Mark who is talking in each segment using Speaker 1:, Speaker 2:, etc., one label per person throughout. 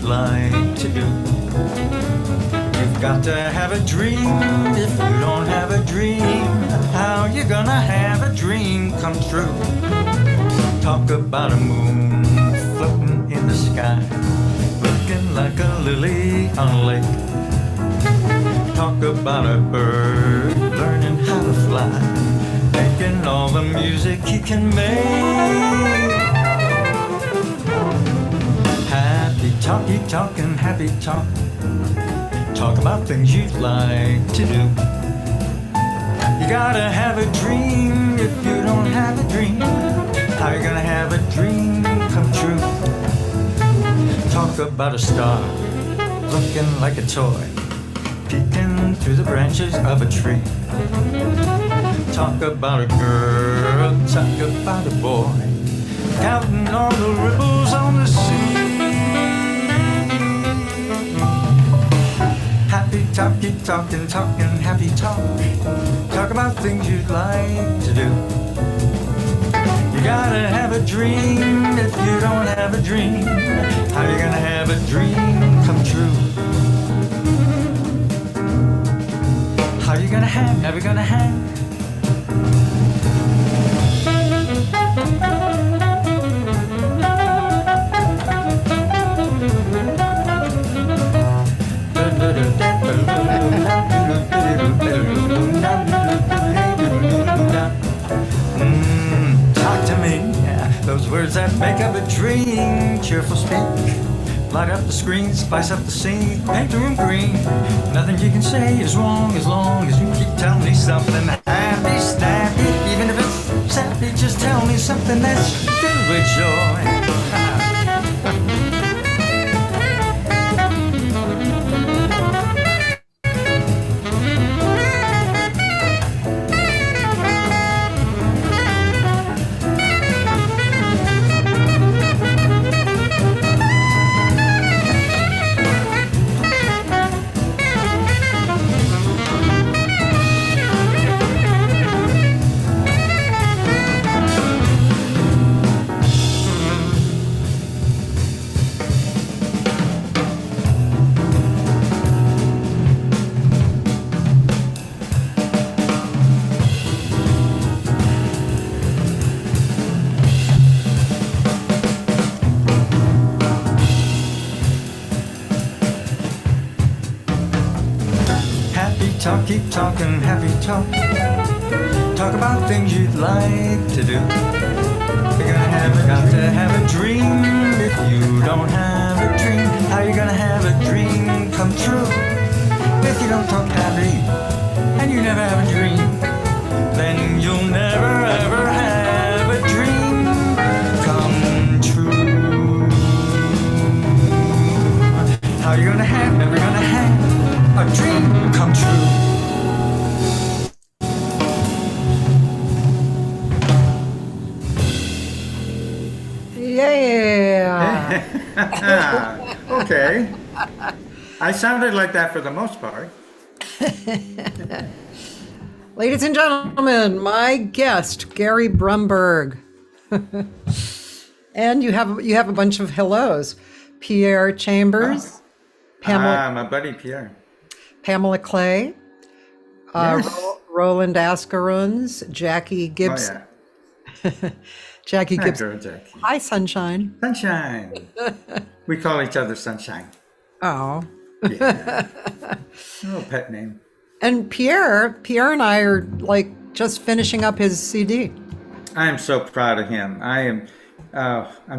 Speaker 1: you'd like to do. You've got to have a dream. If you don't have a dream, how you gonna have a dream come true? Talk about a moon floating in the sky, looking like a lily on a lake. Talk about a bird learning how to fly, making all the music he can make. Happy talky talking, happy talk. Talk about things you'd like to do. You gotta have a dream. If you don't have a dream, how you gonna have a dream come true? Talk about a star looking like a toy, peeking through the branches of a tree. Talk about a girl, talk about a boy, counting all the ripples on the sea. Happy talky talking, talking happy talk. Talk about things you'd like to do. You gotta have a dream. If you don't have a dream, how you gonna have a dream come true? How you gonna have you gonna have? Talk to me, those words that make up a dream. Cheerful speak, light up the screen, spice up the scene, paint the room green. Nothing you can say is wrong as long as you keep telling me something happy, snappy. Even if it's sappy, just tell me something that's filled with joy. Talk, keep talking, happy talk. Talk about things you'd like to do. You're got to have a dream. If you don't have a dream, how you gonna have a dream come true? If you don't talk happy and you never have a dream, then you'll never ever have a dream come true. How you gonna have, never gonna have a dream come true?
Speaker 2: Yeah.
Speaker 3: Okay. I sounded like that for the most part.
Speaker 2: Ladies and gentlemen, my guest, Gary Brumberg. And you have a bunch of hellos. Pierre Chambers,
Speaker 3: My buddy Pierre.
Speaker 2: Pamela Clay,
Speaker 3: Yes.
Speaker 2: Roland Ascaruns, Jackie Gibson.
Speaker 3: Oh, yeah.
Speaker 2: Jackie
Speaker 3: Hi,
Speaker 2: Gibson.
Speaker 3: girl, Jackie.
Speaker 2: Hi, Sunshine.
Speaker 3: Sunshine. We call each other Sunshine.
Speaker 2: Oh.
Speaker 3: Yeah. Oh, pet name.
Speaker 2: And Pierre and I are like just finishing up his CD.
Speaker 3: I am so proud of him. I'm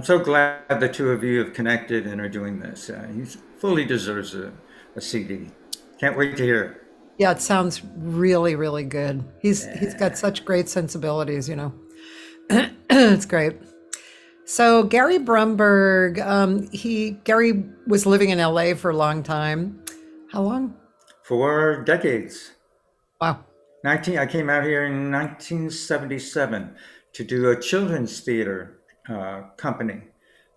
Speaker 3: so glad the two of you have connected and are doing this. He fully deserves a CD. Can't wait to hear it.
Speaker 2: Yeah, it sounds really, really good. He's got such great sensibilities, you know. It's great. So Gary Brumberg, Gary was living in LA for a long time. How long?
Speaker 3: For decades.
Speaker 2: Wow.
Speaker 3: I came out here in 1977 to do a children's theater company.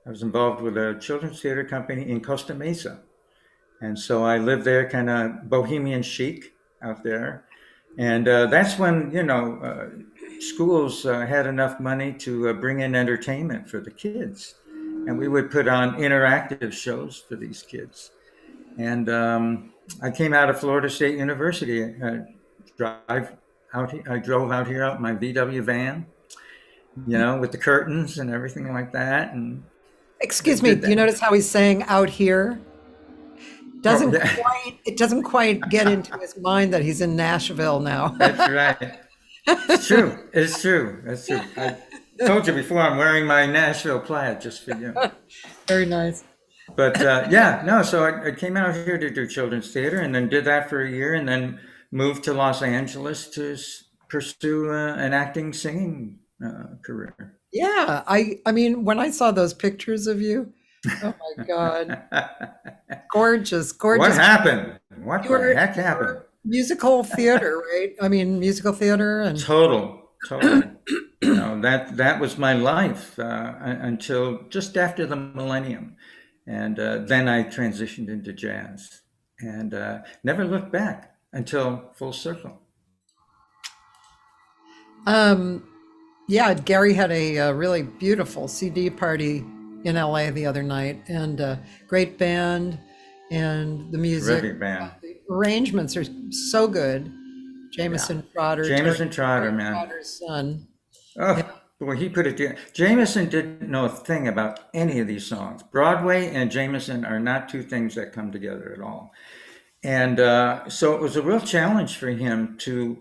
Speaker 3: I was involved with a children's theater company in Costa Mesa. And so I lived there, kind of bohemian chic out there. And that's when, schools had enough money to bring in entertainment for the kids. and we would put on interactive shows for these kids. And I came out of Florida State University. I drove out here out in my VW van, with the curtains and everything like that. And
Speaker 2: Excuse me, do you notice how he's saying out here? It doesn't quite get into his mind that he's in Nashville now.
Speaker 3: That's right. It's true. It's true. That's true. I told you before, I'm wearing my Nashville plaid just for you.
Speaker 2: Very nice.
Speaker 3: But so I came out here to do children's theater, and then did that for a year, and then moved to Los Angeles to pursue an acting, singing career.
Speaker 2: Yeah, I mean, when I saw those pictures of you, oh my God, gorgeous.
Speaker 3: What happened? What the heck happened?
Speaker 2: Musical theater, right? I mean, musical theater and
Speaker 3: total. That was my life until just after the millennium, and then I transitioned into jazz, and never looked back until full circle.
Speaker 2: Yeah, Gary had a really beautiful CD party in LA the other night, and great band, and the music.
Speaker 3: Terrific band.
Speaker 2: The arrangements are so good. Jameson Trotter.
Speaker 3: Jameson Trotter, man.
Speaker 2: Trotter's son.
Speaker 3: Oh, boy, he put it together. Jameson didn't know a thing about any of these songs. Broadway and Jameson are not two things that come together at all. And so it was a real challenge for him to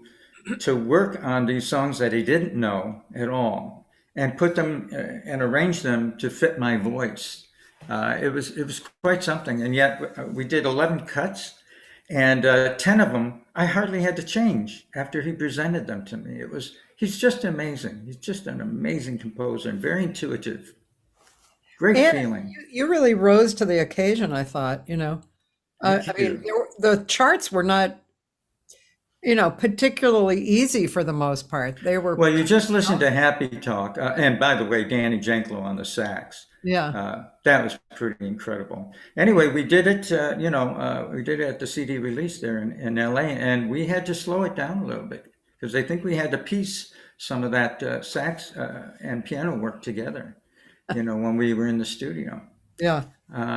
Speaker 3: work on these songs that he didn't know at all, and put them and arrange them to fit my voice. It was quite something, and yet we did 11 cuts, and 10 of them I hardly had to change after he presented them to me. He's just amazing. He's just an amazing composer and very intuitive. Great feeling.
Speaker 2: You really rose to the occasion, I thought. I mean, the charts were not, particularly easy for the most part. They were.
Speaker 3: Well, you just listened to Happy Talk, and by the way, Danny Janklow on the sax.
Speaker 2: Yeah.
Speaker 3: That was pretty incredible. Anyway, we did it. We did it at the CD release there in LA, and we had to slow it down a little bit because I think we had to piece some of that sax and piano work together. When we were in the studio.
Speaker 2: Yeah.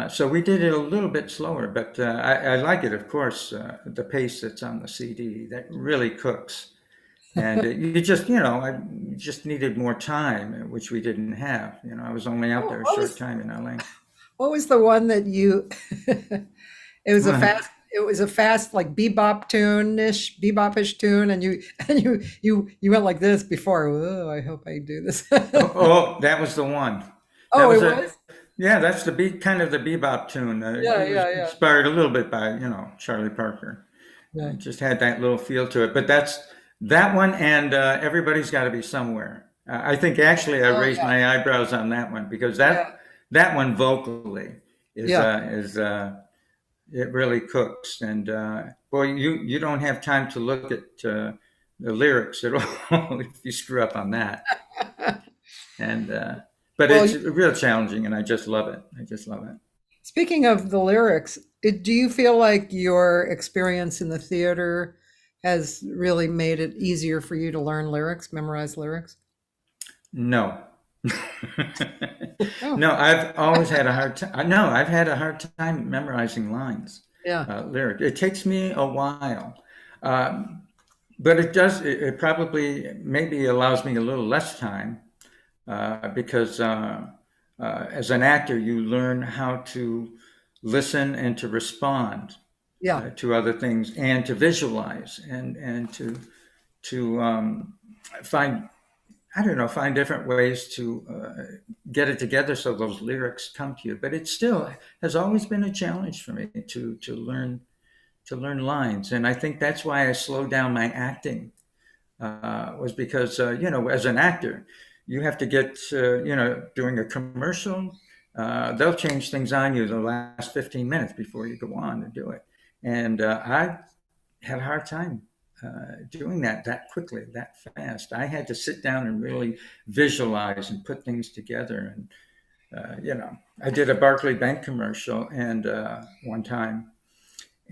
Speaker 3: So we did it a little bit slower, but I like it, of course, the pace that's on the CD that really cooks. And I just needed more time, which we didn't have. I was only out there a short time in LA.
Speaker 2: What was the one that you? It was a fast like bebopish tune, and you went like this before. Oh, I hope I do this.
Speaker 3: That was the one.
Speaker 2: Oh, it was.
Speaker 3: Yeah, that's the kind of the bebop tune.
Speaker 2: Yeah.
Speaker 3: Inspired a little bit by Charlie Parker.
Speaker 2: Yeah.
Speaker 3: It just had that little feel to it. But that's that one, and Everybody's Got to Be Somewhere. I think actually I raised my eyebrows on that one because that one vocally is it really cooks. And boy, you don't have time to look at the lyrics at all if you screw up on that. And but it's real challenging, and I just love it.
Speaker 2: Speaking of the lyrics, do you feel like your experience in the theater has really made it easier for you to learn lyrics, memorize lyrics?
Speaker 3: No. No, I've always had a hard time. No, I've had a hard time memorizing lines.
Speaker 2: Yeah.
Speaker 3: Lyric. It takes me a while. But it does, it probably maybe allows me a little less time. Because as an actor, you learn how to listen and to respond to other things, and to visualize and to find different ways to get it together so those lyrics come to you. But it still has always been a challenge for me to learn lines, and I think that's why I slowed down my acting. Was because as an actor, you have to get, doing a commercial, they'll change things on you the last 15 minutes before you go on to do it. And I had a hard time doing that quickly, that fast. I had to sit down and really visualize and put things together. And, I did a Barclay Bank commercial and one time,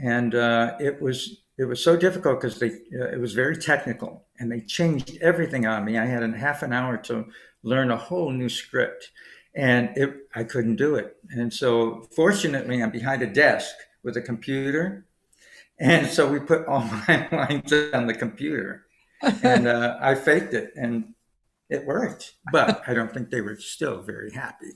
Speaker 3: and it was so difficult because it was very technical, and they changed everything on me. I had half an hour to learn a whole new script, and I couldn't do it. And so fortunately, I'm behind a desk with a computer. And so we put all my lines on the computer, and I faked it, and it worked. But I don't think they were still very happy.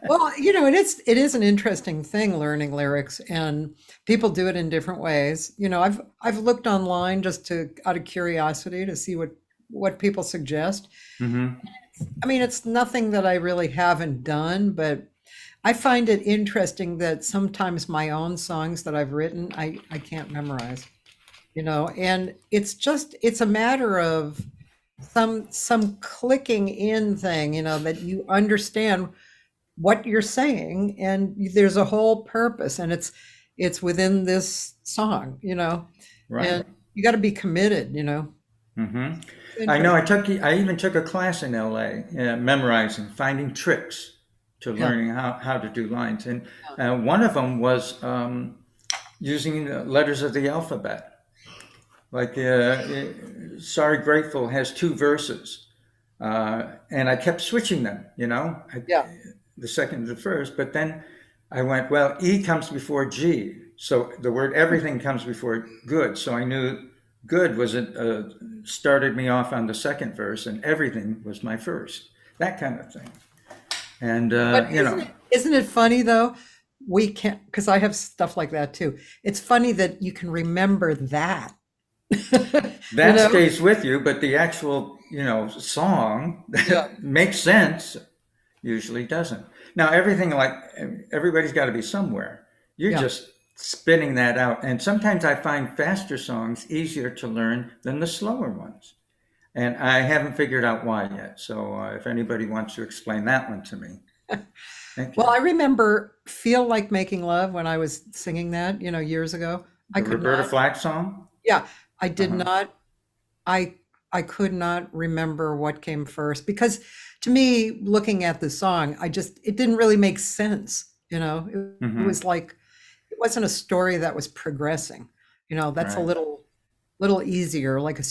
Speaker 2: Well, it is an interesting thing learning lyrics, and people do it in different ways. I've looked online just out of curiosity to see what people suggest.
Speaker 3: Mm-hmm.
Speaker 2: I mean, it's nothing that I really haven't done, but I find it interesting that sometimes my own songs that I've written, I can't memorize, and it's a matter of some clicking in thing, that you understand what you're saying, and there's a whole purpose, and it's within this song,
Speaker 3: Right.
Speaker 2: and you got to be committed,
Speaker 3: Mm-hmm. I know. I even took a class in LA, memorizing, finding tricks to learning how to do lines, and one of them was using the letters of the alphabet. Like Sorry Grateful has 2 verses, and I kept switching them, the second to the first, but then I went, well, E comes before G, so the word everything comes before good, so I knew good was started me off on the second verse, and everything was my first, that kind of thing. And
Speaker 2: But isn't it funny though? We can't, because I have stuff like that too. It's funny that you can remember that.
Speaker 3: that stays with you, but the actual song makes sense usually doesn't. Now everybody's got to be somewhere. You're just spinning that out, and sometimes I find faster songs easier to learn than the slower ones, and I haven't figured out why yet. So if anybody wants to explain that one to me. Thank you.
Speaker 2: Well, I remember Feel Like Making Love when I was singing that, years ago.
Speaker 3: The Roberta Flack song?
Speaker 2: Yeah, I did not, I could not remember what came first, because to me, looking at the song, it didn't really make sense. It was like, it wasn't a story that was progressing. That's a
Speaker 3: Right.
Speaker 2: little easier, like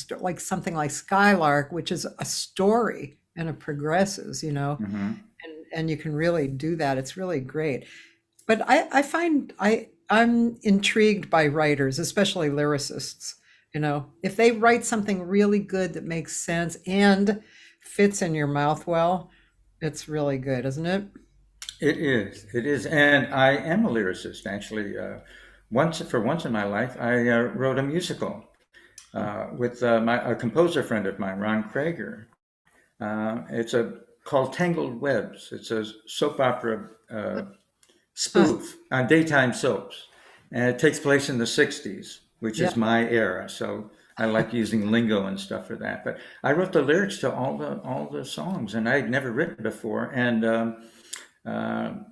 Speaker 2: something like Skylark, which is a story and it progresses,
Speaker 3: Mm-hmm.
Speaker 2: and you can really do that. It's really great. But I find I'm intrigued by writers, especially lyricists. If they write something really good that makes sense and fits in your mouth well, it's really good, isn't it?
Speaker 3: It is, and I am a lyricist actually. Once in my life, I wrote a musical with a composer friend of mine, Ron Krager. It's called Tangled Webs. It's a soap opera spoof on daytime soaps, and it takes place in the '60s, which is my era. So I like using lingo and stuff for that. But I wrote the lyrics to all the songs, and I'd never written before. And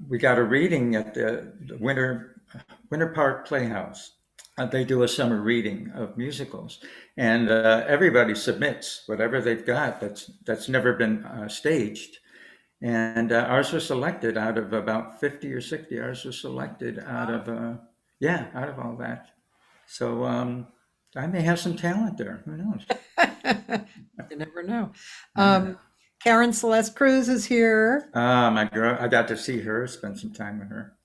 Speaker 3: we got a reading at the Winter Park Playhouse. They do a summer reading of musicals, and everybody submits whatever they've got that's never been staged. And ours was selected out of about 50 or 60. Ours was selected out of all that. So I may have some talent there. Who knows?
Speaker 2: You never know. Karen Celeste Cruz is here.
Speaker 3: My girl, I got to see her, spend some time with her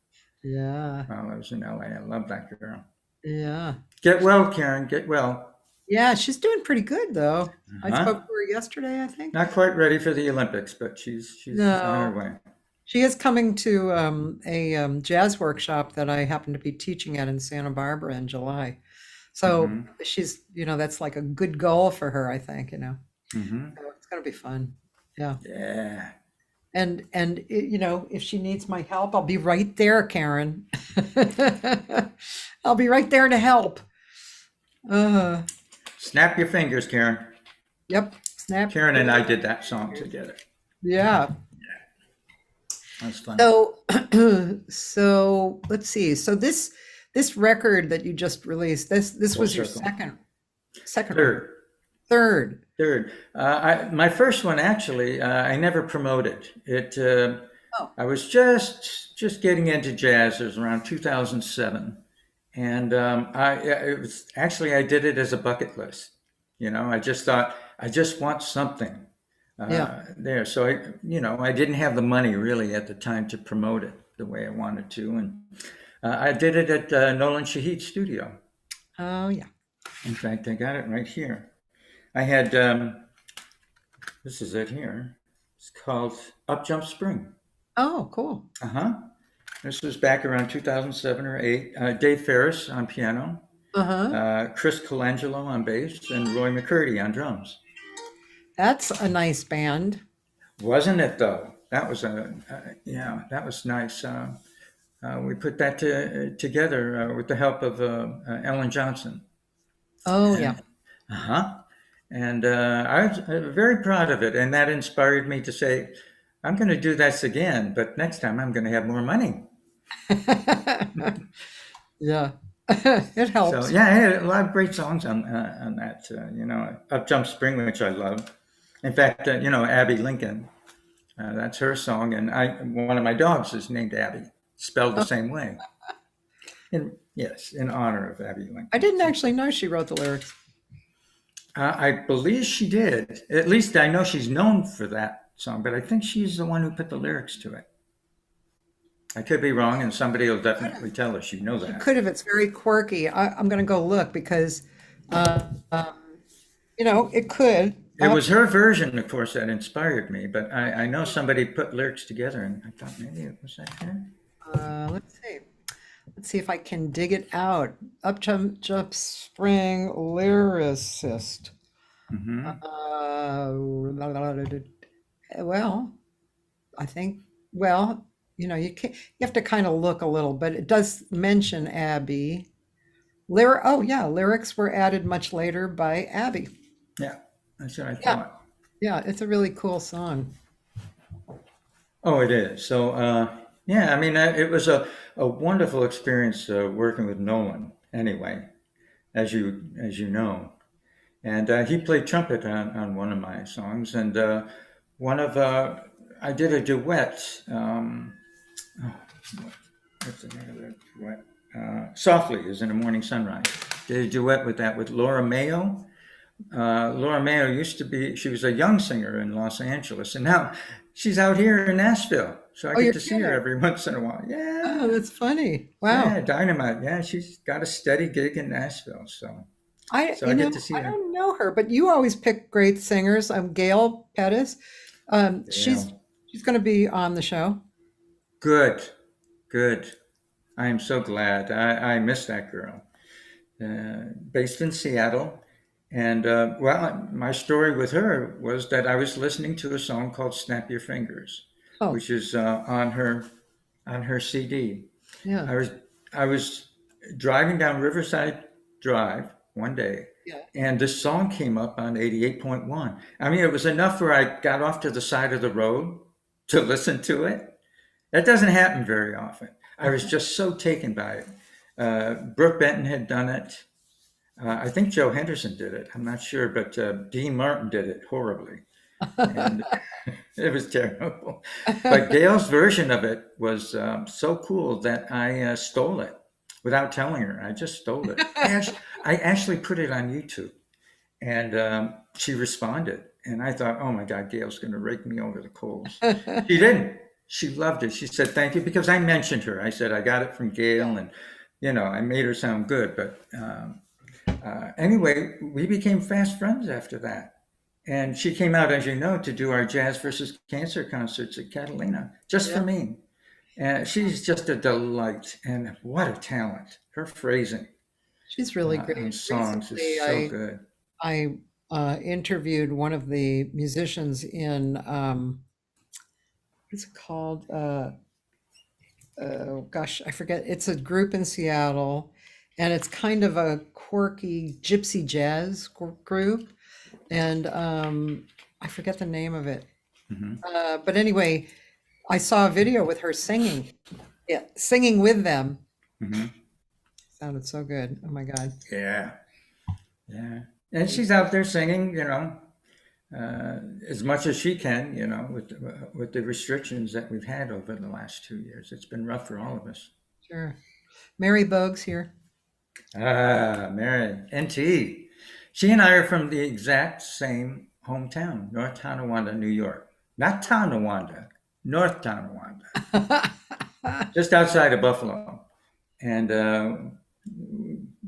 Speaker 2: Yeah.
Speaker 3: while I was in LA. I love that girl.
Speaker 2: Yeah.
Speaker 3: Get well, Karen. Get well.
Speaker 2: Yeah, she's doing pretty good though. I
Speaker 3: Uh-huh.
Speaker 2: spoke to her yesterday, I think.
Speaker 3: Not quite ready for the Olympics, but she's on her way.
Speaker 2: She is coming to a jazz workshop that I happen to be teaching at in Santa Barbara in July. So she's, that's like a good goal for her, I think,
Speaker 3: Mm-hmm.
Speaker 2: So it's going to be fun. Yeah.
Speaker 3: Yeah.
Speaker 2: And if she needs my help, I'll be right there, Karen. I'll be right there to help.
Speaker 3: Snap your fingers, Karen.
Speaker 2: Yep. Snap.
Speaker 3: Karen and I did that song together.
Speaker 2: Yeah.
Speaker 3: That's fun.
Speaker 2: So let's see. So this record that you just released, this was your
Speaker 3: circle.
Speaker 2: second record. Third.
Speaker 3: My first one, actually, I never promoted it. I was just getting into jazz. It was around 2007, and I did it as a bucket list. I just thought I just want something there. So I didn't have the money really at the time to promote it the way I wanted to, and I did it at Nolan Shahid's studio.
Speaker 2: Oh yeah.
Speaker 3: In fact, I got it right here. I had this is it here. It's called Up Jump Spring.
Speaker 2: Oh, cool.
Speaker 3: This was back around 2007 or 8. Dave Ferris on piano, Chris Colangelo on bass, and Roy McCurdy on drums.
Speaker 2: That's a nice band.
Speaker 3: Wasn't it though? That was that was nice. We put that together with the help of Ellen Johnson.
Speaker 2: Oh yeah.
Speaker 3: And I was very proud of it, and that inspired me to say, I'm going to do this again, but next time I'm going to have more money.
Speaker 2: Yeah, it helps.
Speaker 3: So yeah, I had a lot of great songs on that. Up Jump Spring, which I love. In fact, Abby Lincoln, that's her song, and one of my dogs is named Abby, spelled the same way. In honor of Abby Lincoln.
Speaker 2: I didn't actually know she wrote the lyrics.
Speaker 3: I believe she did. At least I know she's known for that song, but I think she's the one who put the lyrics to it. I could be wrong, and somebody will definitely tell us. You know that.
Speaker 2: Could have. It's very quirky. I'm going to go look because, it could.
Speaker 3: It was her version, of course, that inspired me, but I know somebody put lyrics together, and I thought maybe it was that her.
Speaker 2: Let's see. Let's see if I can dig it out. Up Jump Spring lyricist. Well, I think, you have to kind of look a little, but it does mention Abby. Lyrics were added much later by Abby.
Speaker 3: Yeah, that's what I thought.
Speaker 2: Yeah, it's a really cool song.
Speaker 3: Oh, it is. So, it was a wonderful experience working with Nolan. Anyway, as you know, and he played trumpet on one of my songs, and I did a duet. What's the name of that duet? Softly is in the Morning Sunrise. Did a duet with Laura Mayo. Laura Mayo she was a young singer in Los Angeles, and now she's out here in Nashville. So I get to see her every once in a while. Yeah.
Speaker 2: Oh, that's funny. Wow.
Speaker 3: Yeah, dynamite. Yeah, she's got a steady gig in Nashville. So I get to see her.
Speaker 2: I don't know her, but you always pick great singers. Gail Pettis. She's going to be on the show. Good.
Speaker 3: I am so glad. I miss that girl. Based in Seattle. And my story with her was that I was listening to a song called Snap Your Fingers, which is on her CD.
Speaker 2: Yeah.
Speaker 3: I was driving down Riverside Drive one day, and this song came up on 88.1. I mean, it was enough where I got off to the side of the road to listen to it. That doesn't happen very often. I was just so taken by it. Brooke Benton had done it. I think Joe Henderson did it. I'm not sure, but Dean Martin did it horribly. And it was terrible. But Gail's version of it was so cool that I stole it without telling her. I just stole it. I actually put it on YouTube, and she responded. And I thought, oh my God, Gail's going to rake me over the coals. She didn't. She loved it. She said, thank you, because I mentioned her. I said, I got it from Gail, and, I made her sound good. But anyway, we became fast friends after that. And she came out, as you know, to do our Jazz versus Cancer concerts at Catalina, just for me. And she's just a delight. And what a talent. Her phrasing.
Speaker 2: She's really great.
Speaker 3: And songs is so good.
Speaker 2: I interviewed one of the musicians in, what's it called? I forget. It's a group in Seattle, and it's kind of a quirky gypsy jazz group. And I forget the name of it. But anyway, I saw a video with her singing. Yeah, singing with them. Sounded so good. Oh my God.
Speaker 3: Yeah. And she's out there singing, as much as she can, with the restrictions that we've had over the last 2 years. It's been rough for all of us.
Speaker 2: Sure. Mary Bogue's here.
Speaker 3: Mary, NT. She and I are from the exact same hometown, North Tonawanda, New York. Not Tonawanda, North Tonawanda, just outside of Buffalo. And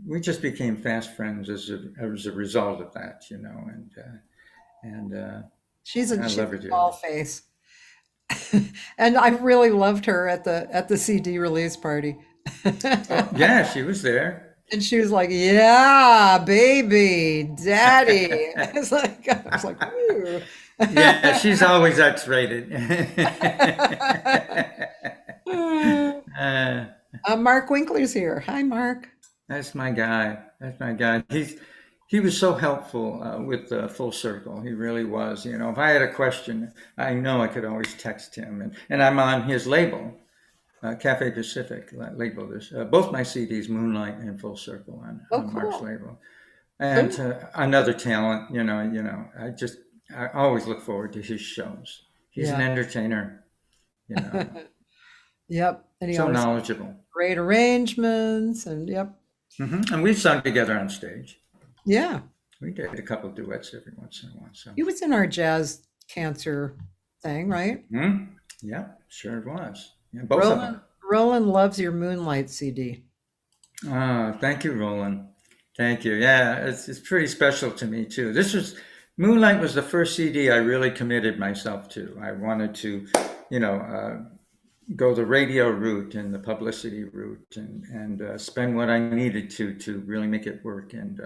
Speaker 3: we just became fast friends as a result of that, you know. And
Speaker 2: She's
Speaker 3: I
Speaker 2: a
Speaker 3: love her
Speaker 2: tall
Speaker 3: dearly.
Speaker 2: face. And I really loved her at the CD release party.
Speaker 3: Yeah, she was there.
Speaker 2: And she was like, "Yeah, baby, daddy." I was like, "Ooh."
Speaker 3: Yeah, she's always X-rated. uh,
Speaker 2: Mark Winkler's here. Hi, Mark.
Speaker 3: that's my guy. That's my guy. He was so helpful with Full Circle. He really was. You know, if I had a question, I know I could always text him, and I'm on his label, Cafe Pacific label. This both my CDs, Moonlight and Full Circle, on Mark's
Speaker 2: Cool.
Speaker 3: label. And another talent. I always look forward to his shows. He's an
Speaker 2: Yeah.
Speaker 3: entertainer. You know,
Speaker 2: Yep. And he
Speaker 3: so
Speaker 2: always
Speaker 3: knowledgeable.
Speaker 2: great arrangements and yep.
Speaker 3: And we've sung together on stage.
Speaker 2: Yeah.
Speaker 3: We did a couple of duets every once in a while. So,
Speaker 2: He was in our jazz cancer thing, right?
Speaker 3: yeah, sure it was. Yeah, both of them.
Speaker 2: Roland loves your Moonlight CD.
Speaker 3: Thank you, Roland. Thank you. Yeah, it's pretty special to me too. Moonlight was the first CD I really committed myself to. I wanted to, go the radio route and the publicity route, and spend what I needed to really make it work. And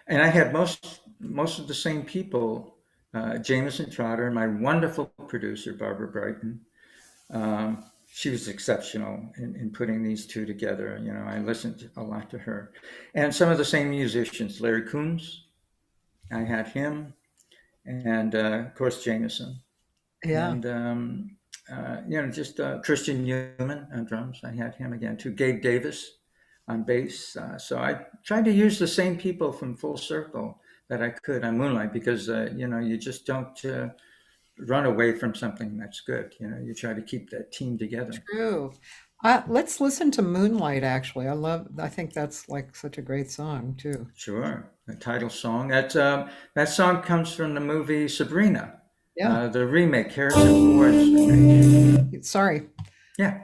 Speaker 3: I had most of the same people, Jameson Trotter, my wonderful producer Barbara Brighton. She was exceptional in putting these two together. You know, I listened a lot to her, and some of the same musicians, Larry Coombs. I had him, and of course Jameson,
Speaker 2: Yeah.
Speaker 3: and just Christian Newman on drums. I had him again too. Gabe Davis on bass. So I tried to use the same people from Full Circle that I could on Moonlight, because you just don't run away from something that's good. You know, you try to keep that team together.
Speaker 2: True. Let's listen to Moonlight, actually. I think that's like such a great song too.
Speaker 3: Sure, the title song. That song comes from the movie Sabrina.
Speaker 2: Yeah.
Speaker 3: The remake, Harrison Ford's remake.
Speaker 2: Sorry.
Speaker 3: Yeah.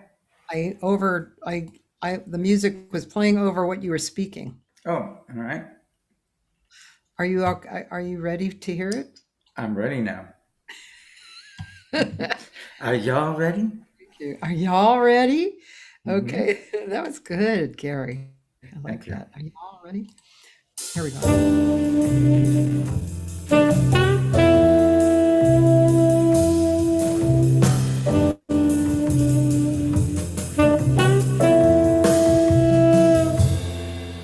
Speaker 2: The music was playing over what you were speaking.
Speaker 3: Oh, all right.
Speaker 2: Are you ready to hear it?
Speaker 3: I'm ready now. Are y'all ready?
Speaker 2: Are y'all ready?
Speaker 3: Mm-hmm.
Speaker 2: Okay. That was good, Gary. I like
Speaker 3: Thank you.
Speaker 2: that. Are you all ready? Here we go.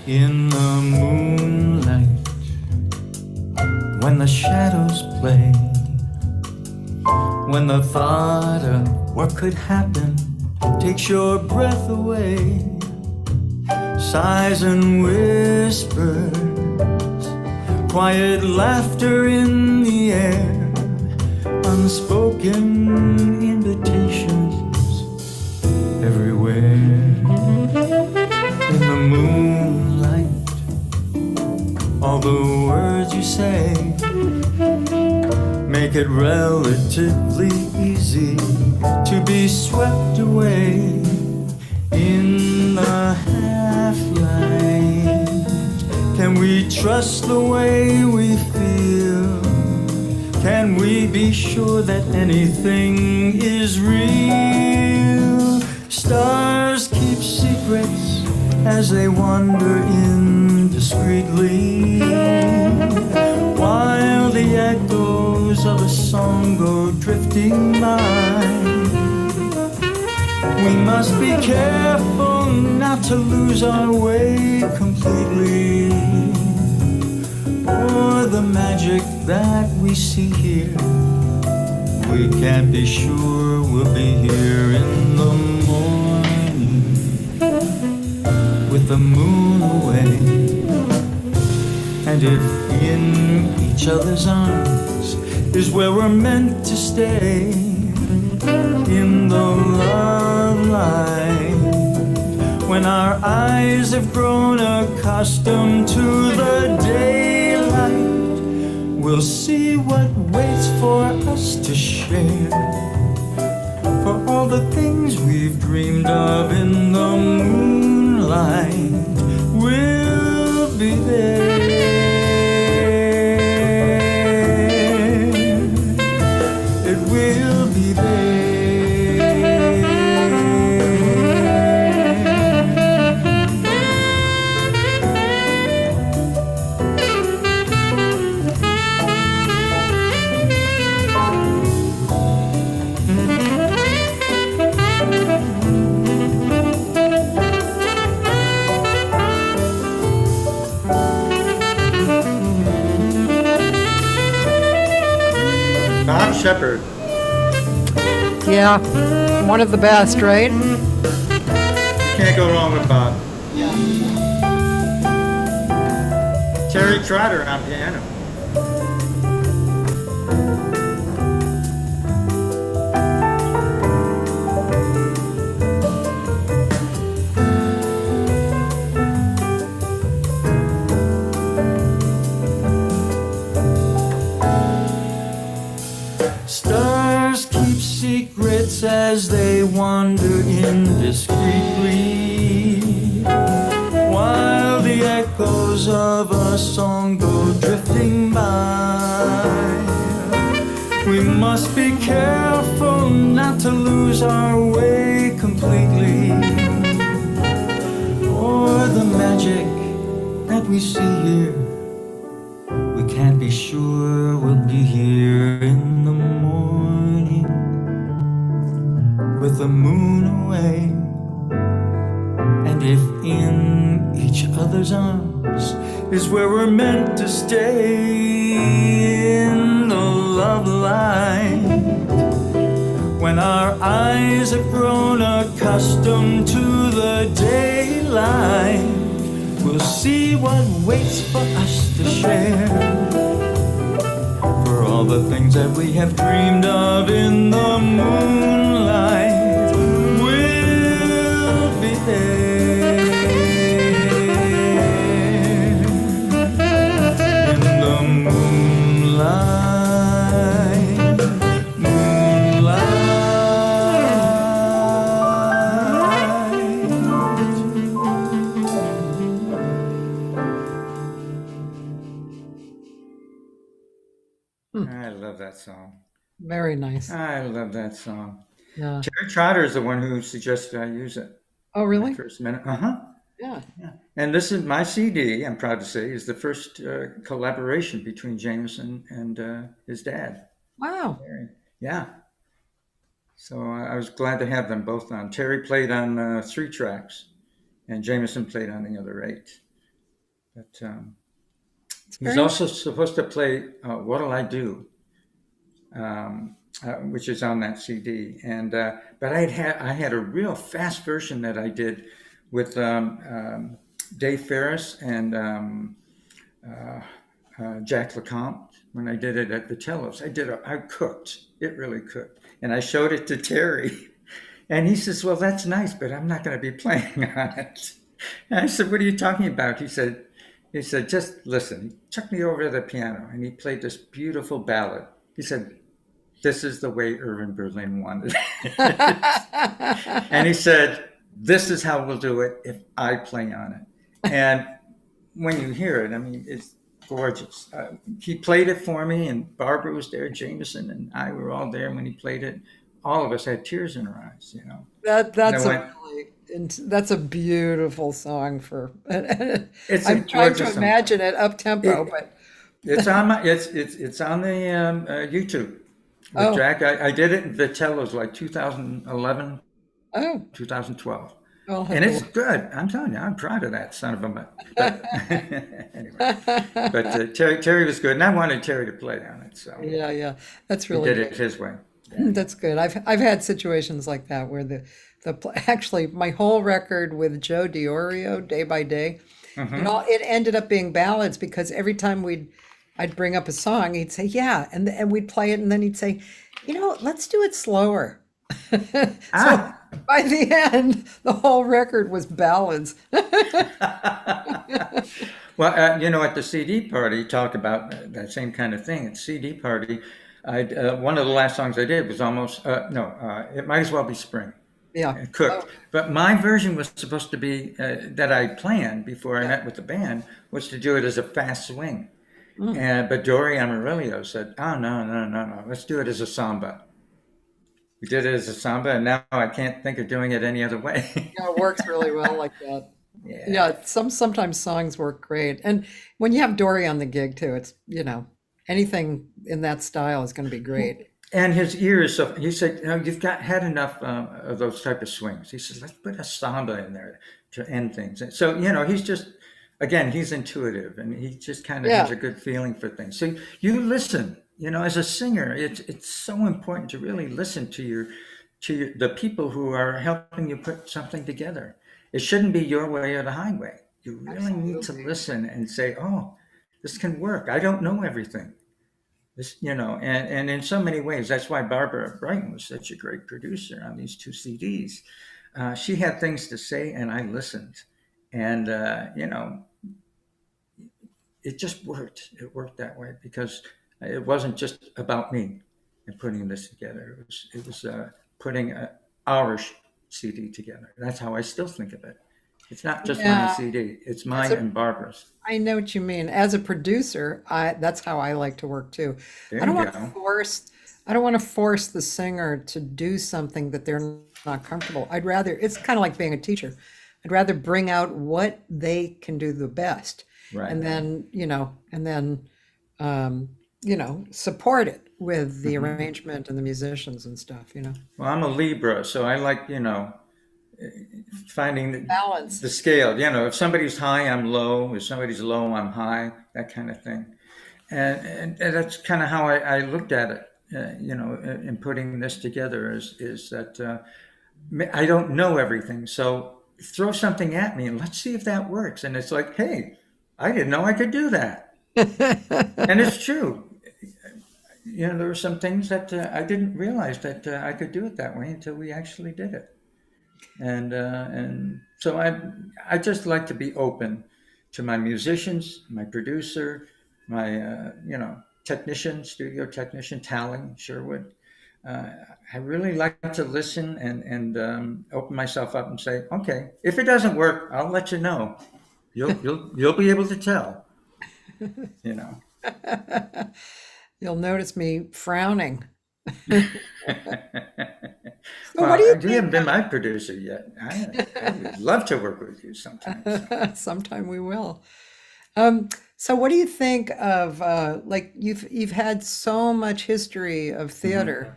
Speaker 1: In the moonlight, when the shadows play, when the thought of what could happen takes your breath away, sighs and whispers, quiet laughter in the air, unspoken invitations everywhere. In the moonlight, all the words you say make it relatively easy to be swept away. In the half-light, can we trust the way we feel? Can we be sure that anything is real? Stars keep secrets as they wander indiscreetly, while the echoes of a song go drifting by. We must be careful not to lose our way completely, or the magic that we see here, we can't be sure we'll be here in the morning with the moon away. And if in each other's arms is where we're meant to stay, in the love light, when our eyes have grown accustomed to the daylight, we'll see what waits for us to share. For all the things we've dreamed of in the moonlight, we'll be there. It will be there.
Speaker 3: Bob Shepard.
Speaker 2: Yeah, one of the best, right?
Speaker 3: Can't go wrong with Bob. Terry Trotter on piano.
Speaker 1: Stars keep secrets as they wander indiscreetly, while the echoes of a song go drifting by. We must be careful not to lose our way completely, or the magic that we see here, we can't be sure we'll be here in the morning with the moon away. And if in each other's arms is where we're meant to stay, in the love light, when our eyes have grown accustomed to the daylight, we'll see what waits for us to share. For all the things that we have dreamed of in the moonlight, we'll be there. In the moonlight, moonlight.
Speaker 3: I love that song.
Speaker 2: Very nice.
Speaker 3: I love that song.
Speaker 2: Yeah.
Speaker 3: Terry Trotter is the one who suggested I use it.
Speaker 2: Oh, really?
Speaker 3: First minute. Uh-huh.
Speaker 2: Yeah.
Speaker 3: Yeah. And this is my CD, I'm proud to say, is the first collaboration between Jameson and his dad.
Speaker 2: Wow.
Speaker 3: Terry. Yeah. So I was glad to have them both on. Terry played on 3 tracks, and Jameson played on the other 8. But he's also supposed to play What'll I Do, which is on that CD. And but I had a real fast version that I did with Dave Ferris and Jack LeCompte when I did it at Vitello's. I cooked. It really cooked. And I showed it to Terry. And he says, well, that's nice, but I'm not going to be playing on it. And I said, what are you talking about? He said, just listen. He took me over to the piano and he played this beautiful ballad. He said, this is the way Irving Berlin wanted it. And he said, this is how we'll do it if I play on it. And when you hear it, I mean, it's gorgeous. He played it for me, and Barbara was there, Jameson and I were all there when he played it. All of us had tears in our eyes, you know.
Speaker 2: That's a beautiful song for.
Speaker 3: I'm
Speaker 2: trying to imagine it up tempo, but
Speaker 3: it's on the YouTube with Jack. I did it in Vitello's like 2011, 2012. And it's good. I'm telling you, I'm proud of that son of a mutt. Anyway, but Terry was good, and I wanted Terry to play on it. So
Speaker 2: yeah, that's really
Speaker 3: he did it his way. Yeah.
Speaker 2: That's good. I've had situations like that where actually my whole record with Joe DiOrio, Day by Day, it ended up being ballads because every time I'd bring up a song, he'd say yeah, and we'd play it, and then he'd say, let's do it slower. So by the end, the whole record was ballads.
Speaker 3: Well, at the CD party, talk about that same kind of thing. At CD party, one of the last songs I did was almost no. It might as well be spring.
Speaker 2: Yeah.
Speaker 3: Cooked. But my version was supposed to be that I planned before I met with the band was to do it as a fast swing. But Dory Amarillo said, "Oh no, let's do it as a samba." We did it as a samba, and now I can't think of doing it any other way.
Speaker 2: Yeah, it works really well like that.
Speaker 3: Yeah.
Speaker 2: Yeah, sometimes songs work great. And when you have Dory on the gig too, it's, anything in that style is going to be great.
Speaker 3: And his ears, so he said, you've had enough of those type of swings. He says, let's put a samba in there to end things. And so, he's just, again, he's intuitive and he just kind of has a good feeling for things. So you listen, as a singer, it's so important to really listen to the people who are helping you put something together. It shouldn't be your way or the highway. You really need to listen and say, oh, this can work. I don't know everything. This, and in so many ways, that's why Barbara Brighton was such a great producer on these 2 CDs. She had things to say and I listened. And, it just worked. It worked that way because it wasn't just about me and putting this together. It was putting our CD together. That's how I still think of it. It's not just my CD. It's mine and Barbara's.
Speaker 2: I know what you mean. As a producer, that's how I like to work too.
Speaker 3: There
Speaker 2: I don't
Speaker 3: you
Speaker 2: want to force. I don't want to force the singer to do something that they're not comfortable. It's kind of like being a teacher. I'd rather bring out what they can do the best,
Speaker 3: Right.
Speaker 2: and then support it with the arrangement and the musicians and stuff.
Speaker 3: Well, I'm a Libra, so I like, finding
Speaker 2: Balance.
Speaker 3: the scale. If somebody's high, I'm low. If somebody's low, I'm high. That kind of thing. And that's kind of how I looked at it. In putting this together is that I don't know everything. So throw something at me and let's see if that works. And it's like, hey, I didn't know I could do that. And it's true. There were some things that I didn't realize that I could do it that way until we actually did it. And so I just like to be open to my musicians, my producer, my technician, studio technician, Tally Sherwood. I really like to listen and open myself up and say, okay, if it doesn't work, I'll let you know. You'll be able to tell.
Speaker 2: You'll notice me frowning.
Speaker 3: Well,
Speaker 2: what do you
Speaker 3: you haven't been my producer yet. I would love to work with you sometimes.
Speaker 2: Sometime we will. So what do you think of you've had so much history of theater,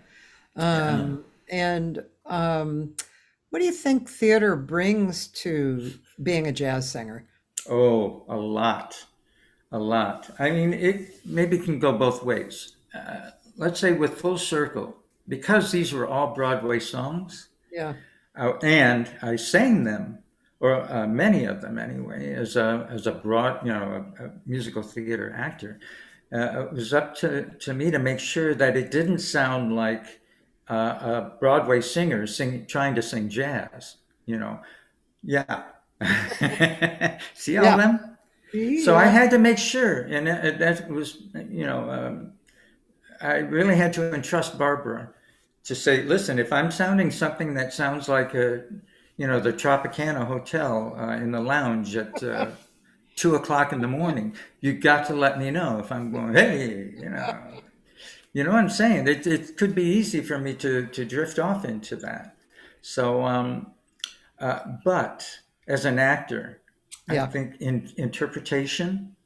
Speaker 2: and what do you think theater brings to being a jazz singer?
Speaker 3: Oh, a lot. I mean, it maybe can go both ways. Let's say with Full Circle, because these were all Broadway songs, and I sang them, or many of them anyway, as a broad, a musical theater actor. It was up to me to make sure that it didn't sound like a Broadway singer trying to sing jazz. See all them? So I had to make sure, and that was, I really had to entrust Barbara to say, listen, if I'm sounding something that sounds like the Tropicana Hotel in the lounge at 2:00 in the morning, you got to let me know. If I'm going, hey, you know what I'm saying? It could be easy for me to drift off into that. So, but as an actor, I think in interpretation,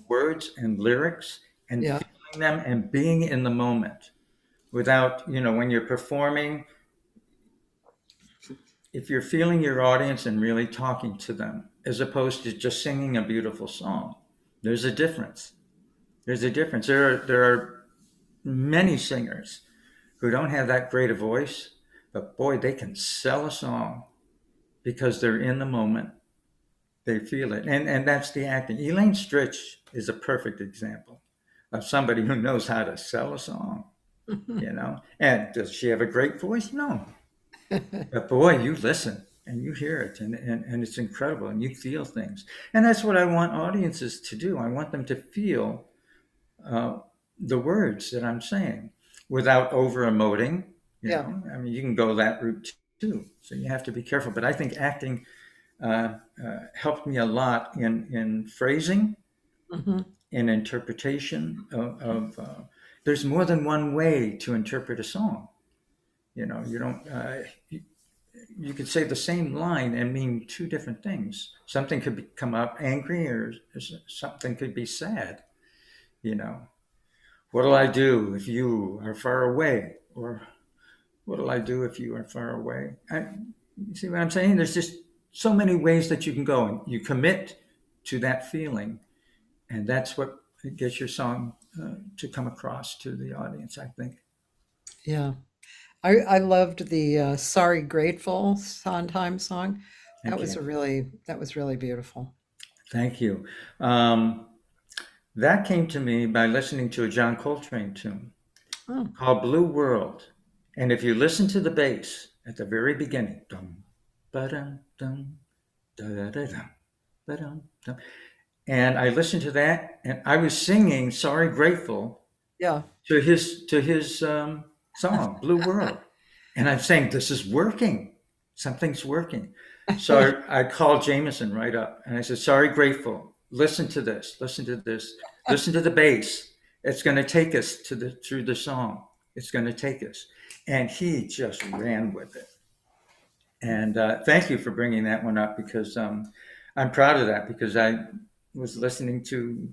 Speaker 3: words and lyrics, and feeling them and being in the moment without, when you're performing, if you're feeling your audience and really talking to them, as opposed to just singing a beautiful song, there's a difference. There are many singers who don't have that great a voice, but boy, they can sell a song because they're in the moment. They feel it. And that's the acting. Elaine Stritch is a perfect example of somebody who knows how to sell a song, And does she have a great voice? No. But boy, you listen and you hear it, and it's incredible, and you feel things. And that's what I want audiences to do. I want them to feel the words that I'm saying without over emoting.
Speaker 2: Yeah.
Speaker 3: I mean, you can go that route too. So you have to be careful. But I think acting helped me a lot in phrasing, in interpretation of there's more than one way to interpret a song. You don't. You could say the same line and mean two different things. Something could come up angry, or something could be sad. What'll I do if you are far away? Or what'll I do if you are far away? You see what I'm saying? There's just so many ways that you can go, and you commit to that feeling, and that's what gets your song to come across to the audience, I think.
Speaker 2: Yeah. I loved the Sorry Grateful Sondheim song. That
Speaker 3: Thank
Speaker 2: was
Speaker 3: you.
Speaker 2: really beautiful.
Speaker 3: Thank you. That came to me by listening to a John Coltrane tune called Blue World. And if you listen to the bass at the very beginning, dum, ba-dum, dum, da-da-da-dum, ba-dum, dum. And I listened to that, and I was singing Sorry Grateful
Speaker 2: Yeah.
Speaker 3: to his song, Blue World. And I'm saying, this is working. Something's working. So I called Jameson right up, and I said, Sorry Grateful, listen to this, listen to the bass. It's going to take us through the song. It's going to take us. And he just ran with it. And thank you for bringing that one up, because I'm proud of that, because I was listening to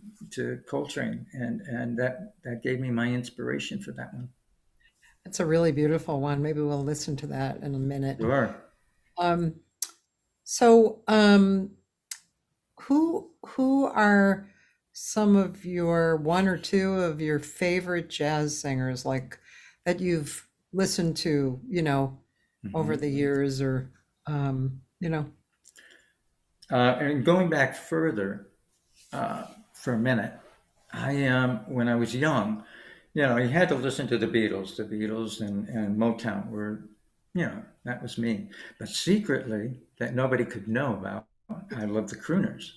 Speaker 3: Coltrane, and that gave me my inspiration for that one.
Speaker 2: It's a really beautiful one. Maybe we'll listen to that in a minute.
Speaker 3: Sure.
Speaker 2: So, who are some of your one or two of your favorite jazz singers, like that you've listened to, over the years, or
Speaker 3: And going back further for a minute, when I was young, you had to listen to the Beatles and Motown were, that was me. But secretly, that nobody could know about, I love the crooners.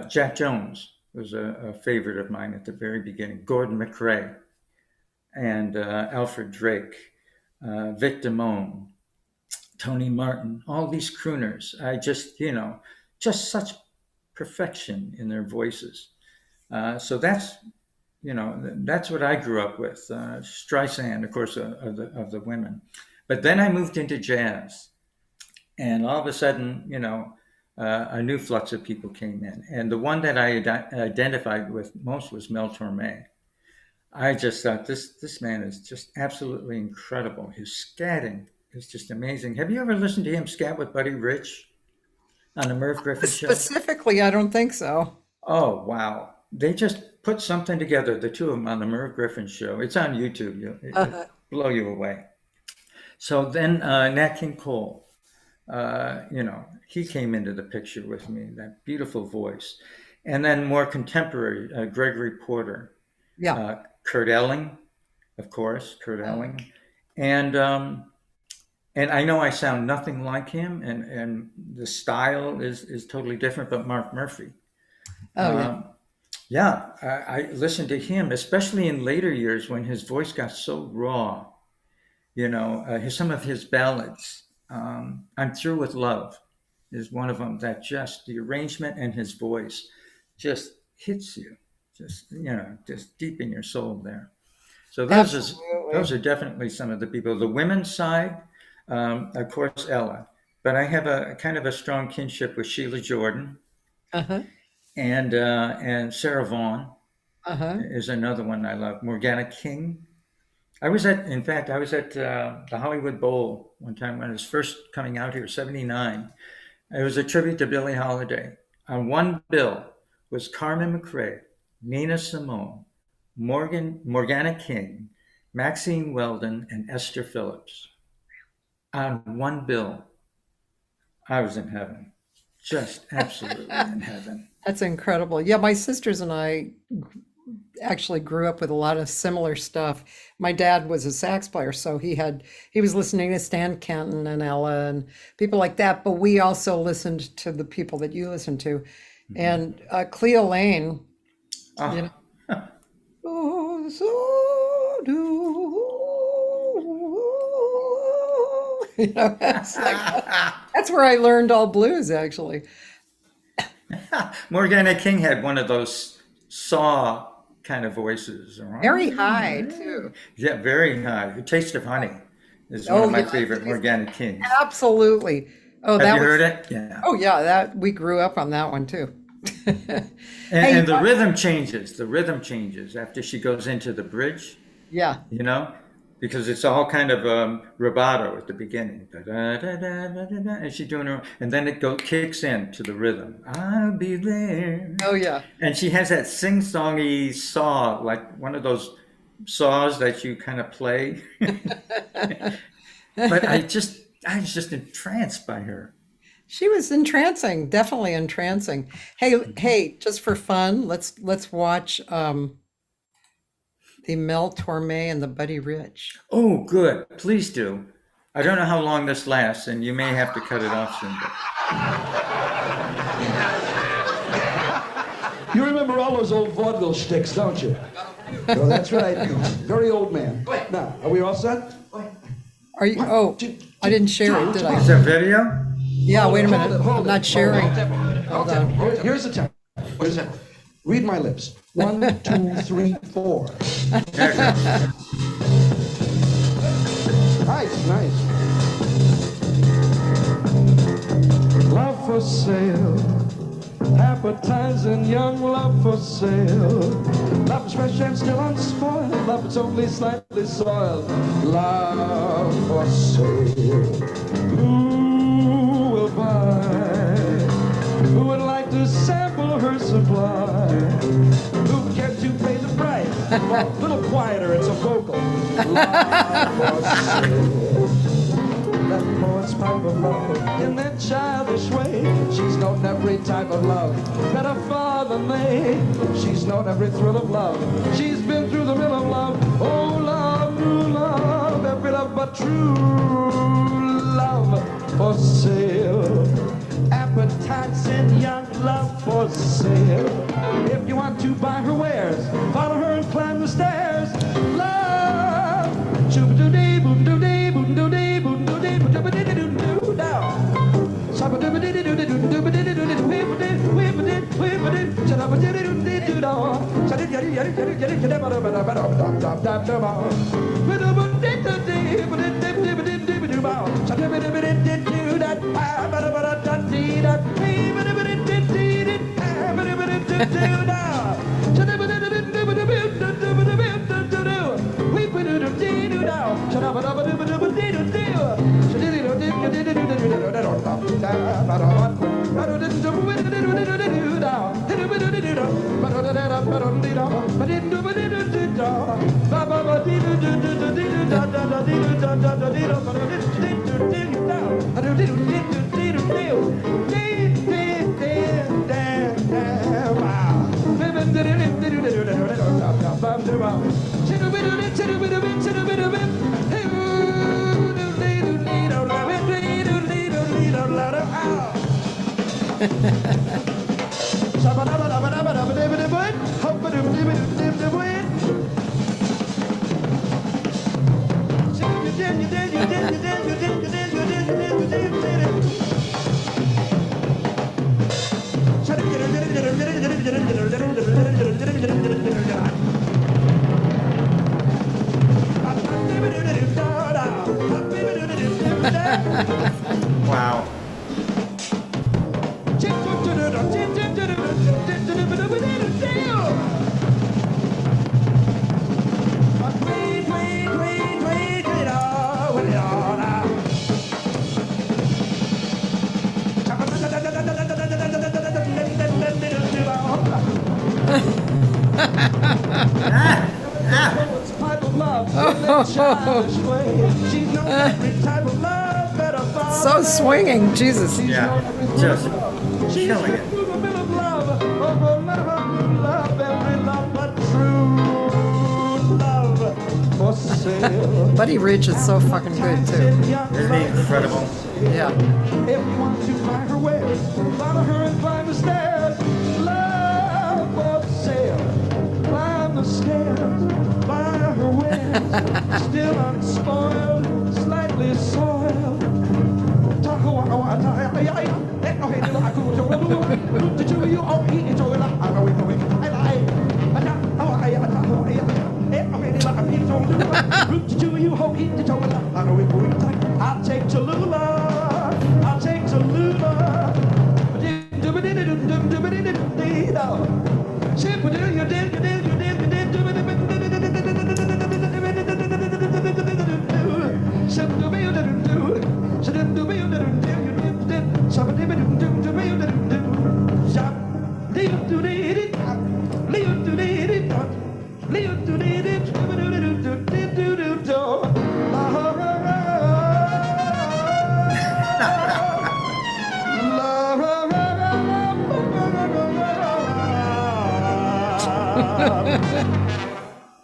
Speaker 3: Jack Jones was a favorite of mine at the very beginning. Gordon McRae and Alfred Drake, Vic Damone, Tony Martin, all these crooners. I just, just such perfection in their voices. So that's what I grew up with. Streisand, of course, of the women. But then I moved into jazz, and all of a sudden, a new flux of people came in. And the one that I identified with most was Mel Torme. I just thought this man is just absolutely incredible. His scatting is just amazing. Have you ever listened to him scat with Buddy Rich on the Merv Griffin show?
Speaker 2: specifically, I don't think so.
Speaker 3: Oh, wow. They just put something together, the two of them, on the Merv Griffin show. It's on YouTube. It'll blow you away. So then Nat King Cole, he came into the picture with me, that beautiful voice. And then more contemporary, Gregory Porter.
Speaker 2: Yeah.
Speaker 3: Kurt Elling, of course, And I know I sound nothing like him, and the style is totally different, but Mark Murphy. I listened to him, especially in later years when his voice got so raw. Some of his ballads, I'm Through with Love is one of them, that just the arrangement and his voice just hits you, just deep in your soul there. So those are definitely some of the people. The women's side, of course, Ella, but I have a kind of a strong kinship with Sheila Jordan. And Sarah Vaughan is another one I love. Morgana King. I was at the Hollywood Bowl one time when I was first coming out here, 79. It was a tribute to Billie Holiday. On one bill was Carmen McRae, Nina Simone, Morgana King, Maxine Weldon, and Esther Phillips. On one bill. I was in heaven. Just absolutely in heaven.
Speaker 2: That's incredible. Yeah, my sisters and I actually grew up with a lot of similar stuff. My dad was a sax player, so he was listening to Stan Kenton and Ella and people like that. But we also listened to the people that you listened to, and Cleo Lane.
Speaker 3: Oh.
Speaker 2: You know, oh, so do. You know, it's like, that's where I learned all blues, actually.
Speaker 3: Morgana King had one of those saw kind of voices. Right?
Speaker 2: Very high, too.
Speaker 3: Yeah, very high. The Taste of Honey is one of my favorite Morgana Kings.
Speaker 2: Absolutely. Oh,
Speaker 3: Have you heard it? Yeah.
Speaker 2: Oh, yeah. That we grew up on that one too.
Speaker 3: And the rhythm changes. The rhythm changes after she goes into the bridge.
Speaker 2: Yeah.
Speaker 3: You know, because it's all kind of rubato at the beginning. Da-da-da-da-da-da, and she's doing her, and then it kicks in to the rhythm. I'll be there.
Speaker 2: Oh, yeah.
Speaker 3: And she has that sing-songy saw, like one of those saws that you kind of play. But I was just entranced by her.
Speaker 2: She was entrancing, definitely entrancing. Hey, just for fun, let's watch the Mel Torme and the Buddy Rich.
Speaker 3: Oh, good. Please do. I don't know how long this lasts, and you may have to cut it off soon. But...
Speaker 4: You remember all those old vaudeville shticks, don't you? Oh, that's right. Very old man. Now, are we all set?
Speaker 2: Are you? Oh, I didn't share it, did I?
Speaker 3: Is there video?
Speaker 2: Yeah, wait a minute. I'm not sharing. Hold on.
Speaker 4: Here's the time. Read my lips. 1, 2, 3, 4. Nice. Love for sale. Appetizing young love for sale. Love is fresh and still unspoiled. Love is only slightly soiled. Love for sale. Who will buy? Who would like to sample her supply? Who cares to pay the price? Well, a little quieter, it's a vocal. Love for sale. That poet's pipe of love in that childish way. She's known every type of love better far than they. She's known every thrill of love. She's been through the mill of love. Oh, love, true love, every love but true love for sale. Appetizing young love for sale. If you want to buy her wares, follow her and climb the stairs. Love, shoo-ba-doo-dee, boom-doo-dee, boom-doo-dee, boom-doo-dee, boom-doo-dee-doo-doo, down. Shabba-doo-ba-dee-doo-doo-doo-ba-dee-doo-doo-doo, whip-a-dee, whip-a-dee, shabba-dee-doo-dee-doo-doo,
Speaker 3: Wow.
Speaker 2: So swinging, Jesus.
Speaker 3: Yeah, just killing it.
Speaker 4: Love, every love but true sale.
Speaker 2: Buddy Rich is so fucking good too.
Speaker 3: Isn't he incredible?
Speaker 2: Yeah.
Speaker 4: If you want to buy her wares, follow her and climb the stairs. Love for sale. Climb the stairs, buy her wares. Still unspoiled, slightly soiled. I'll take Tallulah. I'll take Tallulah.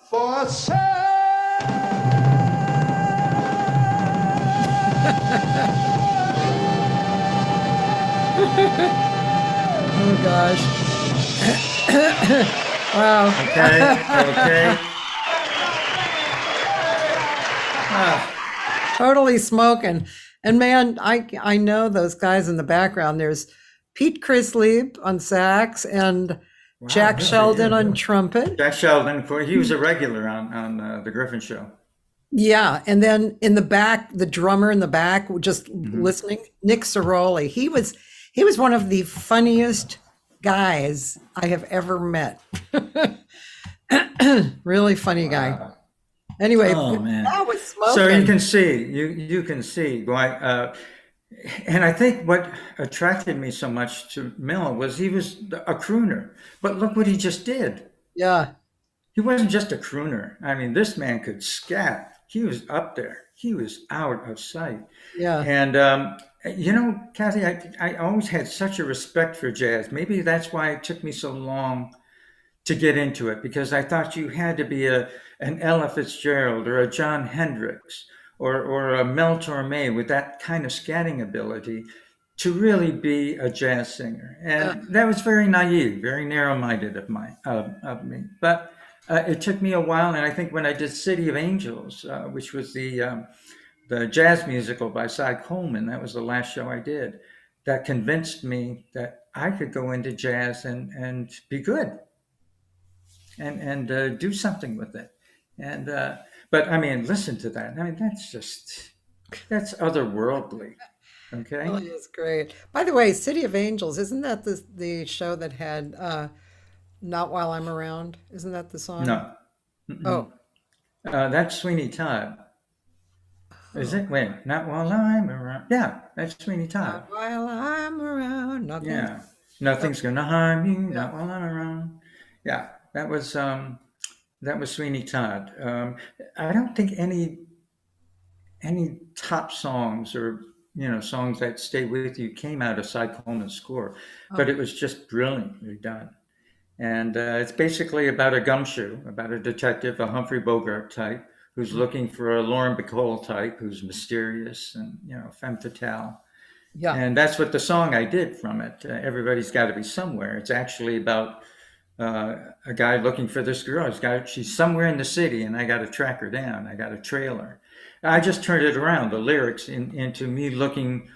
Speaker 4: For sale.
Speaker 2: Oh gosh. Wow.
Speaker 3: Okay.
Speaker 2: Totally smoking. And man, I know those guys in the background. There's Pete Chrisley on sax and Jack Sheldon on trumpet.
Speaker 3: Jack Sheldon, he was a regular on the Griffin Show.
Speaker 2: Yeah, and then in the back, the drummer in the back, just listening, Nick Ceroli. He was one of the funniest guys I have ever met. Really funny guy. Anyway,
Speaker 3: man.
Speaker 2: that was smoking.
Speaker 3: So you can see why. And I think what attracted me so much to Mill was he was a crooner. But look what he just did.
Speaker 2: Yeah.
Speaker 3: He wasn't just a crooner. I mean, this man could scat. He was up there. He was out of sight.
Speaker 2: Yeah.
Speaker 3: And, you know, Cathy, I always had such a respect for jazz. Maybe that's why it took me so long to get into it, because I thought you had to be an Ella Fitzgerald or a John Hendricks or a Mel Torme with that kind of scatting ability to really be a jazz singer. And that was very naive, very narrow-minded of me. But it took me a while, and I think when I did City of Angels, which was the jazz musical by Cy Coleman, that was the last show I did, that convinced me that I could go into jazz and be good and do something with it. And but I mean, listen to that. I mean, that's otherworldly. Okay.
Speaker 2: Oh, it's great. By the way, City of Angels, isn't that the show that had Not While I'm Around? Isn't that the song?
Speaker 3: No.
Speaker 2: Oh.
Speaker 3: That's Sweeney Todd. Is it? Wait, Not While I'm Around. Yeah, that's Sweeney Todd.
Speaker 2: Not while I'm around. Nothing.
Speaker 3: Yeah. Nothing's gonna harm you, not while I'm around. Yeah, that was Sweeney Todd. I don't think any top songs or songs that stay with you came out of Cy Coleman's score, but it was just brilliantly done. And it's basically about a gumshoe, about a detective, a Humphrey Bogart type, who's looking for a Lauren Bacall type, who's mysterious and femme fatale.
Speaker 2: Yeah.
Speaker 3: And that's what the song I did from it. Everybody's Got to Be Somewhere. It's actually about a guy looking for this girl. She's somewhere in the city, and I got to track her down. I got a trailer. I just turned it around, the lyrics, into me looking,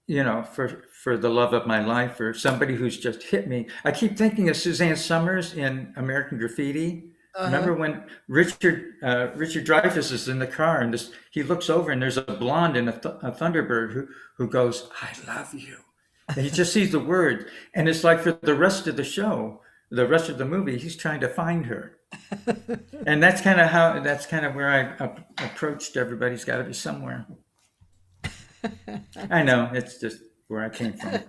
Speaker 3: for the love of my life, or somebody who's just hit me. I keep thinking of Suzanne Summers in American Graffiti. Remember when Richard Dreyfuss is in the car and he looks over and there's a blonde and a Thunderbird who goes, "I love you," and he just sees the word, and it's like for the rest of the show, the rest of the movie, he's trying to find her. And that's kind of where I approached Everybody's Got to Be Somewhere. I know, it's just where I came from.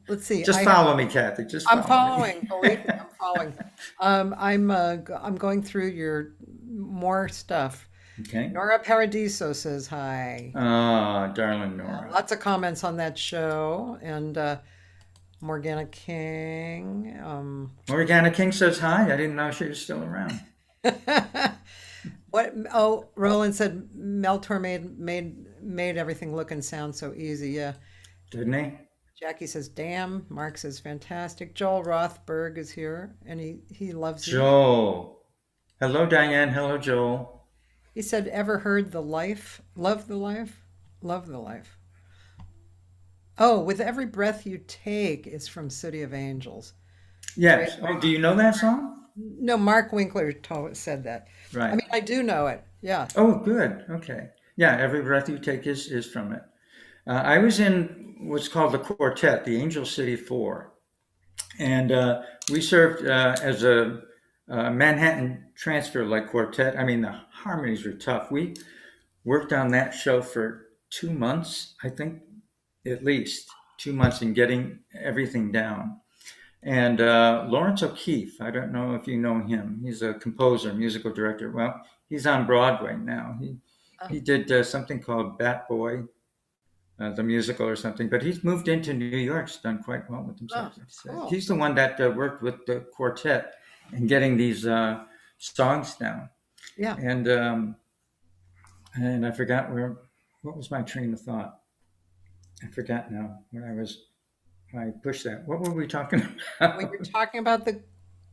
Speaker 2: Let's see.
Speaker 3: Just follow me, Cathy.
Speaker 2: I'm following. Believe me, I'm following. I'm going through your more stuff.
Speaker 3: Okay.
Speaker 2: Nora Paradiso says hi.
Speaker 3: Oh, darling Nora.
Speaker 2: Lots of comments on that show, and Morgana King.
Speaker 3: Morgana King says hi. I didn't know she was still around.
Speaker 2: What? Oh, Roland said Meltor made everything look and sound so easy. Yeah.
Speaker 3: Didn't he?
Speaker 2: Jackie says, "Damn." Mark says, "Fantastic." Joel Rothberg is here, and he loves you.
Speaker 3: Joel. Hello, Diane. Hello, Joel.
Speaker 2: He said, "Ever heard the life? Love the life? Love the life." Oh, with every breath you take is from City of Angels.
Speaker 3: Yes. Oh, do you know that song?
Speaker 2: No, Mark Winkler said that.
Speaker 3: Right.
Speaker 2: I mean, I do know it. Yeah.
Speaker 3: Oh, good. Okay. Yeah, every breath you take is from it. I was in what's called the quartet, the Angel City Four, and we served as a Manhattan transfer like quartet. I mean, the harmonies were tough. We worked on that show for 2 months, I think, at least 2 months in getting everything down. And Lawrence O'Keefe, I don't know if you know him. He's a composer, musical director. Well, he's on Broadway now. He did something called Bat Boy, the musical or something. But he's moved into New York. He's done quite well with himself.
Speaker 2: cool.
Speaker 3: He's the one that worked with the quartet and getting these songs down.
Speaker 2: Yeah.
Speaker 3: And I forgot what was my train of thought. I forgot now when I pushed that. What were we talking about?
Speaker 2: We were talking about the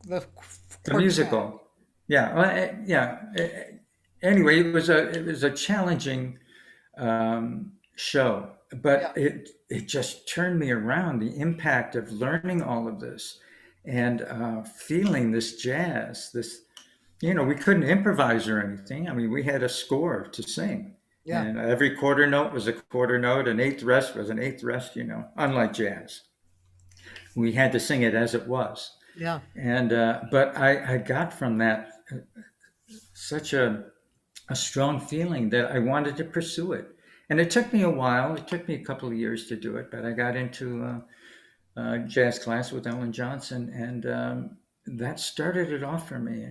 Speaker 3: The
Speaker 2: quartet.
Speaker 3: musical. Yeah. Anyway, it was a challenging show, but it just turned me around. The impact of learning all of this and feeling this jazz, we couldn't improvise or anything. I mean, we had a score to sing.
Speaker 2: Yeah.
Speaker 3: And every quarter note was a quarter note, an eighth rest was an eighth rest, unlike jazz. We had to sing it as it was.
Speaker 2: Yeah.
Speaker 3: And but I got from that such a strong feeling that I wanted to pursue it. And it took me a while. It took me a couple of years to do it, but I got into jazz class with Ellen Johnson, and that started it off for me.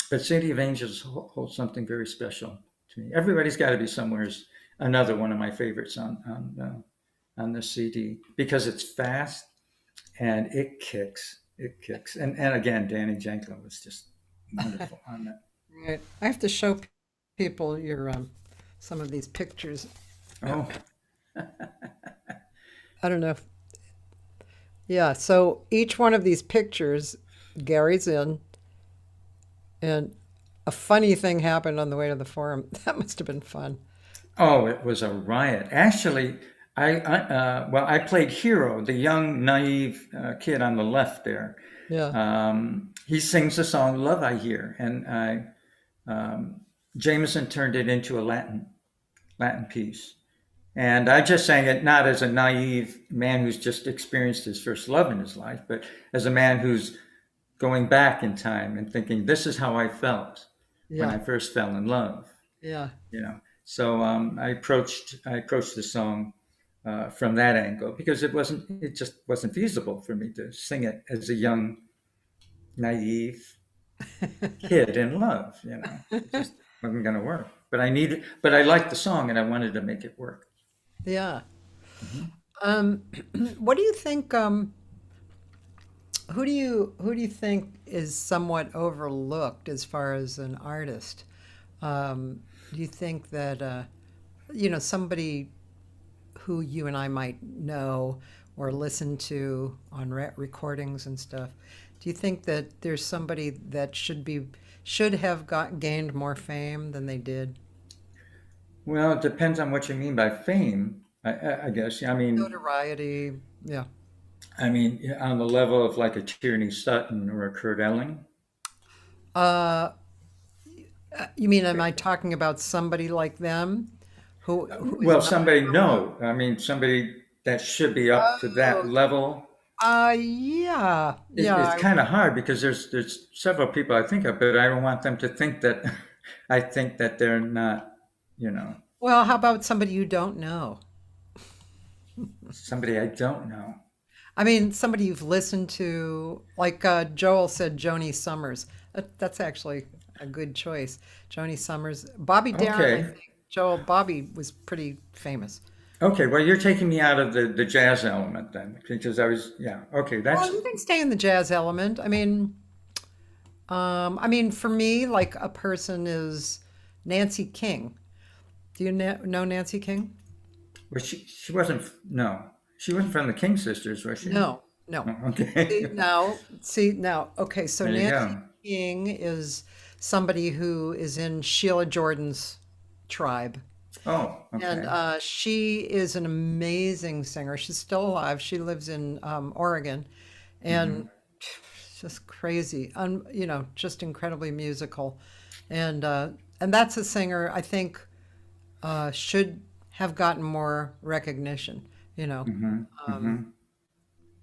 Speaker 3: But City of Angels holds something very special to me. Everybody's got to be somewhere's another one of my favorites on the CD because it's fast and it kicks. It kicks. And again, Danny Janko was just wonderful on that.
Speaker 2: Right. I have to show people your some of these pictures.
Speaker 3: Oh,
Speaker 2: I don't know. Yeah. So each one of these pictures, Gary's in. And a funny thing happened on the way to the forum. That must have been fun.
Speaker 3: oh, it was a riot. Actually, I played Hero, the young, naive kid on the left there.
Speaker 2: Yeah.
Speaker 3: He sings the song "Love I Hear," and Jameson turned it into a Latin piece. And I just sang it not as a naive man who's just experienced his first love in his life, but as a man who's going back in time and thinking, this is how I felt when I first fell in love.
Speaker 2: Yeah.
Speaker 3: So I approached the song from that angle because it just wasn't feasible for me to sing it as a young, naive kid in love. It just wasn't going to work. But I liked the song and I wanted to make it work.
Speaker 2: Yeah. What do you think? Who do you think is somewhat overlooked as far as an artist? Do you think that somebody who you and I might know or listen to on recordings and stuff? Do you think that there's somebody that should have gained more fame than they did?
Speaker 3: Well, it depends on what you mean by fame, I guess. I mean,
Speaker 2: Notoriety. Yeah.
Speaker 3: I mean, on the level of like a Tierney Sutton or a Kurt Elling.
Speaker 2: You mean, am I talking about somebody like them? Who
Speaker 3: Well,
Speaker 2: is
Speaker 3: somebody, no. I mean, somebody that should be up to that level.
Speaker 2: yeah.
Speaker 3: It's kind of hard because there's several people I think of, but I don't want them to think that I think that they're not,
Speaker 2: Well, how about somebody you don't know?
Speaker 3: somebody I don't know.
Speaker 2: I mean, somebody you've listened to, like Joel said, Joni Summers. That's actually a good choice. Joni Summers. Bobby Darin, I
Speaker 3: Okay.
Speaker 2: think. Bobby was pretty famous.
Speaker 3: Okay, well, you're taking me out of the jazz element then, because okay,
Speaker 2: Well, you can stay in the jazz element. I mean, I mean, for me, like a person is Nancy King. Do you know Nancy King?
Speaker 3: Well, she wasn't. No, she wasn't from the King sisters, was she?
Speaker 2: No, no.
Speaker 3: Oh, okay.
Speaker 2: See now. Okay, so
Speaker 3: There you
Speaker 2: Nancy
Speaker 3: go.
Speaker 2: King is somebody who is in Sheila Jordan's tribe.
Speaker 3: Oh,
Speaker 2: And
Speaker 3: okay.
Speaker 2: she is an amazing singer. She's still alive. She lives in Oregon, and just crazy, just incredibly musical, and that's a singer I think should have gotten more recognition. You know,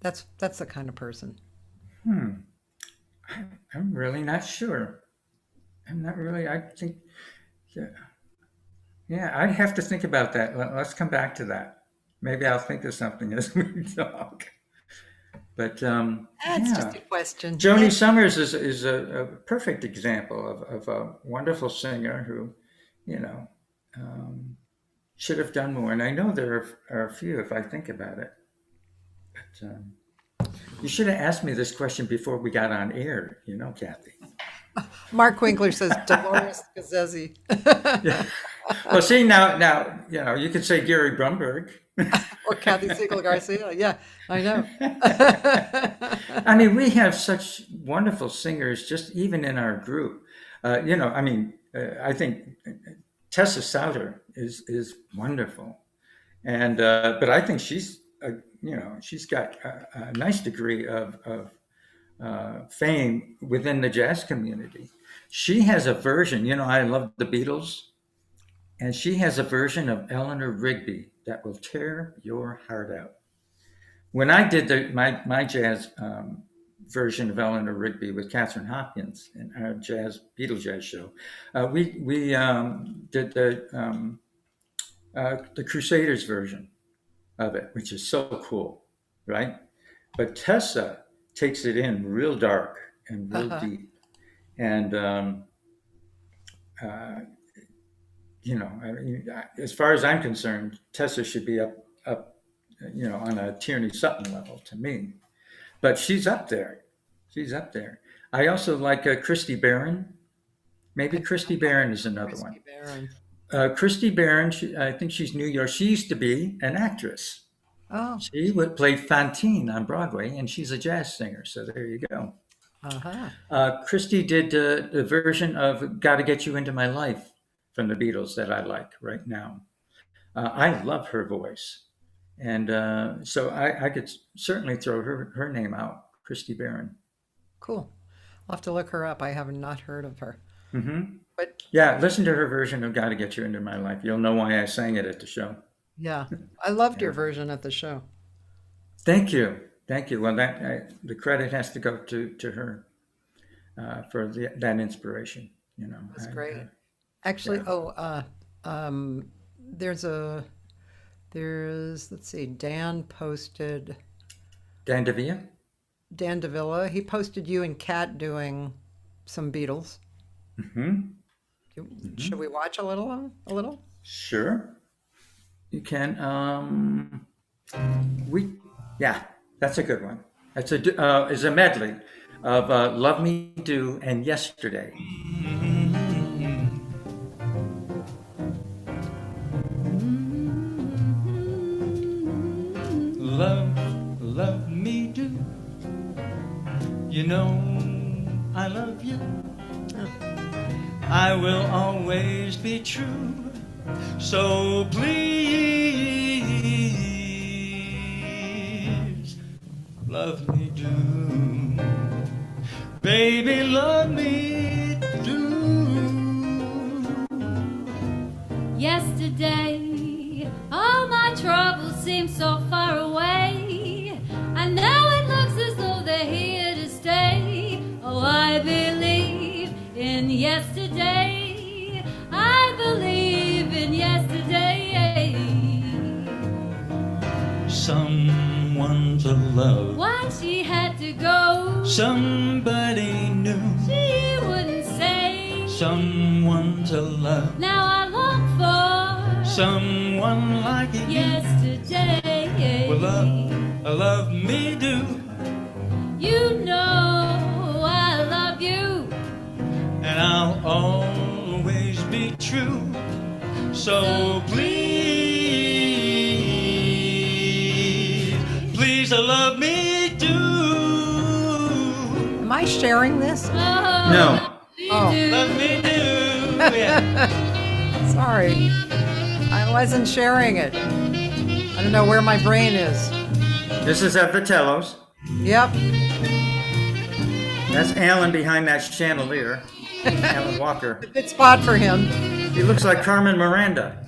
Speaker 2: that's the kind of person.
Speaker 3: I'm really not sure. I'm not really. I think. Yeah, yeah, I'd have to think about that. Let's come back to that. Maybe I'll think of something as we talk. But
Speaker 2: That's
Speaker 3: yeah,
Speaker 2: just a question.
Speaker 3: Joni Summers is a perfect example of a wonderful singer who, you know, should have done more. And I know there are a few if I think about it. But you should have asked me this question before we got on air, you know, Cathy.
Speaker 2: Mark Winkler says Dolores Gazezi.
Speaker 3: Yeah. Well, see now, you know, you could say Gary Brumberg.
Speaker 2: Or Cathy Segal-Garcia. Yeah, I know.
Speaker 3: I mean, we have such wonderful singers, just even in our group. You know, I mean, I think Tessa Souter is wonderful, and but I think she's, you know, she's got a nice degree of fame within the jazz community. She has a version. You know, I love the Beatles. And she has a version of Eleanor Rigby that will tear your heart out. When I did my jazz version of Eleanor Rigby with Catherine Hopkins in our Beatles jazz show, we did the Crusaders version of it, which is so cool, right? But Tessa takes it in real dark and real deep, and you know, I mean, as far as I'm concerned, Tessa should be up, you know, on a Tierney Sutton level to me. But she's up there. She's up there. I also like Christy Barron. Maybe Christy Barron is another one. Christy Barron, I think she's New York. She used to be an actress.
Speaker 2: Oh,
Speaker 3: She would play Fantine on Broadway, and she's a jazz singer. So there you go. Christy did the version of "Gotta Get You Into My Life" from the Beatles that I like right now. I love her voice. And so I could certainly throw her name out, Christy Barron.
Speaker 2: cool. I'll have to look her up. I have not heard of her. But
Speaker 3: Yeah, listen to her version of "Gotta Get You Into My Life." You'll know why I sang it at the show.
Speaker 2: yeah, I loved your version at the show.
Speaker 3: Thank you. Thank you. Well, the credit has to go to her for that inspiration. You know,
Speaker 2: That's great. Actually, let's see, Dan posted,
Speaker 3: Dan Devilla.
Speaker 2: Dan Davila, he posted you and Kat doing some Beatles. Should we watch a little?
Speaker 3: Sure, you can. Yeah, that's a good one. That's is a medley of "Love Me Do" and "Yesterday."
Speaker 1: Love me do. You know I love you. I will always be true. So please love me do. Baby, love me do.
Speaker 5: Yesterday, all my troubles seem so far away. And now it looks as though they're here to stay. Oh, I believe in yesterday. I believe in yesterday.
Speaker 1: Someone to love.
Speaker 5: Why she had to go,
Speaker 1: Somebody new.
Speaker 5: she wouldn't say.
Speaker 1: Someone to love.
Speaker 5: Now I long for
Speaker 1: Someone like you.
Speaker 5: yesterday.
Speaker 1: Well, love me do.
Speaker 5: You know I love you.
Speaker 1: So please love me too.
Speaker 2: Am I sharing this?
Speaker 3: No.
Speaker 2: Oh.
Speaker 1: Love me too. Yeah.
Speaker 2: Sorry. I wasn't sharing it. I don't know where my brain is.
Speaker 3: This is at Vitello's.
Speaker 2: Yep.
Speaker 3: That's Alan behind that chandelier. Alan Walker.
Speaker 2: Good spot for him.
Speaker 3: He looks like Carmen Miranda.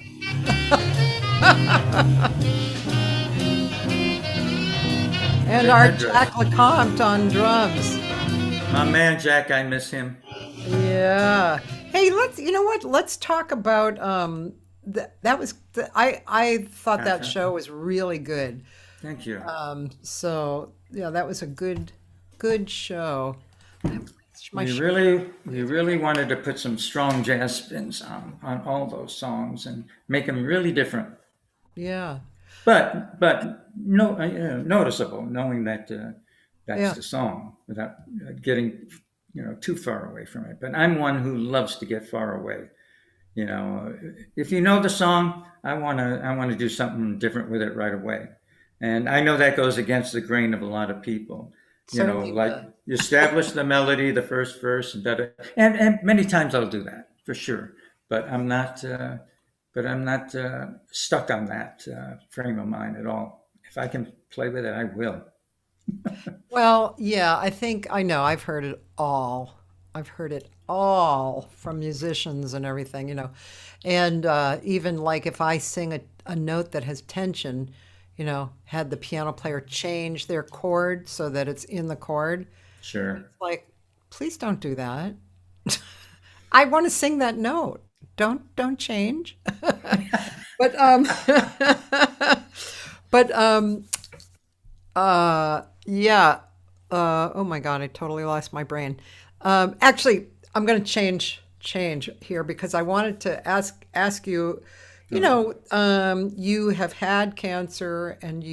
Speaker 2: And our Jack LeCompte on drums.
Speaker 3: My man Jack, I miss him.
Speaker 2: Yeah. Hey, you know what? Let's talk about I thought that show was really good.
Speaker 3: Thank you.
Speaker 2: So yeah, that was a good show.
Speaker 3: We really wanted to put some strong jazz spins on all those songs and make them really different.
Speaker 2: Yeah.
Speaker 3: But noticeable, knowing that that's the song without getting too far away from it. But I'm one who loves to get far away. If you know the song, I want to do something different with it right away. And I know that goes against the grain of a lot of people.
Speaker 2: Certainly
Speaker 3: You establish the melody, the first verse, and many times I'll do that for sure. But I'm not stuck on that frame of mind at all. If I can play with it, I will.
Speaker 2: Well, yeah, I know. I've heard it all. From musicians and everything, And even like if I sing a note that has tension, had the piano player change their chord so that it's in the chord.
Speaker 3: Sure.
Speaker 2: It's like, please don't do that. I want to sing that note. Don't change. But yeah. Oh my God, I totally lost my brain. Actually, I'm going to change here because I wanted to ask you. You have had cancer, and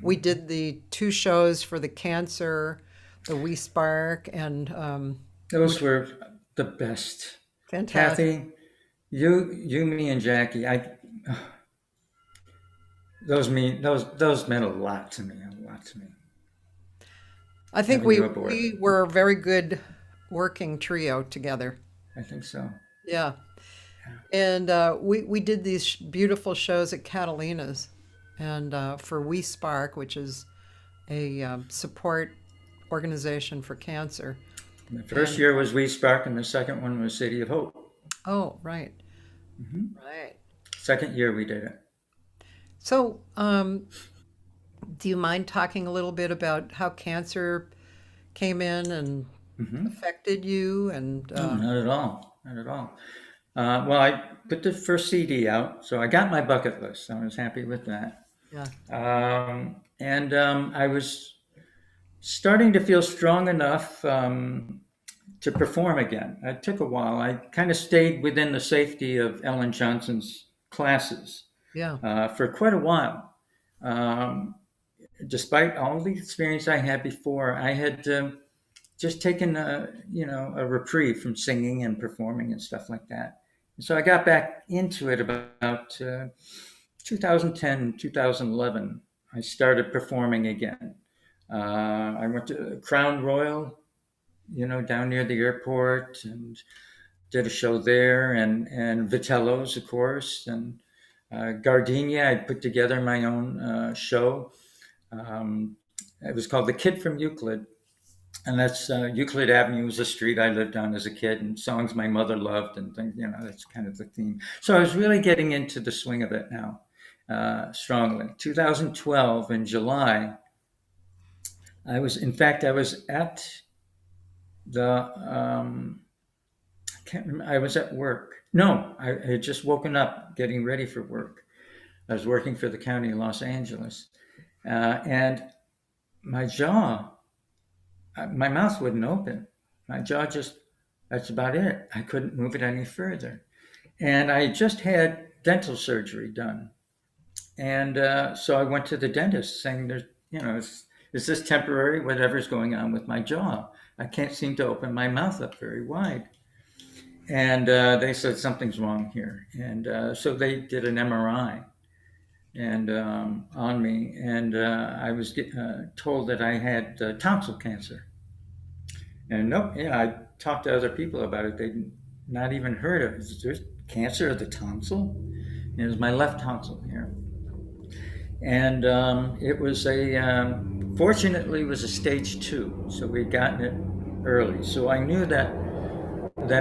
Speaker 2: we did the 2 shows for the cancer, the We Spark, and
Speaker 3: those were the best.
Speaker 2: Fantastic.
Speaker 3: Cathy, you, me, and Jackie. Those meant a lot to me.
Speaker 2: I think we were a very good working trio together.
Speaker 3: I think so.
Speaker 2: Yeah. And we did these beautiful shows at Catalina's, and for We Spark, which is a support organization for cancer.
Speaker 3: The first year was We Spark, and the second one was City of Hope.
Speaker 2: Oh, right. Right.
Speaker 3: Second year we did it.
Speaker 2: So, do you mind talking a little bit about how cancer came in and affected you? And
Speaker 3: No, not at all. Well, I put the first CD out, so I got my bucket list. I was happy with that.
Speaker 2: Yeah.
Speaker 3: I was starting to feel strong enough to perform again. It took a while. I kind of stayed within the safety of Ellen Johnson's classes for quite a while. Despite all the experience I had before, I had just taken a reprieve from singing and performing and stuff like that. And so I got back into it about 2010, 2011. I started performing again. I went to Crown Royal, down near the airport, and did a show there, and Vitello's, of course, and Gardenia. I put together my own show. It was called The Kid from Euclid. And that's Euclid Avenue was a street I lived on as a kid, and songs my mother loved, and things, that's kind of the theme. So I was really getting into the swing of it now, strongly. 2012 in July, I was at the, I was at work. No, I had just woken up getting ready for work. I was working for the county of Los Angeles, and my jaw, my mouth wouldn't open. My jaw that's about it. I couldn't move it any further. And I just had dental surgery done. And so I went to the dentist saying, is this temporary? Whatever's going on with my jaw. I can't seem to open my mouth up very wide. And they said something's wrong here. And so they did an MRI and on me, and I was told that I had tonsil cancer. And nope, yeah, I talked to other people about it. They'd not even heard of it. Is there cancer of the tonsil? And it was my left tonsil here. And it was fortunately, it was a stage 2. So we'd gotten it early. So I knew that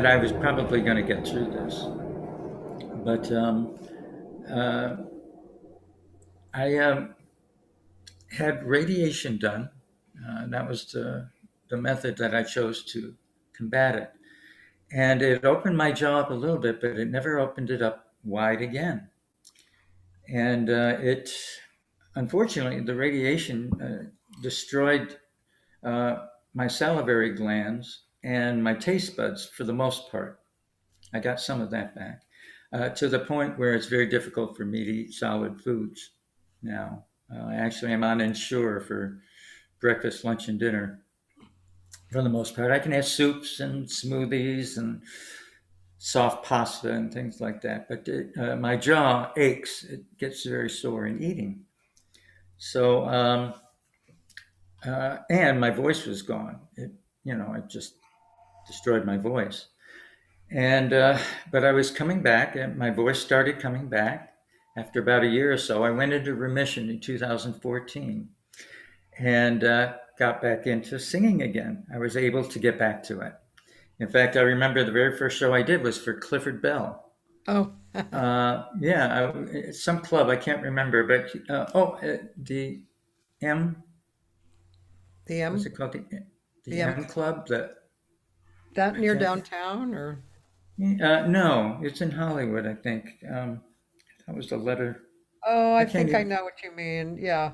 Speaker 3: I was probably going to get through this. But I had radiation done. That was the method that I chose to combat it. And it opened my jaw up a little bit, but it never opened it up wide again. And unfortunately, the radiation destroyed my salivary glands and my taste buds for the most part. I got some of that back to the point where it's very difficult for me to eat solid foods now. Actually, I'm on Ensure for breakfast, lunch, and dinner for the most part. I can have soups and smoothies and soft pasta and things like that, but my jaw aches. It gets very sore in eating. So, and my voice was gone. It just destroyed my voice. And but I was coming back, and my voice started coming back after about a year or so. I went into remission in 2014, and got back into singing again. I was able to get back to it. In fact, I remember the very first show I did was for Clifford Bell.
Speaker 2: Oh.
Speaker 3: Yeah, some club, I can't remember, but the M.
Speaker 2: The M?
Speaker 3: What's it called? The
Speaker 2: M.
Speaker 3: M Club?
Speaker 2: That near downtown, or?
Speaker 3: No, it's in Hollywood, I think. That was the letter.
Speaker 2: Oh, I
Speaker 3: can't
Speaker 2: think I
Speaker 3: even-
Speaker 2: know what you mean. Yeah.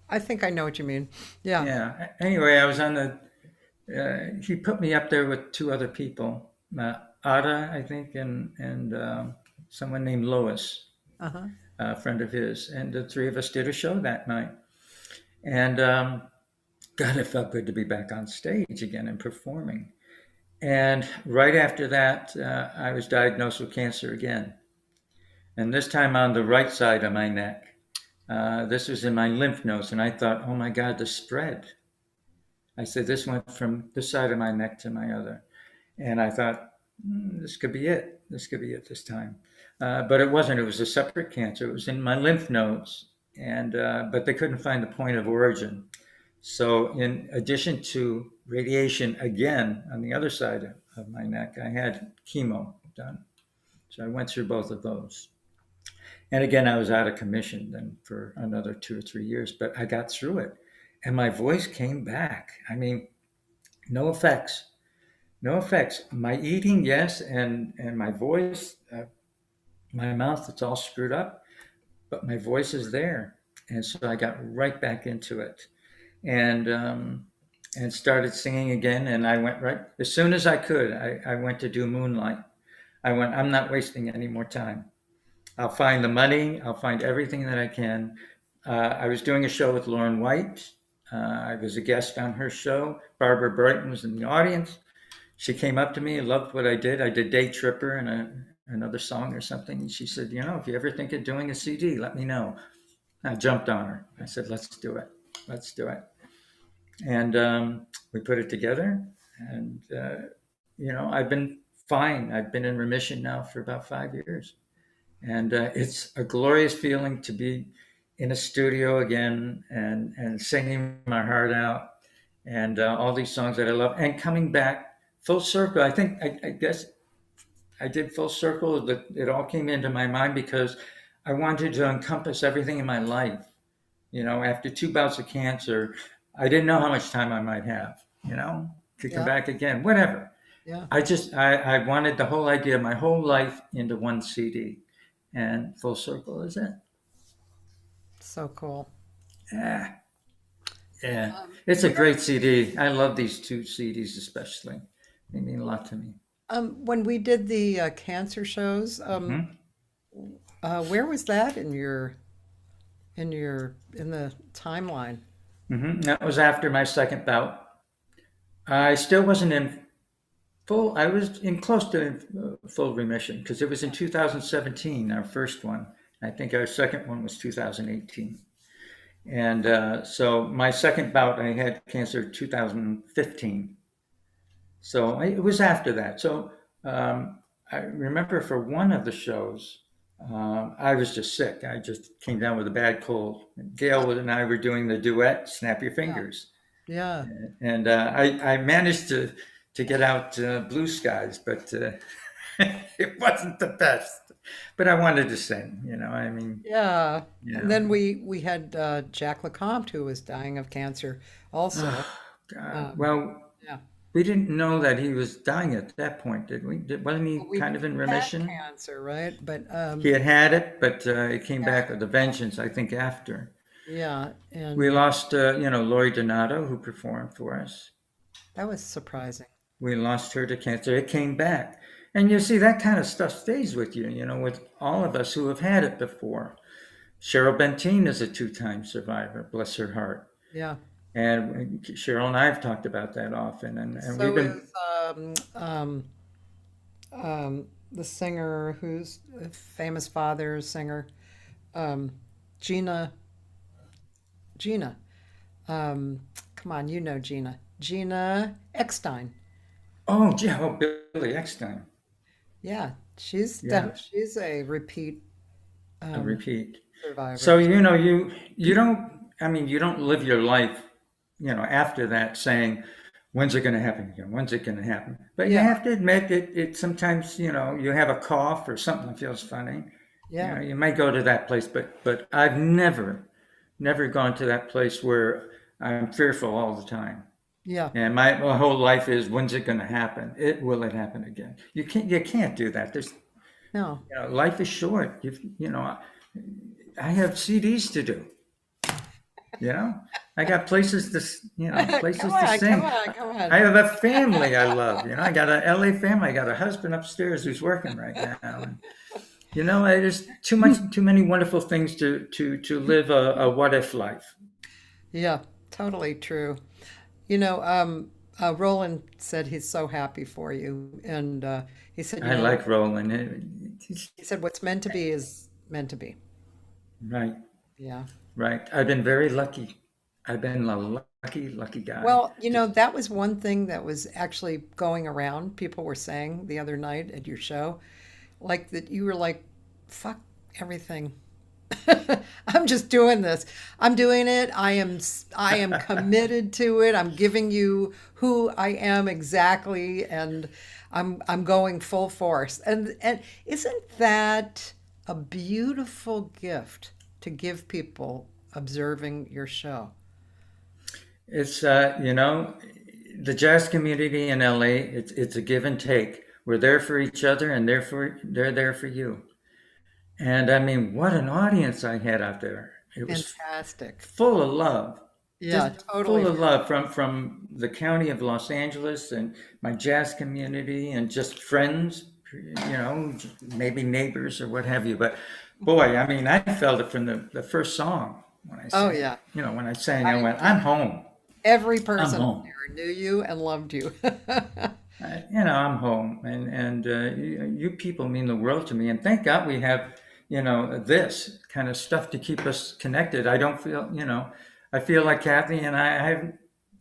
Speaker 2: I think I know what you mean. Yeah.
Speaker 3: Yeah. Anyway, I was on the. He put me up there with 2 other people, Ada, I think, and someone named Lois,
Speaker 2: Uh-huh.
Speaker 3: a friend of his, and the 3 of us did a show that night. And God, it felt good to be back on stage again and performing. And right after that, I was diagnosed with cancer again, and this time on the right side of my neck. This was in my lymph nodes, and I thought, oh my God, the spread. I said, this went from this side of my neck to my other. And I thought, this could be it. This could be it this time. But it wasn't. It was a separate cancer. It was in my lymph nodes, and but they couldn't find the point of origin. So in addition to radiation again on the other side of my neck, I had chemo done. So I went through both of those. And again, I was out of commission then for another 2 or 3 years, but I got through it. And my voice came back. I mean, no effects. No effects. My eating, yes, and my voice, my mouth, it's all screwed up, but my voice is there. And so I got right back into it, and started singing again. And I went right, as soon as I could, I went to do Moonlight. I'm not wasting any more time. I'll find the money. I'll find everything that I can. I was doing a show with Lauren White. I was a guest on her show. Barbara Brighton was in the audience. She came up to me and loved what I did. I did Day Tripper and another song or something. And she said, if you ever think of doing a CD, let me know. I jumped on her. I said, let's do it. Let's do it. And we put it together. And, I've been fine. I've been in remission now for about 5 years. And it's a glorious feeling to be in a studio again and singing my heart out and all these songs that I love and coming back full circle. I think, I guess I did full circle. It all came into my mind because I wanted to encompass everything in my life. After 2 bouts of cancer, I didn't know how much time I might have, to come back again, whatever.
Speaker 2: Yeah.
Speaker 3: I wanted the whole idea of my whole life into one CD, and Full Circle is it.
Speaker 2: So cool.
Speaker 3: Yeah. It's a great CD. I love these 2 CDs especially. They mean a lot to me.
Speaker 2: When we did the cancer shows, where was that in the timeline?
Speaker 3: That was after my second bout. I still wasn't in full. I was in close to full remission because it was in 2017, our first one. I think our second one was 2018. And so my second bout, I had cancer 2015. So it was after that. So I remember for one of the shows, I was just sick. I just came down with a bad cold. Gail and I were doing the duet, Snap Your Fingers.
Speaker 2: Yeah.
Speaker 3: And I managed to get out Blue Skies, but it wasn't the best. But I wanted to sing, I mean.
Speaker 2: Yeah.
Speaker 3: Yeah.
Speaker 2: And then we had Jack LeCompte, who was dying of cancer also.
Speaker 3: God. Well,
Speaker 2: Yeah.
Speaker 3: we didn't know that he was dying at that point, did we? Wasn't he
Speaker 2: We
Speaker 3: kind of in
Speaker 2: had
Speaker 3: remission?
Speaker 2: cancer, right? But
Speaker 3: He had it, but it came back with a vengeance, I think, after.
Speaker 2: yeah, and
Speaker 3: We lost, Lori Donato, who performed for us.
Speaker 2: that was surprising.
Speaker 3: We lost her to cancer. It came back. And you see, that kind of stuff stays with you, with all of us who have had it before. Cheryl Benteen is a 2-time survivor, bless her heart.
Speaker 2: Yeah.
Speaker 3: And Cheryl and I have talked about that often. And
Speaker 2: So
Speaker 3: we've been.
Speaker 2: The singer who's a famous father singer, Gina. Come on, you know Gina Eckstein.
Speaker 3: Oh, yeah, Billy Eckstein.
Speaker 2: Yeah, she's
Speaker 3: Yeah.
Speaker 2: she's a repeat
Speaker 3: A repeat.
Speaker 2: survivor.
Speaker 3: So, you don't live your life, after that saying, when's it going to happen again? When's it going to happen? But you
Speaker 2: Yeah.
Speaker 3: have to admit it sometimes, you have a cough or something that feels funny.
Speaker 2: Yeah.
Speaker 3: You might go to that place, but I've never gone to that place where I'm fearful all the time.
Speaker 2: Yeah.
Speaker 3: And my whole life is, when's it going to happen? Will it happen again? You can't do that. There's,
Speaker 2: No.
Speaker 3: life is short. I have CDs to do. I got places to sing.
Speaker 2: Come on.
Speaker 3: I have a family I love. I got an LA family. I got a husband upstairs who's working right now. And, there's too many wonderful things to live a what if life.
Speaker 2: Yeah, totally true. Roland said he's so happy for you, and he said,
Speaker 3: I like Roland.
Speaker 2: he said, what's meant to be is meant to be.
Speaker 3: Right,
Speaker 2: Yeah.
Speaker 3: right. I've been very lucky. I've been a lucky guy.
Speaker 2: Well, that was one thing that was actually going around. People were saying the other night at your show, like that you were like, fuck everything. I'm just doing this. I'm doing it. I am committed to it. I'm giving you who I am exactly, and I'm going full force. And isn't that a beautiful gift to give people observing your show?
Speaker 3: It's the jazz community in LA. It's a give and take. We're there for each other, and they're there for you. And I mean, what an audience I had out there! It was
Speaker 2: Fantastic.
Speaker 3: full of love.
Speaker 2: Yeah,
Speaker 3: Just
Speaker 2: totally.
Speaker 3: full of love from the county of Los Angeles and my jazz community and just friends, maybe neighbors or what have you. But boy, I mean, I felt it from the first song when I sang.
Speaker 2: Oh, yeah.
Speaker 3: When I sang, I went, I'm home.
Speaker 2: Every person
Speaker 3: home.
Speaker 2: there knew you and loved you.
Speaker 3: I'm home, and you people mean the world to me. And thank God we have, this kind of stuff to keep us connected. I don't feel, I feel like Cathy and I have,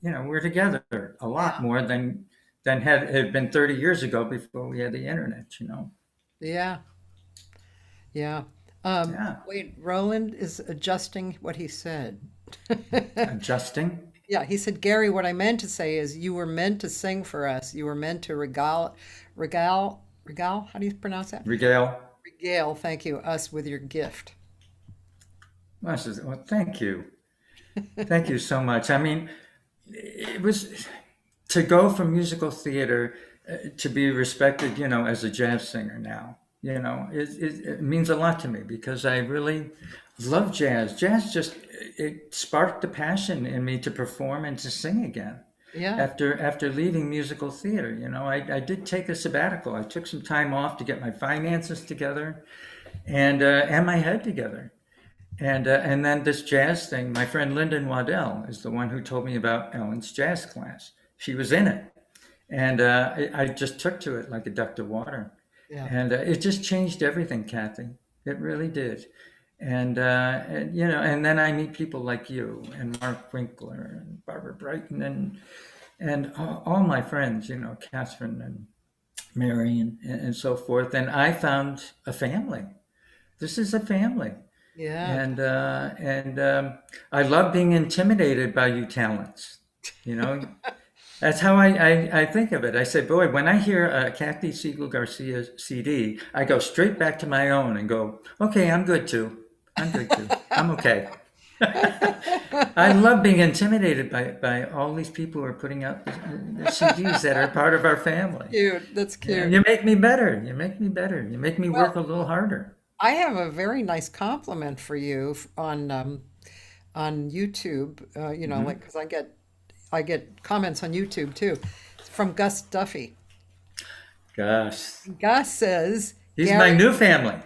Speaker 3: we're together a lot more than had been 30 years ago before we had the internet.
Speaker 2: Yeah. Yeah.
Speaker 3: Yeah.
Speaker 2: Wait, Roland is adjusting what he said.
Speaker 3: Adjusting.
Speaker 2: Yeah, he said, Gary, what I meant to say is you were meant to sing for us. You were meant to regale, how do you pronounce that?
Speaker 3: Regale.
Speaker 2: Regale, thank you, us with your gift.
Speaker 3: Well, thank you. Thank you so much. I mean, it was to go from musical theater to be respected, as a jazz singer now. It means a lot to me because I really love jazz. Jazz it sparked the passion in me to perform and to sing again.
Speaker 2: Yeah.
Speaker 3: After leaving musical theater, I did take a sabbatical. I took some time off to get my finances together, and my head together, and then this jazz thing. My friend Lyndon Waddell is the one who told me about Ellen's jazz class. She was in it, And I just took to it like a duck to water.
Speaker 2: Yeah.
Speaker 3: And it just changed everything, Cathy. It really did. And you know, and then I meet people like you and Mark Winkler and Barbara Brighton and all my friends, you know, Catherine and Mary and so forth. And I found a family. This is a family.
Speaker 2: Yeah.
Speaker 3: And I love being intimidated by you talents. You know, that's how I think of it. I say, boy, when I hear a Cathy Segal-Garcia CD, I go straight back to my own and go, okay, I'm good too. I'm good too. I'm okay. I love being intimidated by all these people who are putting out the CDs that are part of our family.
Speaker 2: Cute. That's cute.
Speaker 3: You make me better. You make me better. You make me work a little harder.
Speaker 2: I have a very nice compliment for you on YouTube. You know, like because I get comments on YouTube too, from Gus Duffy.
Speaker 3: Gosh,
Speaker 2: Gus says
Speaker 3: he's my
Speaker 2: Gary,
Speaker 3: new family.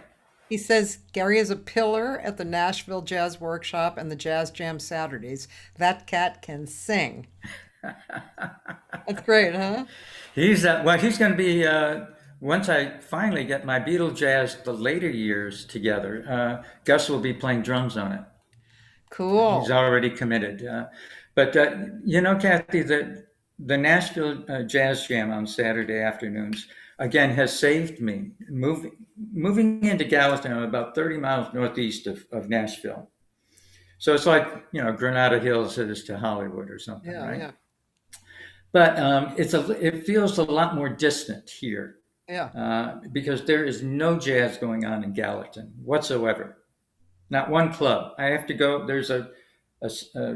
Speaker 2: he says Gary is a pillar at the Nashville Jazz Workshop and the Jazz Jam Saturdays. That cat can sing. That's great, huh?
Speaker 3: He's going to be once I finally get my Beatle Jazz the later years together. Gus will be playing drums on it.
Speaker 2: Cool.
Speaker 3: He's already committed. But you know, Cathy, the Nashville Jazz Jam on Saturday afternoons again has saved me. Moving into Gallatin, I'm about 30 miles northeast of Nashville. So it's like, you know, Granada Hills is to Hollywood or something,
Speaker 2: Yeah,
Speaker 3: right?
Speaker 2: yeah,
Speaker 3: But it feels a lot more distant here
Speaker 2: yeah.
Speaker 3: because there is no jazz going on in Gallatin whatsoever. Not one club. I have to go. There's a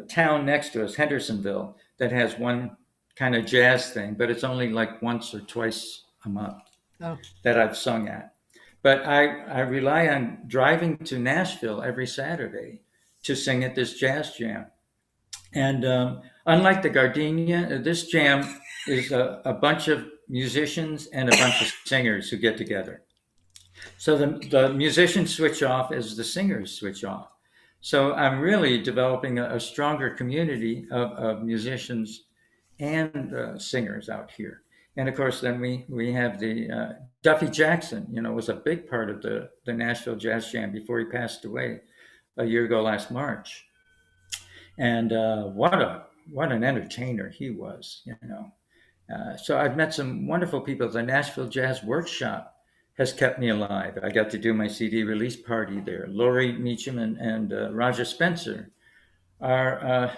Speaker 3: town next to us, Hendersonville, that has one kind of jazz thing, but it's only like once or twice a month
Speaker 2: Oh,
Speaker 3: that I've sung at. But I rely on driving to Nashville every Saturday to sing at this jazz jam. And unlike the Gardenia, this jam is a bunch of musicians and a bunch of singers who get together. So the musicians switch off as the singers switch off. So I'm really developing a stronger community of musicians and singers out here. And of course, then we have the Duffy Jackson, you know, was a big part of the Nashville Jazz Jam before he passed away a year ago last March. And what an entertainer he was, you know. So I've met some wonderful people. The Nashville Jazz Workshop has kept me alive. I got to do my CD release party there. Laurie Meacham and Roger Spencer are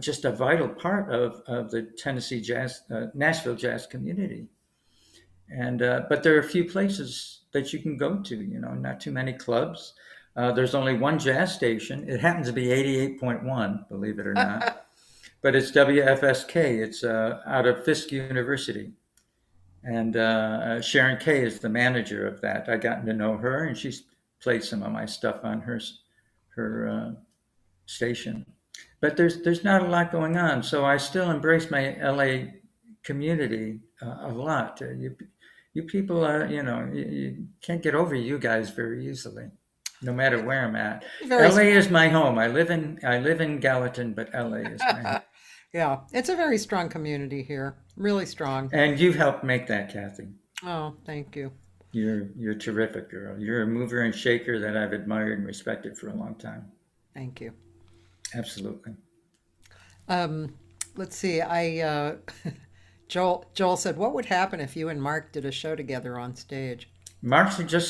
Speaker 3: just a vital part of the Tennessee jazz, Nashville jazz community. And but there are a few places that you can go to. You know, not too many clubs. There's only one jazz station. It happens to be 88.1, believe it or not. But it's WFSK. It's out of Fisk University. And Sharon Kay is the manager of that. I gotten to know her, and she's played some of my stuff on her station. But there's not a lot going on, so I still embrace my LA community a lot. You people are, you know, you can't get over you guys very easily, no matter where I'm at. LA is my home. I live in Gallatin, but LA is my home.
Speaker 2: yeah. It's a very strong community here. Really strong.
Speaker 3: And you helped make that, Cathy.
Speaker 2: Oh, thank you.
Speaker 3: You're a terrific girl. You're a mover and shaker that I've admired and respected for a long time.
Speaker 2: Thank you.
Speaker 3: Absolutely.
Speaker 2: Let's see. Joel said, "What would happen if you and Mark did a show together on stage?"
Speaker 3: Mark just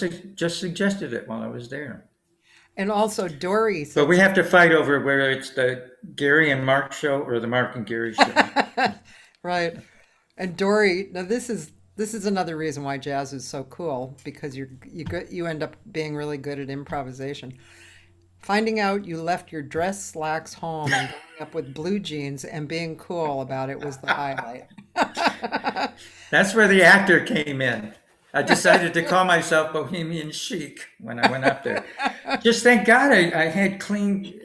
Speaker 3: suggested it while I was there.
Speaker 2: And also Dory said,
Speaker 3: But we have to fight over whether it's the Gary and Mark show or the Mark and Gary show.
Speaker 2: right. And Dory, now this is another reason why jazz is so cool, because you end up being really good at improvisation. Finding out you left your dress slacks home and going up with blue jeans and being cool about it was the highlight.
Speaker 3: That's where the actor came in. I decided to call myself Bohemian Chic when I went up there. Just thank God I had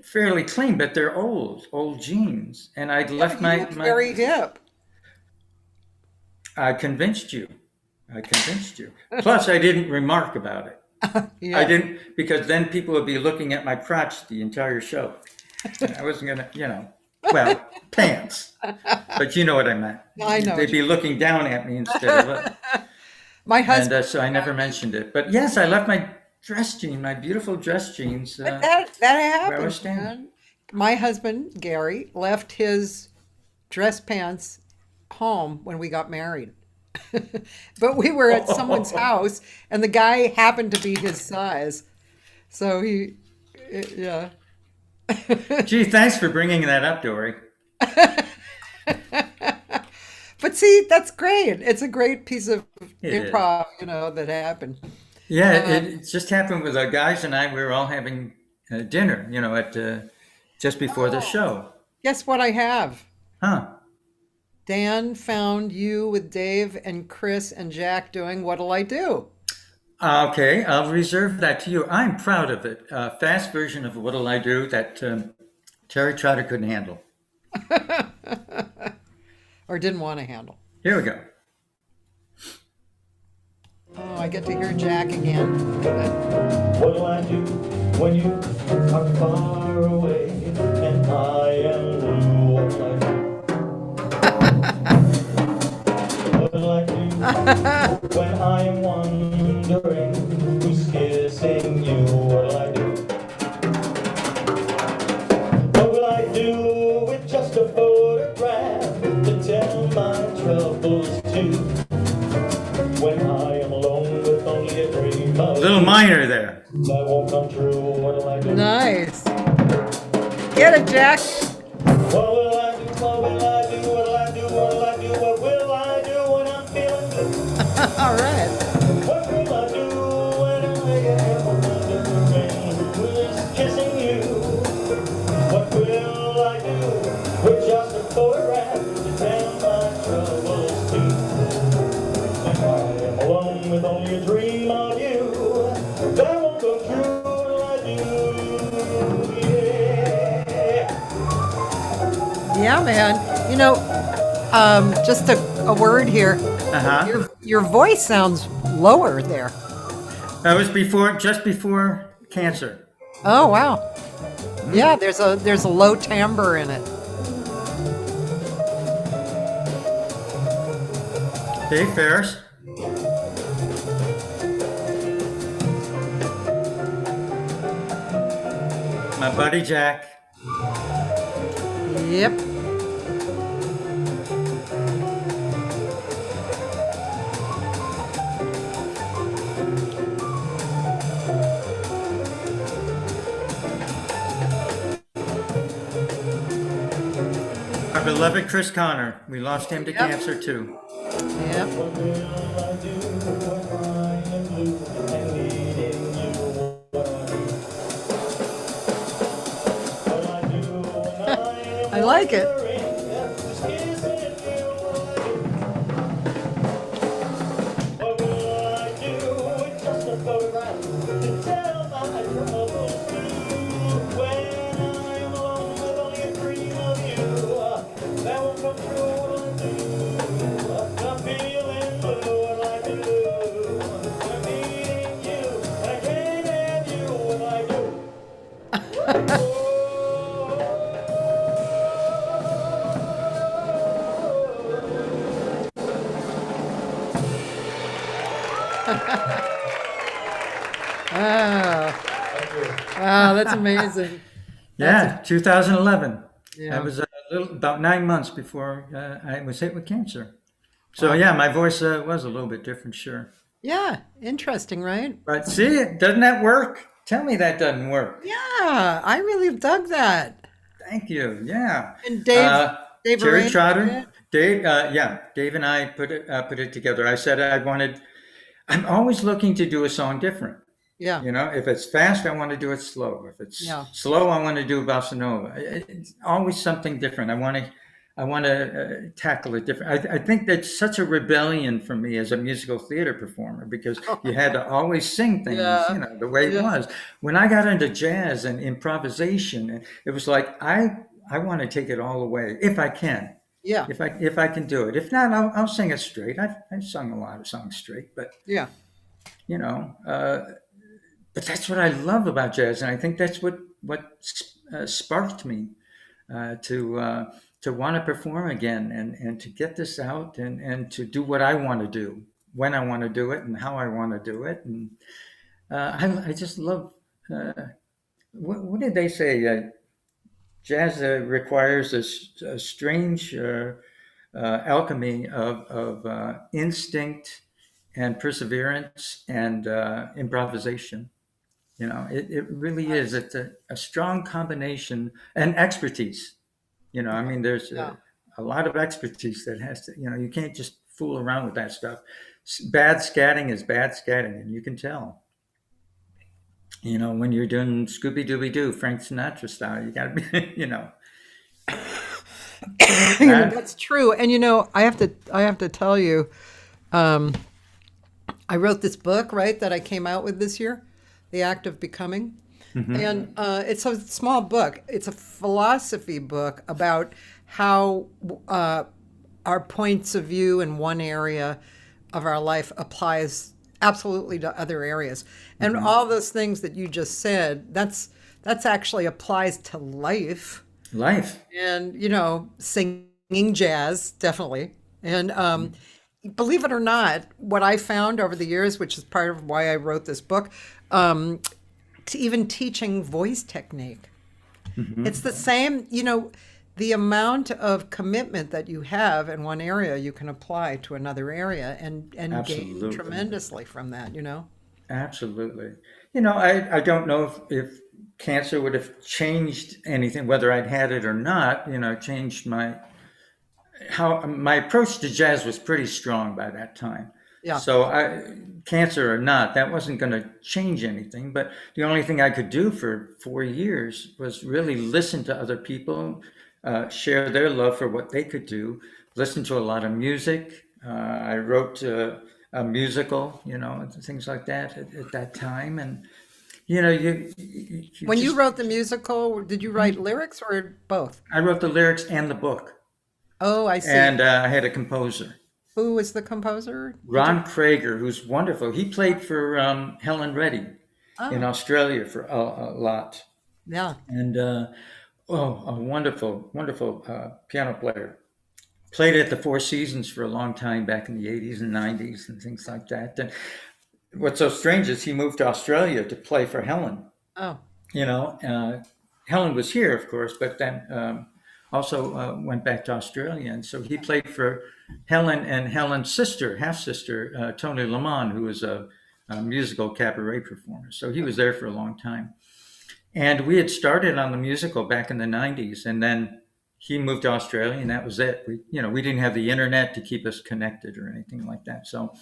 Speaker 3: fairly clean, but they're old jeans. And I'd left my
Speaker 2: very hip.
Speaker 3: I convinced you. Plus, I didn't remark about it.
Speaker 2: Yeah.
Speaker 3: I didn't, because then people would be looking at my crotch the entire show. And I wasn't gonna, you know. Well, pants. But you know what I meant.
Speaker 2: I know.
Speaker 3: They'd be looking down at me instead of up.
Speaker 2: My
Speaker 3: And
Speaker 2: husband.
Speaker 3: so I never mentioned it. But yes, I left my dress jeans, my beautiful dress jeans.
Speaker 2: That
Speaker 3: where I
Speaker 2: happens,
Speaker 3: was standing.
Speaker 2: man. My husband, Gary, left his dress pants home when we got married. But we were at someone's house and the guy happened to be his size. So yeah.
Speaker 3: Gee, thanks for bringing that up, Dory.
Speaker 2: But see, that's great. It's a great piece of
Speaker 3: It is.
Speaker 2: improv, that happened.
Speaker 3: Yeah, it just happened with the guys and I. We were all having dinner, at just before the show.
Speaker 2: Guess what I have?
Speaker 3: Huh.
Speaker 2: Dan found you with Dave and Chris and Jack doing What'll I Do?
Speaker 3: Okay, I'll reserve that to you. I'm proud of it. Fast version of What'll I Do that Terry Trotter couldn't handle.
Speaker 2: Or didn't want to handle.
Speaker 3: Here we go.
Speaker 2: Oh, I get to hear Jack again.
Speaker 6: What'll I do when you are far away and I am blue? What'll I do? What'll I do when I am wondering who's kissing you? What'll I do? What will I do with just a photograph to tell my troubles to? When I am alone with only a dream
Speaker 3: A
Speaker 6: of
Speaker 3: little minor there.
Speaker 6: that won't come true, what'll I do?
Speaker 2: Nice. Get it, Jack.
Speaker 6: What will I do? What will I do? What'll I do? What'll I do? What will I do when I'm feeling good?
Speaker 2: All right.
Speaker 6: What will I do when I am wondering who's kissing you? What will I do with just a photograph to tell my troubles to? When I am alone with only a dream of you, that won't come true. What'll I do? Yeah.
Speaker 2: Yeah, man. Just a word here.
Speaker 3: Uh-huh.
Speaker 2: Your voice sounds lower there.
Speaker 3: That was just before cancer.
Speaker 2: Oh, wow. Yeah, there's a low timbre in it.
Speaker 3: Dave Ferris. My buddy Jack.
Speaker 2: Yep.
Speaker 3: Our beloved Chris Connor. We lost him to cancer too.
Speaker 2: Yep.
Speaker 6: What will I do when I am blue and needing you? What I do when I am
Speaker 2: I like it.
Speaker 6: wondering who's kissing you? What will I do with just a photograph to tell my troubles to? When I am alone with only a dream of you, that won't come true. What I do? I'm feeling blue, what I do. I'm needing you, I can't have you, what I do.
Speaker 2: Wow, that's amazing.
Speaker 3: Yeah, 2011.
Speaker 2: Yeah.
Speaker 3: That was about 9 months before I was hit with cancer. So yeah, my voice was a little bit different, sure.
Speaker 2: Yeah, interesting, right?
Speaker 3: But see, doesn't that work? Tell me that doesn't work.
Speaker 2: Yeah, I really dug that.
Speaker 3: Thank you. Yeah.
Speaker 2: And Dave
Speaker 3: Terry
Speaker 2: arranged
Speaker 3: Trotter,
Speaker 2: it?
Speaker 3: Dave. Dave and I put it together. I said I'm always looking to do a song different.
Speaker 2: Yeah.
Speaker 3: If it's fast, I want to do it slow. If it's slow, I want to do bossa nova. It's always something different. I want to tackle it different. I think that's such a rebellion for me as a musical theater performer because you had to always sing things, the way it was. When I got into jazz and improvisation, it was like I want to take it all away if I can.
Speaker 2: Yeah.
Speaker 3: If I can do it. If not, I'll sing it straight. I've sung a lot of songs straight, but
Speaker 2: Yeah.
Speaker 3: But that's what I love about jazz, and I think that's what sparked me to want to perform again and to get this out and to do what I want to do, when I want to do it, and how I want to do it. And I just love. What did they say? Jazz requires a strange alchemy of instinct and perseverance and improvisation. You know, it really is. It's a strong combination and expertise. You know, I mean, there's a lot of expertise that has to, you know, you can't just fool around with that stuff. Bad scatting is bad scatting, and you can tell. You know, when you're doing Scooby Dooby Doo, Frank Sinatra style, you got to be, you know.
Speaker 2: That's true. And you know, I have to tell you, I wrote this book, right, that I came out with this year, The Act of Becoming. And it's a small book. It's a philosophy book about how our points of view in one area of our life applies absolutely to other areas. And all those things that you just said, that's actually applies to life.
Speaker 3: Life.
Speaker 2: And, you know, singing jazz, definitely. And believe it or not, what I found over the years, which is part of why I wrote this book, to even teaching voice technique. It's the same, you know, the amount of commitment that you have in one area, you can apply to another area and gain
Speaker 3: Absolutely.
Speaker 2: tremendously from that, you know?
Speaker 3: Absolutely. You know, I don't know if cancer would have changed anything, whether I'd had it or not, you know, changed my approach to jazz was pretty strong by that time.
Speaker 2: Yeah.
Speaker 3: So cancer or not, that wasn't going to change anything. But the only thing I could do for 4 years was really listen to other people, share their love for what they could do, listen to a lot of music. I wrote a musical, you know, things like that at that time. And, you know,
Speaker 2: When you wrote the musical, did you write lyrics or both?
Speaker 3: I wrote the lyrics and the book.
Speaker 2: Oh, I see.
Speaker 3: And I had a composer.
Speaker 2: Who was the composer?
Speaker 3: Ron Prager, who's wonderful. He played for Helen Reddy in Australia for a lot.
Speaker 2: Yeah.
Speaker 3: And a wonderful, wonderful piano player. Played at the Four Seasons for a long time back in the 80s and 90s and things like that. And what's so strange is he moved to Australia to play for Helen.
Speaker 2: Oh.
Speaker 3: You know, Helen was here, of course, but then also went back to Australia. And so he played for Helen and Helen's sister, half-sister, Tony Lamont, who was a musical cabaret performer. So he was there for a long time. And we had started on the musical back in the 90s, and then he moved to Australia, and that was it. We didn't have the internet to keep us connected or anything like that. So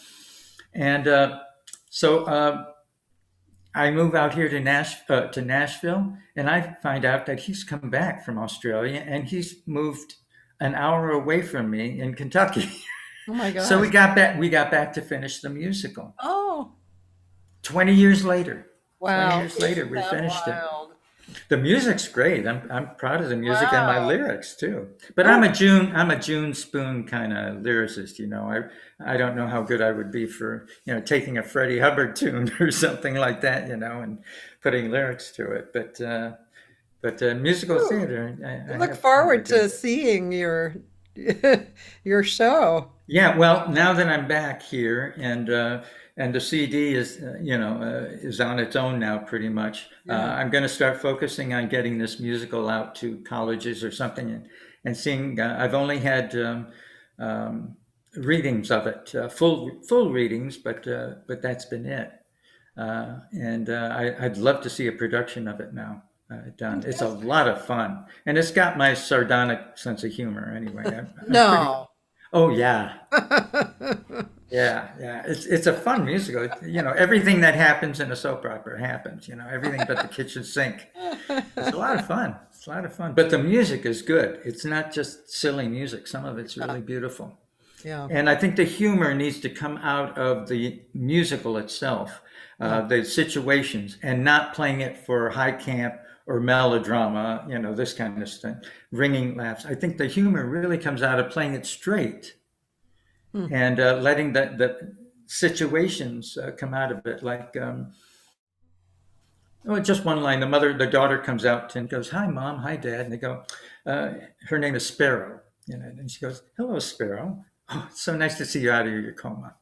Speaker 3: I move out here to Nashville, and I find out that he's come back from Australia, and he's moved an hour away from me in Kentucky.
Speaker 2: Oh my God.
Speaker 3: So we got back to finish the musical.
Speaker 2: Oh.
Speaker 3: 20 years later.
Speaker 2: Wow.
Speaker 3: 20 years later, we
Speaker 2: Isn't that
Speaker 3: finished it.
Speaker 2: wild?
Speaker 3: The music's great. I'm proud of the music and my
Speaker 2: Wow.
Speaker 3: lyrics too. But I'm a June Spoon kind of lyricist, you know. I don't know how good I would be for, you know, taking a Freddie Hubbard tune or something like that, you know, and putting lyrics to it. But musical theater. I
Speaker 2: Look
Speaker 3: have
Speaker 2: forward
Speaker 3: fun with
Speaker 2: to
Speaker 3: it.
Speaker 2: seeing your your show.
Speaker 3: Yeah, well, now that I'm back here and the CD is, is on its own now pretty much. I'm going to start focusing on getting this musical out to colleges or something and seeing. I've only had readings of it, full readings, but that's been it. I'd love to see a production of it now done. It's a lot of fun, and it's got my sardonic sense of humor. Anyway,
Speaker 2: No.
Speaker 3: Oh yeah. Yeah. It's a fun musical. You know, everything that happens in a soap opera happens. You know, everything but the kitchen sink. It's a lot of fun. It's a lot of fun. But the music is good. It's not just silly music. Some of it's really beautiful.
Speaker 2: Yeah.
Speaker 3: And I think the humor needs to come out of the musical itself, the situations, and not playing it for high camp or melodrama, you know, this kind of thing, ringing laughs. I think the humor really comes out of playing it straight and letting the situations come out of it. Like Oh, just one line. The daughter comes out and goes, "Hi, Mom. Hi, Dad." And they go, her name is Sparrow. And she goes, "Hello, Sparrow. Oh, it's so nice to see you out of your coma."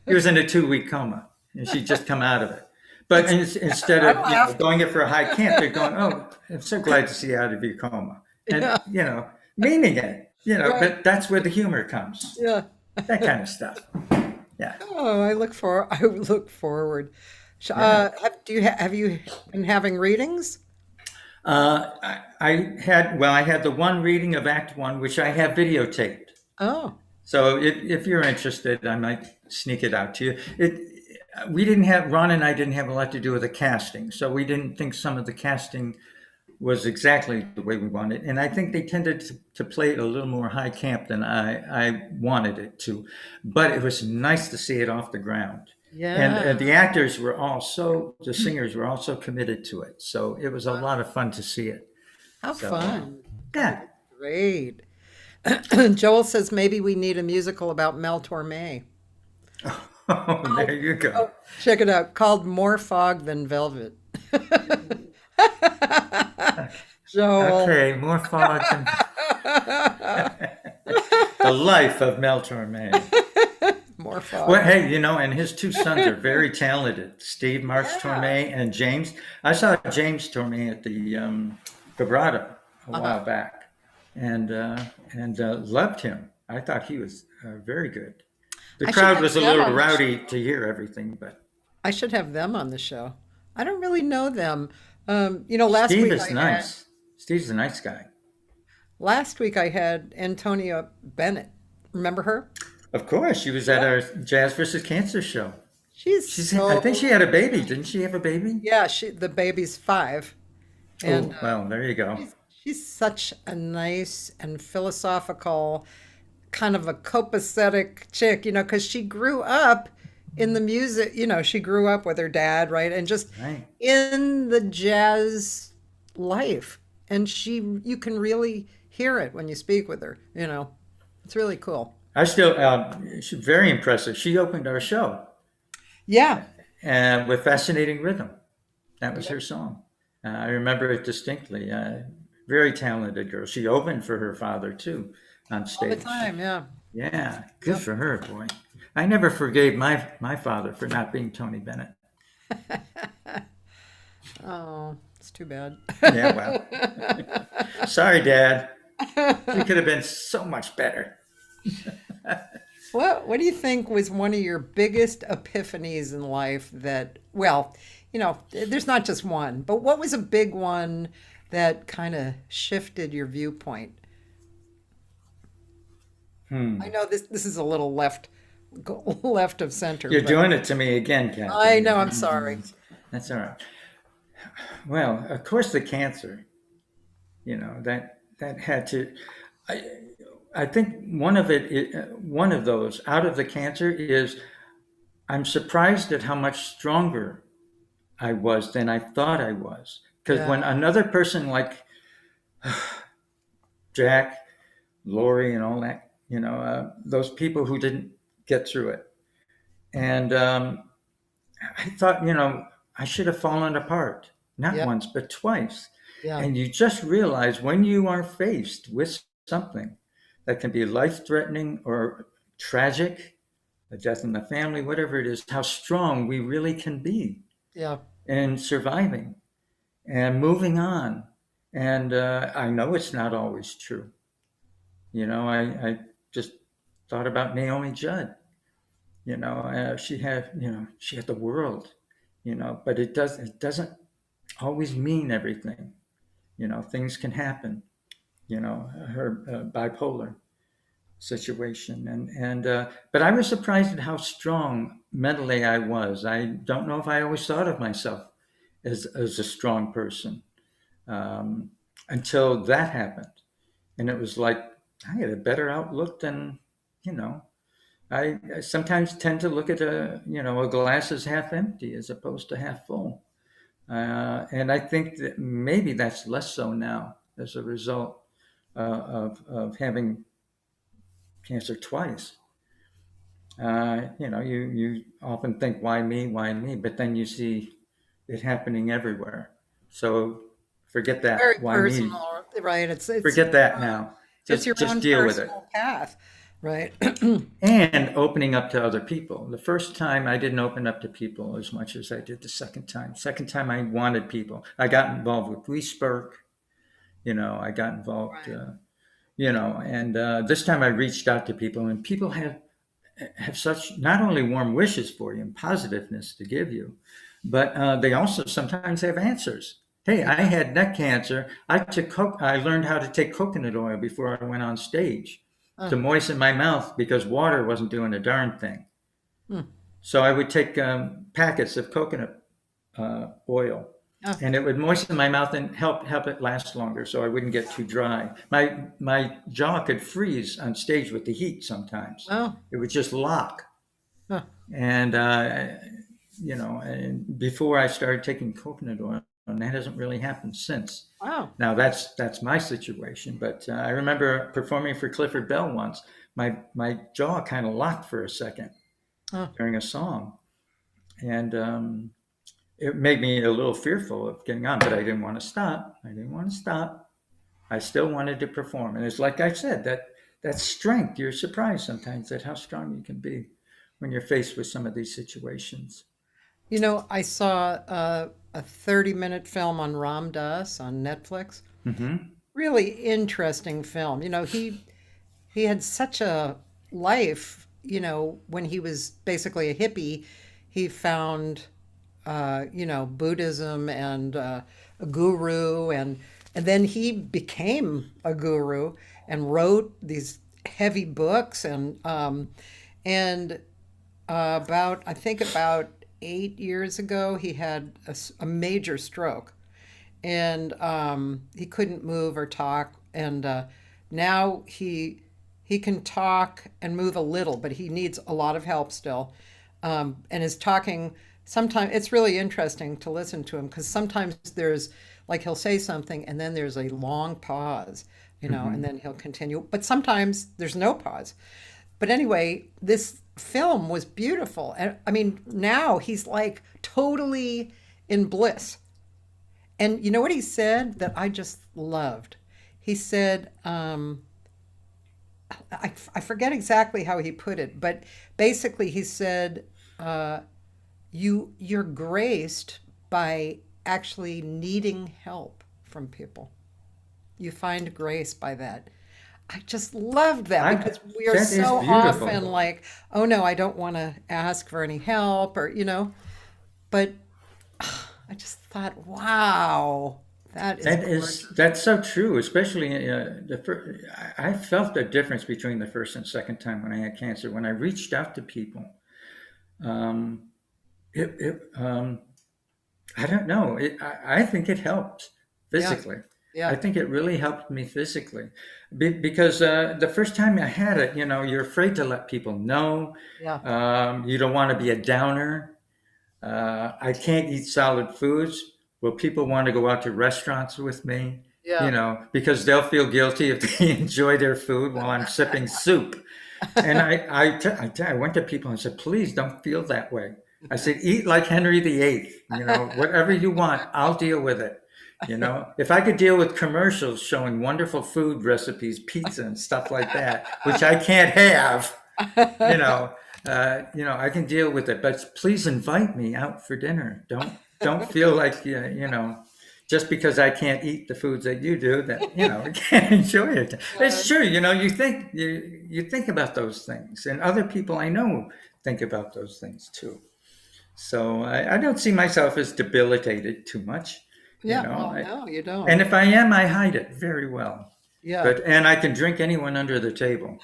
Speaker 3: He was in a 2-week coma, and she'd just come out of it. But instead of going it for a high camp, they're going, "Oh, I'm so glad to see you out of your coma," and meaning it.
Speaker 2: Right.
Speaker 3: But that's where the humor comes.
Speaker 2: Yeah.
Speaker 3: That kind of stuff. Yeah.
Speaker 2: Oh, I look forward. Have you been having readings?
Speaker 3: I had the one reading of Act One, which I have videotaped.
Speaker 2: Oh,
Speaker 3: So if you're interested, I might sneak it out to you. Ron and I didn't have a lot to do with the casting, so we didn't think some of the casting was exactly the way we wanted. And I think they tended to play it a little more high camp than I wanted it to. But it was nice to see it off the ground.
Speaker 2: yeah.
Speaker 3: And the singers were all so committed to it. So it was a lot of fun to see it.
Speaker 2: How fun.
Speaker 3: Yeah.
Speaker 2: Great. Joel says maybe we need a musical about Mel Torme.
Speaker 3: Oh, there you go.
Speaker 2: Check it out, called More Fog Than Velvet. Joel.
Speaker 3: Okay, more fog than the life of Mel Torme.
Speaker 2: More fog.
Speaker 3: Well, hey, and his two sons are very talented, Steve Marks Torme and James. I saw James Torme at the Vibrato a while back, and loved him. I thought he was very good. The
Speaker 2: I should
Speaker 3: crowd
Speaker 2: have
Speaker 3: was a
Speaker 2: them
Speaker 3: little
Speaker 2: on the
Speaker 3: rowdy to hear everything, but
Speaker 2: I should have them on the show. I don't really know them. Last
Speaker 3: Steve
Speaker 2: week
Speaker 3: is nice. Steve's a nice guy.
Speaker 2: Last week I had Antonia Bennett. Remember her?
Speaker 3: Of course, she was at our Jazz versus Cancer show.
Speaker 2: I
Speaker 3: I think she had a baby. Didn't she have a baby?
Speaker 2: Yeah, the baby's 5. And
Speaker 3: Well, there you go.
Speaker 2: she's such a nice and philosophical, kind of a copacetic chick, because she grew up in the music, she grew up with her dad, right? And just
Speaker 3: Right.
Speaker 2: in the jazz life. And you can really hear it when you speak with her, It's really cool.
Speaker 3: I still, she's very impressive. She opened our show
Speaker 2: Yeah.
Speaker 3: with Fascinating Rhythm. That was her song. I remember it distinctly. Very talented girl. She opened for her father too on
Speaker 2: All the
Speaker 3: stage.
Speaker 2: time, yeah.
Speaker 3: Yeah, good for her, boy. I never forgave my father for not being Tony Bennett.
Speaker 2: Oh, it's too bad.
Speaker 3: Yeah, well. Sorry, Dad. We could have been so much better.
Speaker 2: What do you think was one of your biggest epiphanies in life that, there's not just one, but what was a big one that kind of shifted your viewpoint? I know this is a little left of center.
Speaker 3: You're
Speaker 2: but
Speaker 3: doing it to me again, Cathy.
Speaker 2: I know, I'm sorry.
Speaker 3: That's all right. Well, of course, the cancer, that had to. I think one of those out of the cancer is I'm surprised at how much stronger I was than I thought I was. Because when another person like Jack, Lori, and all that, those people who didn't get through it, and I thought, I should have fallen apart, not once, but twice.
Speaker 2: Yeah.
Speaker 3: And you just realize when you are faced with something that can be life-threatening or tragic, a death in the family, whatever it is, how strong we really can be
Speaker 2: Yeah.
Speaker 3: in surviving and moving on. And I know it's not always true. I just thought about Naomi Judd. She had the world, but it doesn't always mean everything. Things can happen. Her bipolar situation, and but I was surprised at how strong mentally I was. I don't know if I always thought of myself as a strong person until that happened, and it was like I had a better outlook than I sometimes tend to look at a glass as half empty as opposed to half full, and I think that maybe that's less so now as a result of having cancer twice. You often think, why me, but then you see it happening everywhere. So forget that.
Speaker 2: Very
Speaker 3: Why me?
Speaker 2: personal, right? It's
Speaker 3: Forget that now.
Speaker 2: it's your
Speaker 3: Just
Speaker 2: own
Speaker 3: deal with it.
Speaker 2: personal path, right?
Speaker 3: And opening up to other people. The first time I didn't open up to people as much as I did the second time. Second time I wanted people. I got involved with Raitt. I got involved, and this time I reached out to people, and people have such not only warm wishes for you and positiveness to give you, but they also sometimes have answers. Hey, I had neck cancer. I learned how to take coconut oil before I went on stage to moisten my mouth because water wasn't doing a darn thing. So I would take packets of coconut oil, and it would moisten my mouth and help it last longer, so I wouldn't get too dry. My jaw could freeze on stage with the heat sometimes.
Speaker 2: Oh,
Speaker 3: It would just lock.
Speaker 2: huh.
Speaker 3: And and before I started taking coconut oil, and that hasn't really happened since.
Speaker 2: Wow.
Speaker 3: Now that's my situation, but I remember performing for Clifford Bell once. My jaw kind of locked for a second during a song, and it made me a little fearful of getting on. But I didn't want to stop. I still wanted to perform, and it's like I said, that strength. You're surprised sometimes at how strong you can be when you're faced with some of these situations.
Speaker 2: I saw a 30-minute film on Ram Dass on Netflix. Really interesting film. He had such a life. When he was basically a hippie, he found Buddhism and a guru, and then he became a guru and wrote these heavy books, and about 8 years ago he had a major stroke, and he couldn't move or talk, and now he can talk and move a little, but he needs a lot of help still, and is talking. Sometimes it's really interesting to listen to him because sometimes there's like he'll say something and then there's a long pause, and then he'll continue. But sometimes there's no pause. But anyway, this film was beautiful. And I mean, now he's like totally in bliss. And you know what he said that I just loved? He said, I forget exactly how he put it, but basically he said, you're graced by actually needing help from people. You find grace by that. I just loved that because we are
Speaker 3: that is
Speaker 2: so
Speaker 3: beautiful.
Speaker 2: often like, oh no, I don't want to ask for any help, or but I just thought, wow,
Speaker 3: that's so true. Especially I felt the difference between the first and second time when I had cancer. When I reached out to people, I don't know. I think it helped physically.
Speaker 2: Yeah.
Speaker 3: I think it really helped me physically because the first time I had it, you're afraid to let people know.
Speaker 2: Yeah.
Speaker 3: You don't want to be a downer. I can't eat solid foods. Will people want to go out to restaurants with me?
Speaker 2: Yeah.
Speaker 3: Because they'll feel guilty if they enjoy their food while I'm sipping soup. And I went to people and said, please don't feel that way. I said, eat like Henry VIII. Whatever you want, I'll deal with it. If I could deal with commercials showing wonderful food recipes, pizza and stuff like that, which I can't have, I can deal with it. But please invite me out for dinner. Don't feel like just because I can't eat the foods that you do, that I can't enjoy it. It's true. You think about those things, and other people I know think about those things too. So I don't see myself as debilitated too much.
Speaker 2: Yeah. No, you don't.
Speaker 3: And if I am, I hide it very well.
Speaker 2: Yeah.
Speaker 3: And I can drink anyone under the table.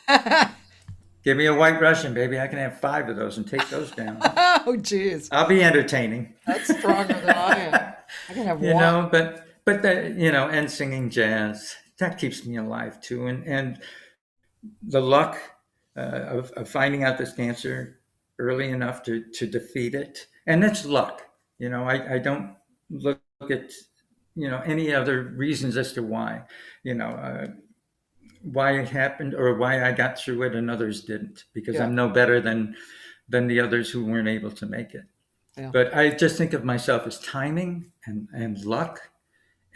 Speaker 3: Give me a White Russian, baby. I can have 5 of those and take those down.
Speaker 2: Oh, geez.
Speaker 3: I'll be entertaining.
Speaker 2: That's stronger than I am. I can have one.
Speaker 3: But and singing jazz, that keeps me alive too. And the luck of finding out this cancer early enough to defeat it, and that's luck. I don't look at any other reasons as to why it happened or why I got through it and others didn't, because I'm no better than the others who weren't able to make it.
Speaker 2: Yeah.
Speaker 3: But I just think of myself as timing and luck,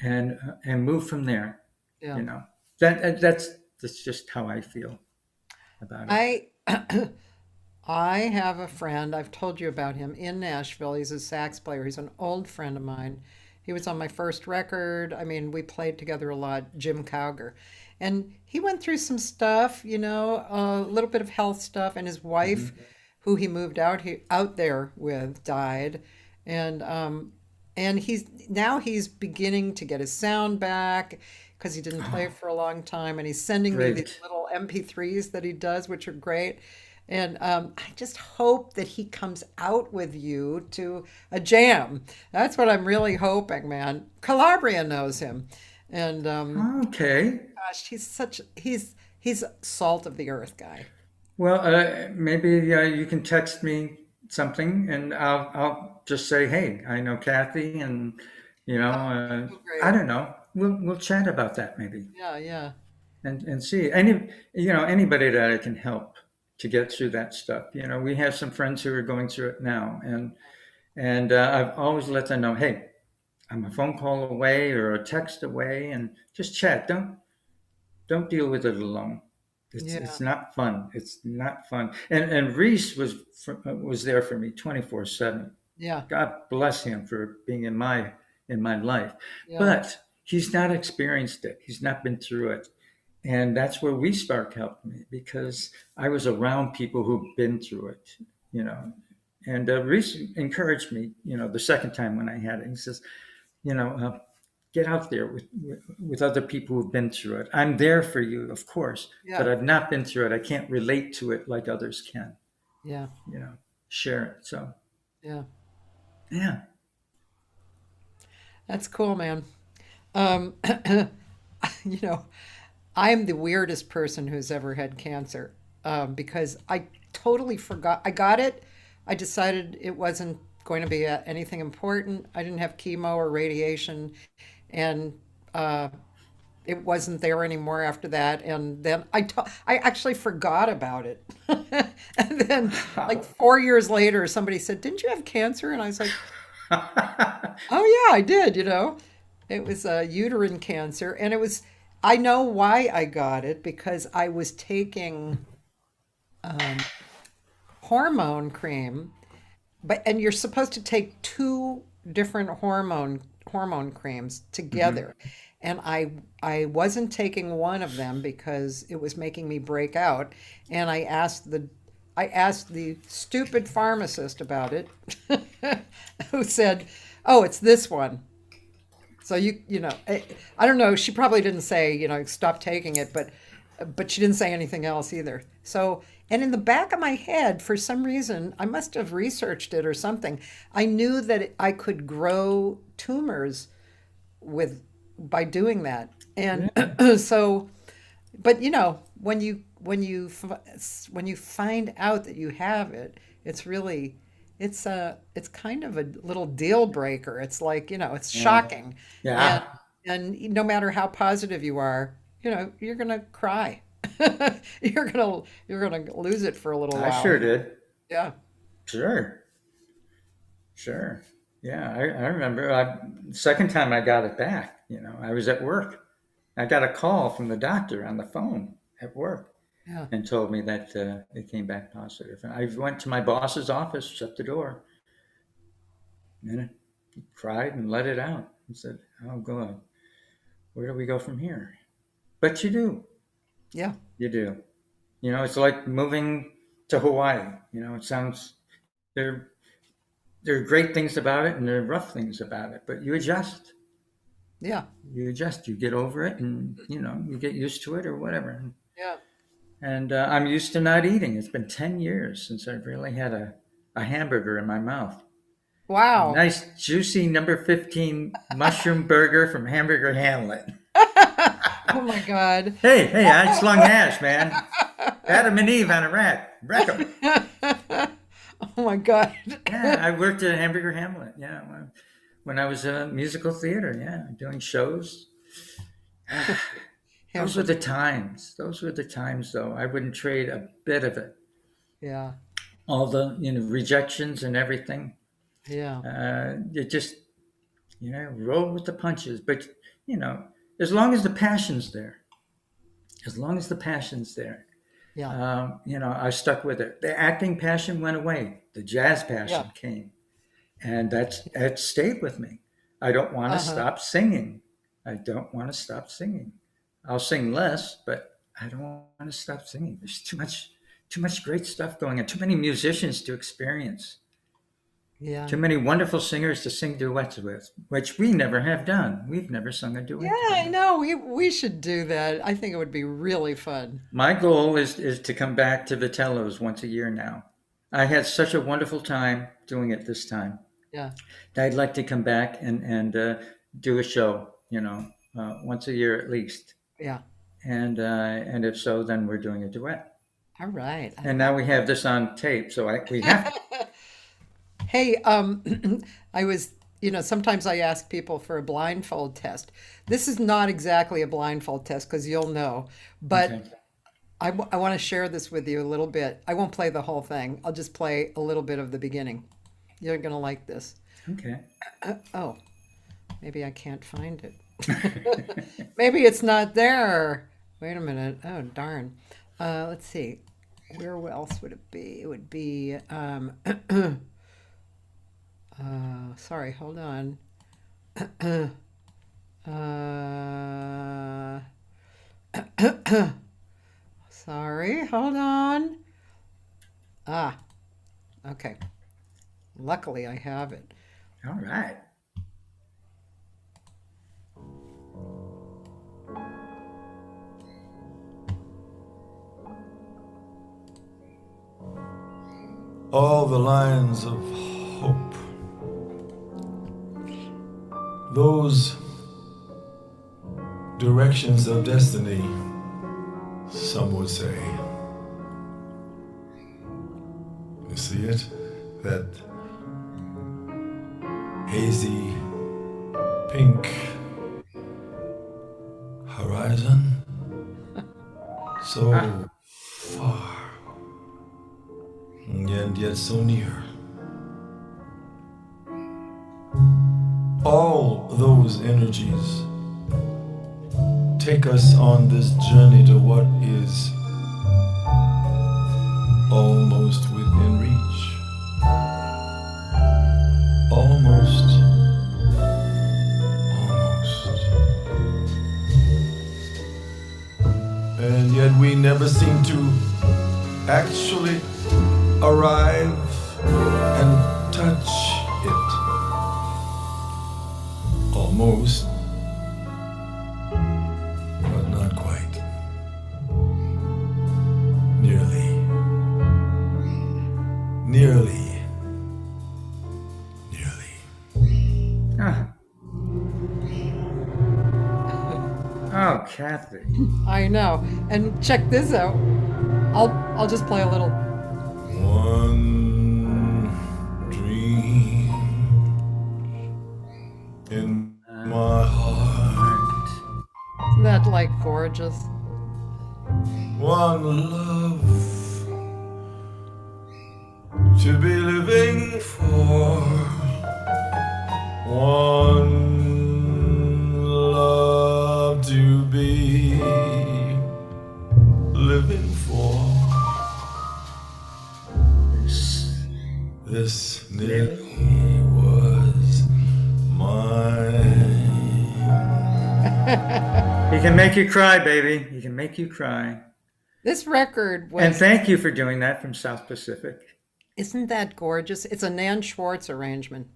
Speaker 3: and move from there.
Speaker 2: Yeah.
Speaker 3: You know, that's just how I feel about it.
Speaker 2: I I have a friend, I've told you about him in Nashville. He's a sax player. He's an old friend of mine. He was on my first record. I mean, we played together a lot, Jim Cowger. And he went through some stuff, a little bit of health stuff, and his wife, who he moved out there with, died. And he's beginning to get his sound back because he didn't play for a long time, and he's sending me these
Speaker 3: Great.
Speaker 2: little MP3s that he does, which are great. And I just hope that he comes out with you to a jam. That's what I'm really hoping, man. Calabria knows him, and
Speaker 3: Okay.
Speaker 2: gosh, he's salt of the earth guy.
Speaker 3: Well, maybe you can text me something, and I'll just say, hey, I know Cathy, and
Speaker 2: Oh, great.
Speaker 3: I don't know. We'll chat about that maybe,
Speaker 2: Yeah, yeah,
Speaker 3: and see anybody that I can help to get through that stuff. We have some friends who are going through it now, and I've always let them know, hey, I'm a phone call away or a text away, and just chat. Don't deal with it alone.
Speaker 2: yeah,
Speaker 3: It's not fun. It's not fun. And Reese was there for me 24/7.
Speaker 2: yeah,
Speaker 3: God bless him for being in my life.
Speaker 2: yeah,
Speaker 3: But he's not experienced it. He's not been through it. And that's where We Spark helped me, because I was around people who've been through it, you know. And Reese encouraged me, the second time when I had it. He says, get out there with other people who've been through it. I'm there for you, of course, but
Speaker 2: yeah,
Speaker 3: I've not been through it. I can't relate to it like others can,
Speaker 2: yeah,
Speaker 3: share it. So,
Speaker 2: yeah.
Speaker 3: yeah.
Speaker 2: That's cool, man. Um, you know, I'm the weirdest person who's ever had cancer, because I totally forgot. I got it. I decided it wasn't going to be anything important. I didn't have chemo or radiation, and uh, it wasn't there anymore after that. And then I actually forgot about it. And then, like 4 years later, somebody said, "Didn't you have cancer?" And I was like, "Oh yeah, I did." It was uterine cancer, and it was. I know why I got it, because I was taking hormone cream, and you're supposed to take two different hormone creams together, and I wasn't taking one of them because it was making me break out, and I asked the stupid pharmacist about it, who said, "Oh, it's this one." So I don't know. She probably didn't say, stop taking it, but she didn't say anything else either. So, and in the back of my head, for some reason, I must have researched it or something. I knew that I could grow tumors by doing that. And so, but when you find out that you have it, it's kind of a little deal breaker. It's like, it's shocking.
Speaker 3: Yeah.
Speaker 2: And no matter how positive you are, you're gonna cry. You're gonna lose it for a little
Speaker 3: I
Speaker 2: while.
Speaker 3: sure did.
Speaker 2: Yeah.
Speaker 3: Sure. Sure. Yeah. I remember second time I got it back, I was at work. I got a call from the doctor on the phone at work,
Speaker 2: Yeah.
Speaker 3: and told me that it came back positive. And I went to my boss's office, shut the door, and he cried and let it out and said, "Oh God, where do we go from here?" But you do.
Speaker 2: Yeah.
Speaker 3: You do. It's like moving to Hawaii. It sounds, there there are great things about it and there are rough things about it, but you adjust.
Speaker 2: Yeah.
Speaker 3: You adjust. You get over it, and you get used to it or whatever.
Speaker 2: Yeah.
Speaker 3: And I'm used to not eating. It's been 10 years since I've really had a hamburger in my mouth.
Speaker 2: Wow.
Speaker 3: Nice, juicy number 15 mushroom burger from Hamburger Hamlet.
Speaker 2: Oh my God.
Speaker 3: Hey, I slung hash, man. Adam and Eve on a rack. Wreck 'em.
Speaker 2: Oh my God.
Speaker 3: Yeah, I worked at Hamburger Hamlet. Yeah, when I was musical theater. Yeah, doing shows. Those were the times. Those were the times, though. I wouldn't trade a bit of it.
Speaker 2: Yeah.
Speaker 3: All the rejections and everything.
Speaker 2: Yeah.
Speaker 3: You just, roll with the punches. But, as long as the passion's there, as long as the passion's there,
Speaker 2: Yeah.
Speaker 3: I stuck with it. The acting passion went away. The jazz passion
Speaker 2: Yeah.
Speaker 3: came. And that stayed with me. I don't want to
Speaker 2: Uh-huh.
Speaker 3: stop singing. I don't want to stop singing. I'll sing less, but I don't want to stop singing. There's too much great stuff going on. Too many musicians to experience.
Speaker 2: Yeah.
Speaker 3: Too many wonderful singers to sing duets with, which we never have done. We've never sung a duet.
Speaker 2: Yeah, I
Speaker 3: together.
Speaker 2: know. We should do that. I think it would be really fun.
Speaker 3: My goal is to come back to Vitello's once a year now. I had such a wonderful time doing it this time.
Speaker 2: Yeah.
Speaker 3: I'd like to come back and do a show, once a year at least.
Speaker 2: Yeah.
Speaker 3: And if so, then we're doing a duet.
Speaker 2: All right.
Speaker 3: And now we have this on tape, so we have to.
Speaker 2: Hey, I was, sometimes I ask people for a blindfold test. This is not exactly a blindfold test because you'll know, but
Speaker 3: Okay.
Speaker 2: I want to share this with you a little bit. I won't play the whole thing. I'll just play a little bit of the beginning. You're going to like this.
Speaker 3: Okay.
Speaker 2: Oh, maybe I can't find it. Maybe it's not there. Wait a minute. Oh, darn. Let's see. Where else would it be? It would be, sorry, hold on. Sorry, hold on. Ah, okay. Luckily, I have it.
Speaker 3: All right.
Speaker 7: All the lines of hope, those directions of destiny, some would say. You see it? That hazy pink horizon, so far and yet so near. All those energies take us on this journey to what is almost within reach. Almost. And yet we never seem to actually arrive and touch it. Almost, but not quite. Nearly. Nearly. Nearly.
Speaker 3: Ah. Oh, Cathy.
Speaker 2: I know. And check this out. I'll just play a little.
Speaker 7: One dream in my heart.
Speaker 2: Isn't that like gorgeous?
Speaker 7: One love to be living for. One love to be living for. This nearly was mine.
Speaker 3: He can make you cry, baby. He can make you cry.
Speaker 2: This record
Speaker 3: And
Speaker 2: was,
Speaker 3: thank you for doing that from South Pacific.
Speaker 2: isn't that gorgeous? It's a Nan Schwartz arrangement.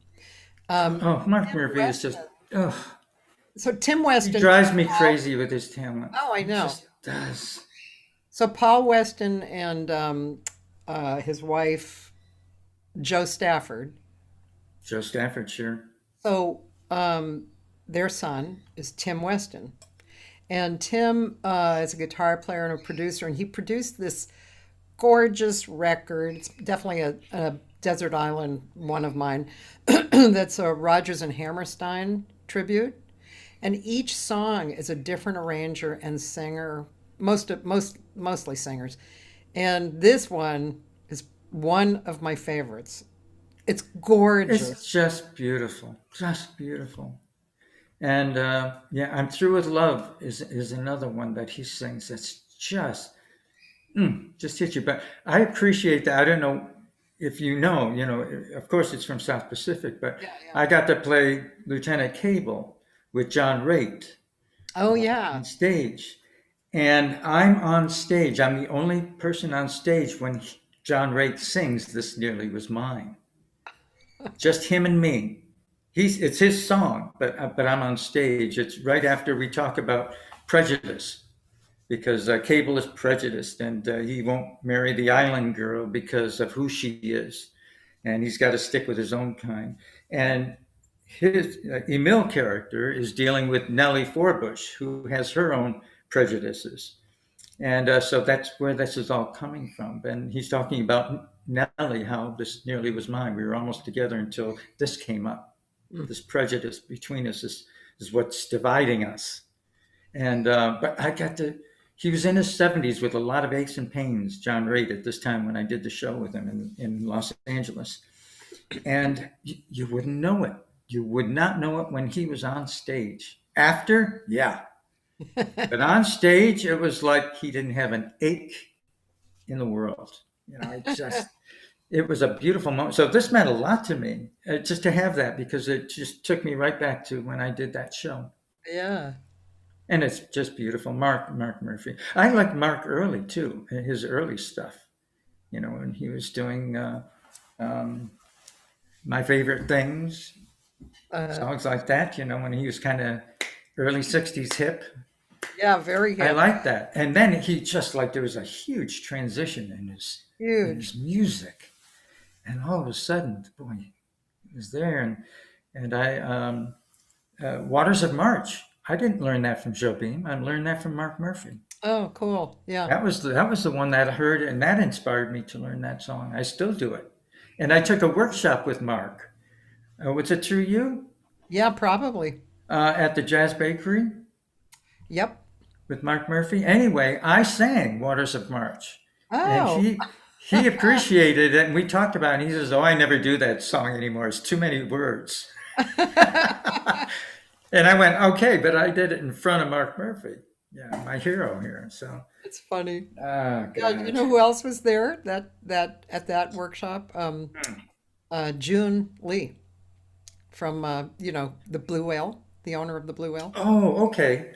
Speaker 3: Oh, Mark Murphy is just, ugh.
Speaker 2: So Tim
Speaker 3: He
Speaker 2: Weston.
Speaker 3: drives me crazy with his talent.
Speaker 2: Oh, I know.
Speaker 3: Just does.
Speaker 2: So Paul Weston and his wife, Joe Stafford.
Speaker 3: Joe Stafford, sure.
Speaker 2: So their son is Tim Weston. And Tim is a guitar player and a producer, and he produced this gorgeous record. It's definitely a desert island one of mine. That's a Rogers and Hammerstein tribute. And each song is a different arranger and singer, mostly singers. And this one is one of my favorites. It's gorgeous.
Speaker 3: It's just beautiful, just beautiful. And yeah, I'm Through with Love is another one that he sings. That's just hits you. But I appreciate that. I don't know if you know, of course it's from South Pacific, but I got to play Lieutenant Cable with John Raitt
Speaker 2: Oh yeah.
Speaker 3: on stage. And I'm on stage. I'm the only person on stage when John Raitt sings This Nearly Was Mine. Just him and me. It's his song, but I'm on stage. It's right after we talk about prejudice, because Cable is prejudiced, and he won't marry the island girl because of who she is, and he's got to stick with his own kind. And his Emile character is dealing with Nellie Forbush, who has her own prejudices, and so that's where this is all coming from. And he's talking about Nellie, how this nearly was mine. We were almost together until this came up. This prejudice between us is what's dividing us. And but he was in his 70s with a lot of aches and pains, John Raitt, at this time when I did the show with him in Los Angeles. And you wouldn't know it. You would not know it when he was on stage. After, yeah. But on stage, it was like he didn't have an ache in the world. It was a beautiful moment. So this meant a lot to me, just to have that, because it just took me right back to when I did that show.
Speaker 2: Yeah.
Speaker 3: And it's just beautiful. Mark Murphy. I like Mark early too, his early stuff. When he was doing My Favorite Things, songs like that. When he was kind of early '60s hip.
Speaker 2: Yeah, very hip.
Speaker 3: I like that. And then he just there was a huge transition in his music. And all of a sudden, boy, he was there. And I, Waters of March, I didn't learn that from Jobim. I learned that from Mark Murphy.
Speaker 2: Oh, cool. Yeah.
Speaker 3: That was the one that I heard, and that inspired me to learn that song. I still do it. And I took a workshop with Mark. Was it through you?
Speaker 2: Yeah, probably.
Speaker 3: At the Jazz Bakery?
Speaker 2: Yep.
Speaker 3: With Mark Murphy. Anyway, I sang Waters of March.
Speaker 2: Oh.
Speaker 3: And he appreciated it, and we talked about it, and he says, I never do that song anymore. It's too many words. And I went, okay, but I did it in front of Mark Murphy. Yeah, my hero here. So
Speaker 2: it's funny.
Speaker 3: Oh,
Speaker 2: God, you know who else was there that at that workshop? June Lee from the Blue Whale, the owner of the Blue Whale.
Speaker 3: Oh, okay.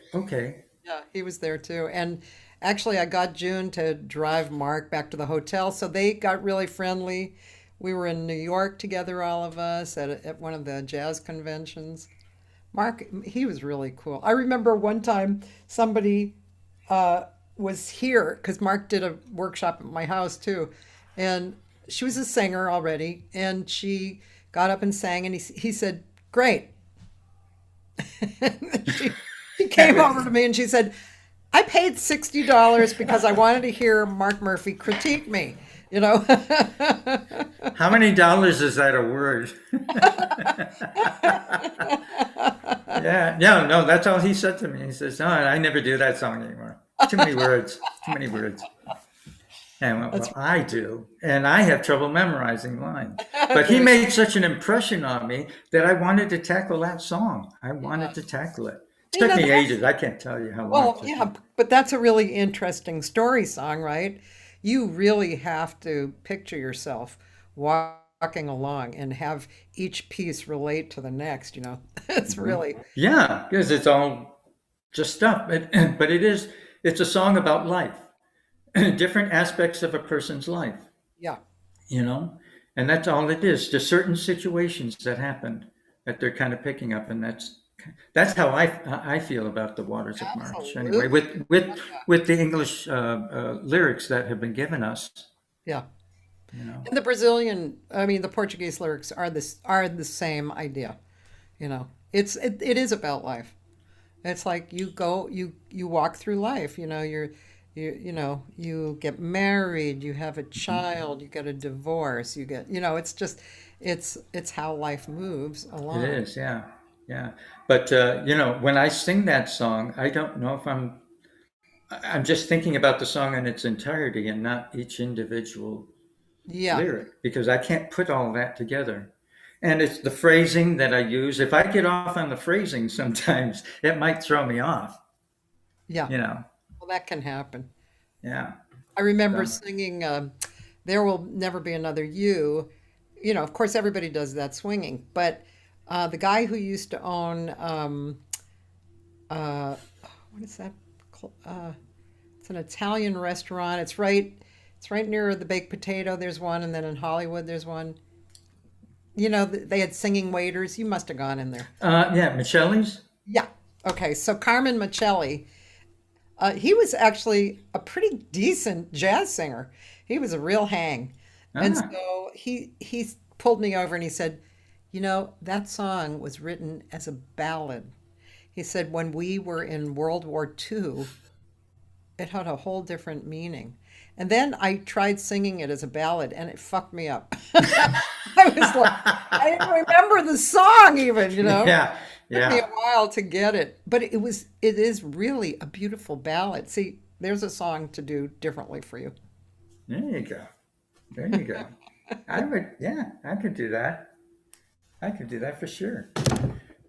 Speaker 2: Yeah, he was there too. And actually, I got June to drive Mark back to the hotel, so they got really friendly. We were in New York together, all of us, at one of the jazz conventions. Mark, he was really cool. I remember one time somebody was here, because Mark did a workshop at my house too, and she was a singer already, and she got up and sang, and he said, great. She came over to me and she said, I paid $60 because I wanted to hear Mark Murphy critique me,
Speaker 3: How many dollars is that a word? Yeah, no, that's all he said to me. He says, no, I never do that song anymore. Too many words. And I went, well, I do. And I have trouble memorizing lines. But he made such an impression on me that I wanted to tackle that song. I wanted to tackle it. It took me ages. I can't tell you how long.
Speaker 2: Well, yeah, but that's a really interesting story song, right? You really have to picture yourself walking along and have each piece relate to the next, It's really...
Speaker 3: Yeah, because it's all just stuff. But it's a song about life. Different aspects of a person's life.
Speaker 2: Yeah.
Speaker 3: And that's all it is. Just certain situations that happen that they're kind of picking up, and that's how I feel about the Waters of March. Anyway, with the English lyrics that have been given us.
Speaker 2: Yeah. And the Portuguese lyrics are the same idea. It is about life. It's like you walk through life. You get married, you have a child, you get a divorce, you get, it's how life moves along.
Speaker 3: It is, yeah. But, when I sing that song, I don't know if I'm just thinking about the song in its entirety and not each individual
Speaker 2: Yeah.
Speaker 3: lyric because I can't put all that together. And it's the phrasing that I use. If I get off on the phrasing sometimes, it might throw me off,
Speaker 2: Yeah.
Speaker 3: you know.
Speaker 2: Well, that can happen.
Speaker 3: Yeah.
Speaker 2: I remember
Speaker 3: So,
Speaker 2: singing There Will Never Be Another You. You know, of course, everybody does that swinging, but the guy who used to own, uh, what is that? It's an Italian restaurant. It's right near the Baked Potato. There's one, and then in Hollywood, there's one. You know, they had singing waiters. You must have gone in there.
Speaker 3: yeah, Michelle's.
Speaker 2: Yeah. Okay. So Carmen Michelli, he was actually a pretty decent jazz singer. He was a real hang. And
Speaker 3: Ah,
Speaker 2: so he pulled me over and he said, you know, that song was written as a ballad. He said when we were in World War II, it had a whole different meaning. And then I tried singing it as a ballad and it fucked me up. I was like, I didn't remember the song even, you know.
Speaker 3: yeah,
Speaker 2: It took me
Speaker 3: yeah.
Speaker 2: a while to get it, but it is really a beautiful ballad. See, there's a song to do differently for you.
Speaker 3: There you go. There you go. I would, yeah, I could do that. I could do that for sure.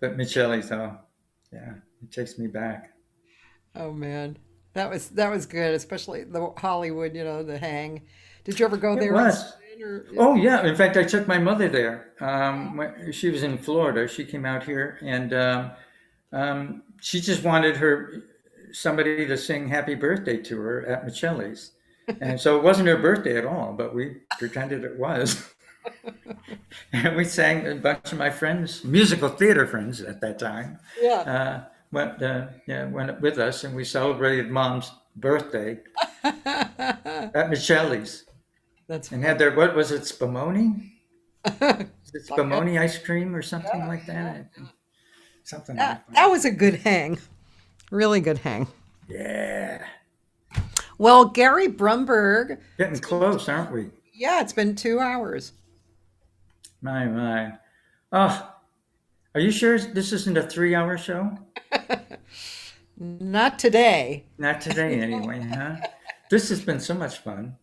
Speaker 3: But Michelle's, oh, yeah, it takes me back.
Speaker 2: Oh man, that was good, especially the Hollywood, you know, the hang. Did you ever go
Speaker 3: It
Speaker 2: there?
Speaker 3: was.
Speaker 2: Or,
Speaker 3: Oh, yeah. In fact, I took my mother there. When she was in Florida. She came out here and she just wanted somebody to sing happy birthday to her at Michelle's. And so it wasn't her birthday at all, but we pretended it was. And we sang, a bunch of my friends, musical theater friends at that time,
Speaker 2: yeah.
Speaker 3: went with us, and we celebrated Mom's birthday at Michelle's
Speaker 2: That's
Speaker 3: and
Speaker 2: fun.
Speaker 3: had their, what was it, spumoni? Is it spumoni ice cream or something like that? Something like that.
Speaker 2: That was a good hang, really good hang.
Speaker 3: Yeah.
Speaker 2: Well, Gary Brumberg,
Speaker 3: Getting close, aren't we?
Speaker 2: yeah, it's been 2 hours.
Speaker 3: My. Oh, are you sure this isn't a 3-hour show?
Speaker 2: Not today.
Speaker 3: Not today, anyway, huh? This has been so much fun.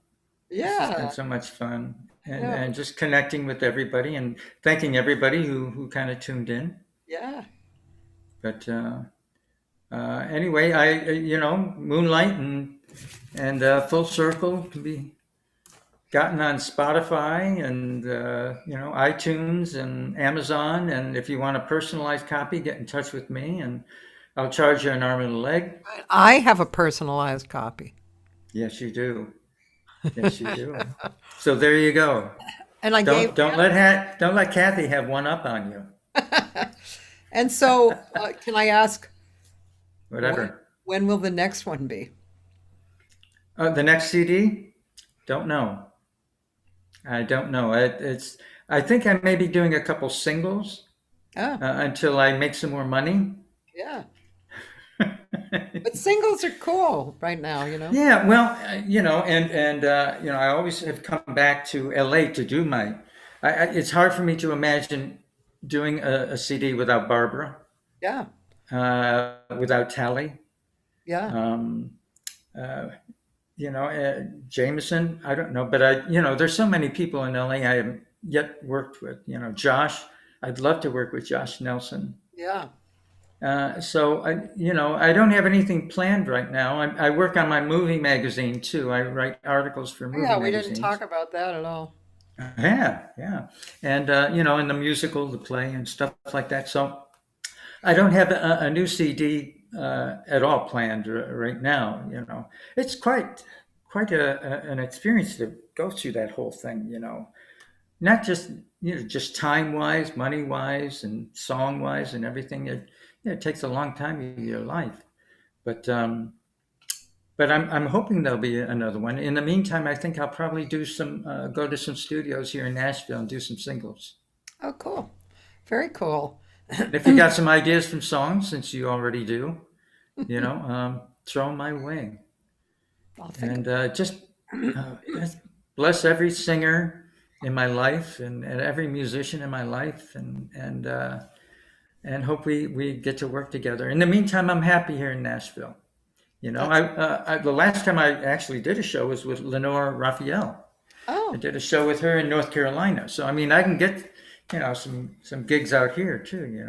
Speaker 3: This has been
Speaker 2: Yeah,
Speaker 3: so much fun. And,
Speaker 2: yeah,
Speaker 3: and just connecting with everybody and thanking everybody who kind of tuned in.
Speaker 2: yeah.
Speaker 3: But anyway, Moonlight and Full Circle can be gotten on Spotify and iTunes and Amazon. And if you want a personalized copy, get in touch with me, and I'll charge you an arm and a leg.
Speaker 2: I have a personalized copy,
Speaker 3: Yes, you do. Yes, you do. So there you go.
Speaker 2: and I gave.
Speaker 3: Don't let Cathy have one up on you.
Speaker 2: And so, can I ask
Speaker 3: Whatever.
Speaker 2: when will the next one be?
Speaker 3: The next CD? Don't know. I don't know. I think I may be doing a couple singles
Speaker 2: Oh,
Speaker 3: until I make some more money.
Speaker 2: yeah. But singles are cool right now, you know.
Speaker 3: Yeah, well, I always have come back to LA to do it's hard for me to imagine doing a CD without Barbara,
Speaker 2: Yeah,
Speaker 3: without Tally,
Speaker 2: yeah,
Speaker 3: Jameson. I don't know, but there's so many people in LA I haven't yet worked with. Josh. I'd love to work with Josh Nelson.
Speaker 2: yeah.
Speaker 3: So I don't have anything planned right now. I work on my movie magazine too. I write articles for movie
Speaker 2: Yeah, we
Speaker 3: magazines.
Speaker 2: didn't talk about that at all.
Speaker 3: Yeah. And in the musical, the play, and stuff like that. So I don't have a new CD at all planned right now. It's quite an experience to go through that whole thing. Not just time wise, money wise, and song wise, and everything. It takes a long time in your life, but I'm hoping there'll be another one. In the meantime, I think I'll probably do go to some studios here in Nashville and do some singles.
Speaker 2: Oh, cool. Very cool.
Speaker 3: If you got some ideas from songs, since you already do, throw them my way.
Speaker 2: I'll think.
Speaker 3: And just bless every singer in my life and every musician in my life, and hope we get to work together. In the meantime, I'm happy here in Nashville. The last time I actually did a show was with Lenore Raphael,
Speaker 2: Oh,
Speaker 3: I did a show with her in North Carolina. So I mean, I can get, some gigs out here too.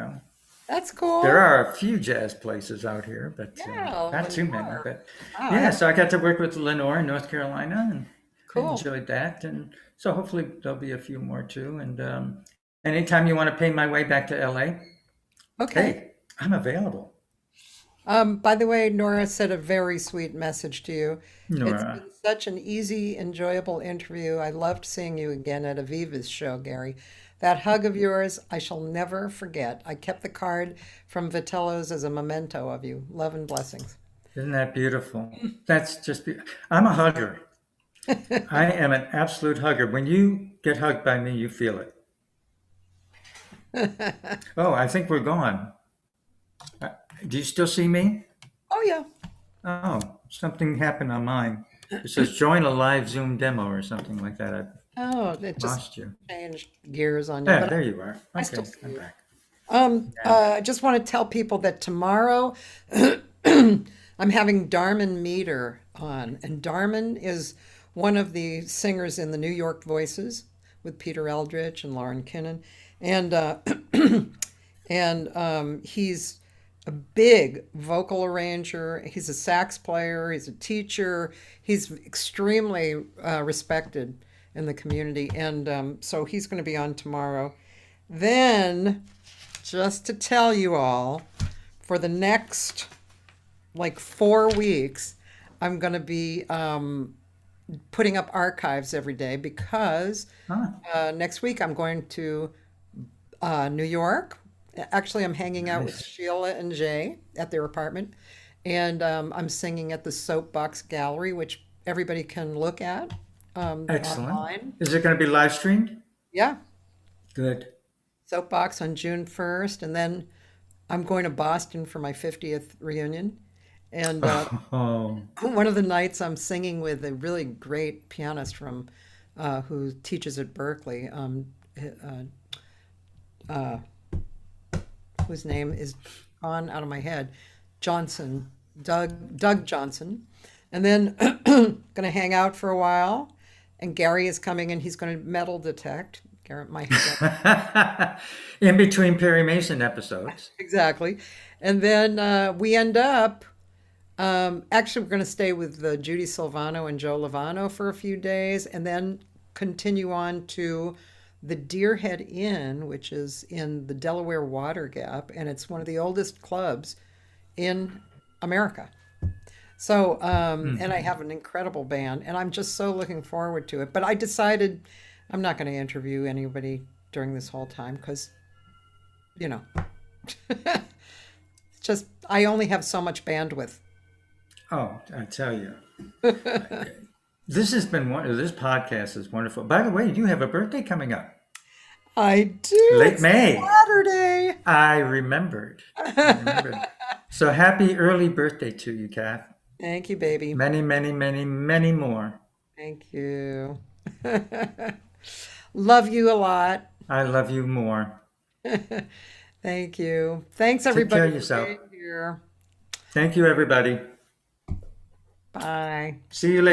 Speaker 2: That's cool.
Speaker 3: There are a few jazz places out here, but
Speaker 2: Yeah,
Speaker 3: not too many.
Speaker 2: Lenore.
Speaker 3: But
Speaker 2: Wow,
Speaker 3: yeah, so I got to work with Lenore in North Carolina, and
Speaker 2: Cool.
Speaker 3: enjoyed that. And so hopefully there'll be a few more too. And anytime you want to pay my way back to LA,
Speaker 2: Okay.
Speaker 3: hey, I'm available.
Speaker 2: By the way, Nora said a very sweet message to you. It's
Speaker 3: Nora.
Speaker 2: been such an easy, enjoyable interview. I loved seeing you again at Aviva's show, Gary. That hug of yours, I shall never forget. I kept the card from Vitello's as a memento of you. Love and blessings.
Speaker 3: Isn't that beautiful? That's just, I'm a hugger. I am an absolute hugger. When you get hugged by me, you feel it. Oh, I think we're gone. Do you still see me?
Speaker 2: Oh, yeah.
Speaker 3: Oh, something happened on mine. It says join a live Zoom demo or something like that. I
Speaker 2: Oh, it just
Speaker 3: lost you.
Speaker 2: changed gears on you.
Speaker 3: Yeah,
Speaker 2: But
Speaker 3: there you are.
Speaker 2: I
Speaker 3: Okay,
Speaker 2: still see
Speaker 3: I'm
Speaker 2: you.
Speaker 3: back.
Speaker 2: I just want to tell people that tomorrow I'm having Darman Meter on, and Darman is one of the singers in the New York Voices with Peter Eldridge and Lauren Kinnan, and he's a big vocal arranger. He's a sax player. He's a teacher. He's extremely respected in the community, and so he's going to be on tomorrow. Then, just to tell you all, for the next like 4 weeks, I'm going to be putting up archives every day because next week I'm going to New York. Actually, I'm hanging out with Sheila and Jay at their apartment, and I'm singing at the Soapbox Gallery, which everybody can look at
Speaker 3: Excellent.
Speaker 2: online.
Speaker 3: Is it going to be live streamed?
Speaker 2: Yeah,
Speaker 3: Good.
Speaker 2: Soapbox on June 1st, and then I'm going to Boston for my 50th reunion. And
Speaker 3: Oh,
Speaker 2: one of the nights I'm singing with a really great pianist from who teaches at Berkeley, whose name is gone out of my head, Johnson, Doug Johnson. And then gonna hang out for a while. And Gary is coming and he's gonna metal detect. Garrett, my
Speaker 3: in between Perry Mason episodes.
Speaker 2: exactly. And then we end up actually, we're going to stay with Judy Silvano and Joe Lovano for a few days, and then continue on to the Deerhead Inn, which is in the Delaware Water Gap, and it's one of the oldest clubs in America. So, and I have an incredible band, and I'm just so looking forward to it. But I decided I'm not going to interview anybody during this whole time because, just I only have so much bandwidth.
Speaker 3: Oh, I tell you. This podcast is wonderful. By the way, you have a birthday coming up.
Speaker 2: I do.
Speaker 3: Late
Speaker 2: It's
Speaker 3: May.
Speaker 2: Saturday.
Speaker 3: I remembered. So happy early birthday to you, Kath.
Speaker 2: Thank you, baby.
Speaker 3: Many, many, many, many more.
Speaker 2: Thank you. Love you a lot.
Speaker 3: I love you more.
Speaker 2: Thank you. Thanks,
Speaker 3: care
Speaker 2: everybody,
Speaker 3: of
Speaker 2: for
Speaker 3: yourself.
Speaker 2: being here.
Speaker 3: Thank you, everybody.
Speaker 2: Bye.
Speaker 3: See you later.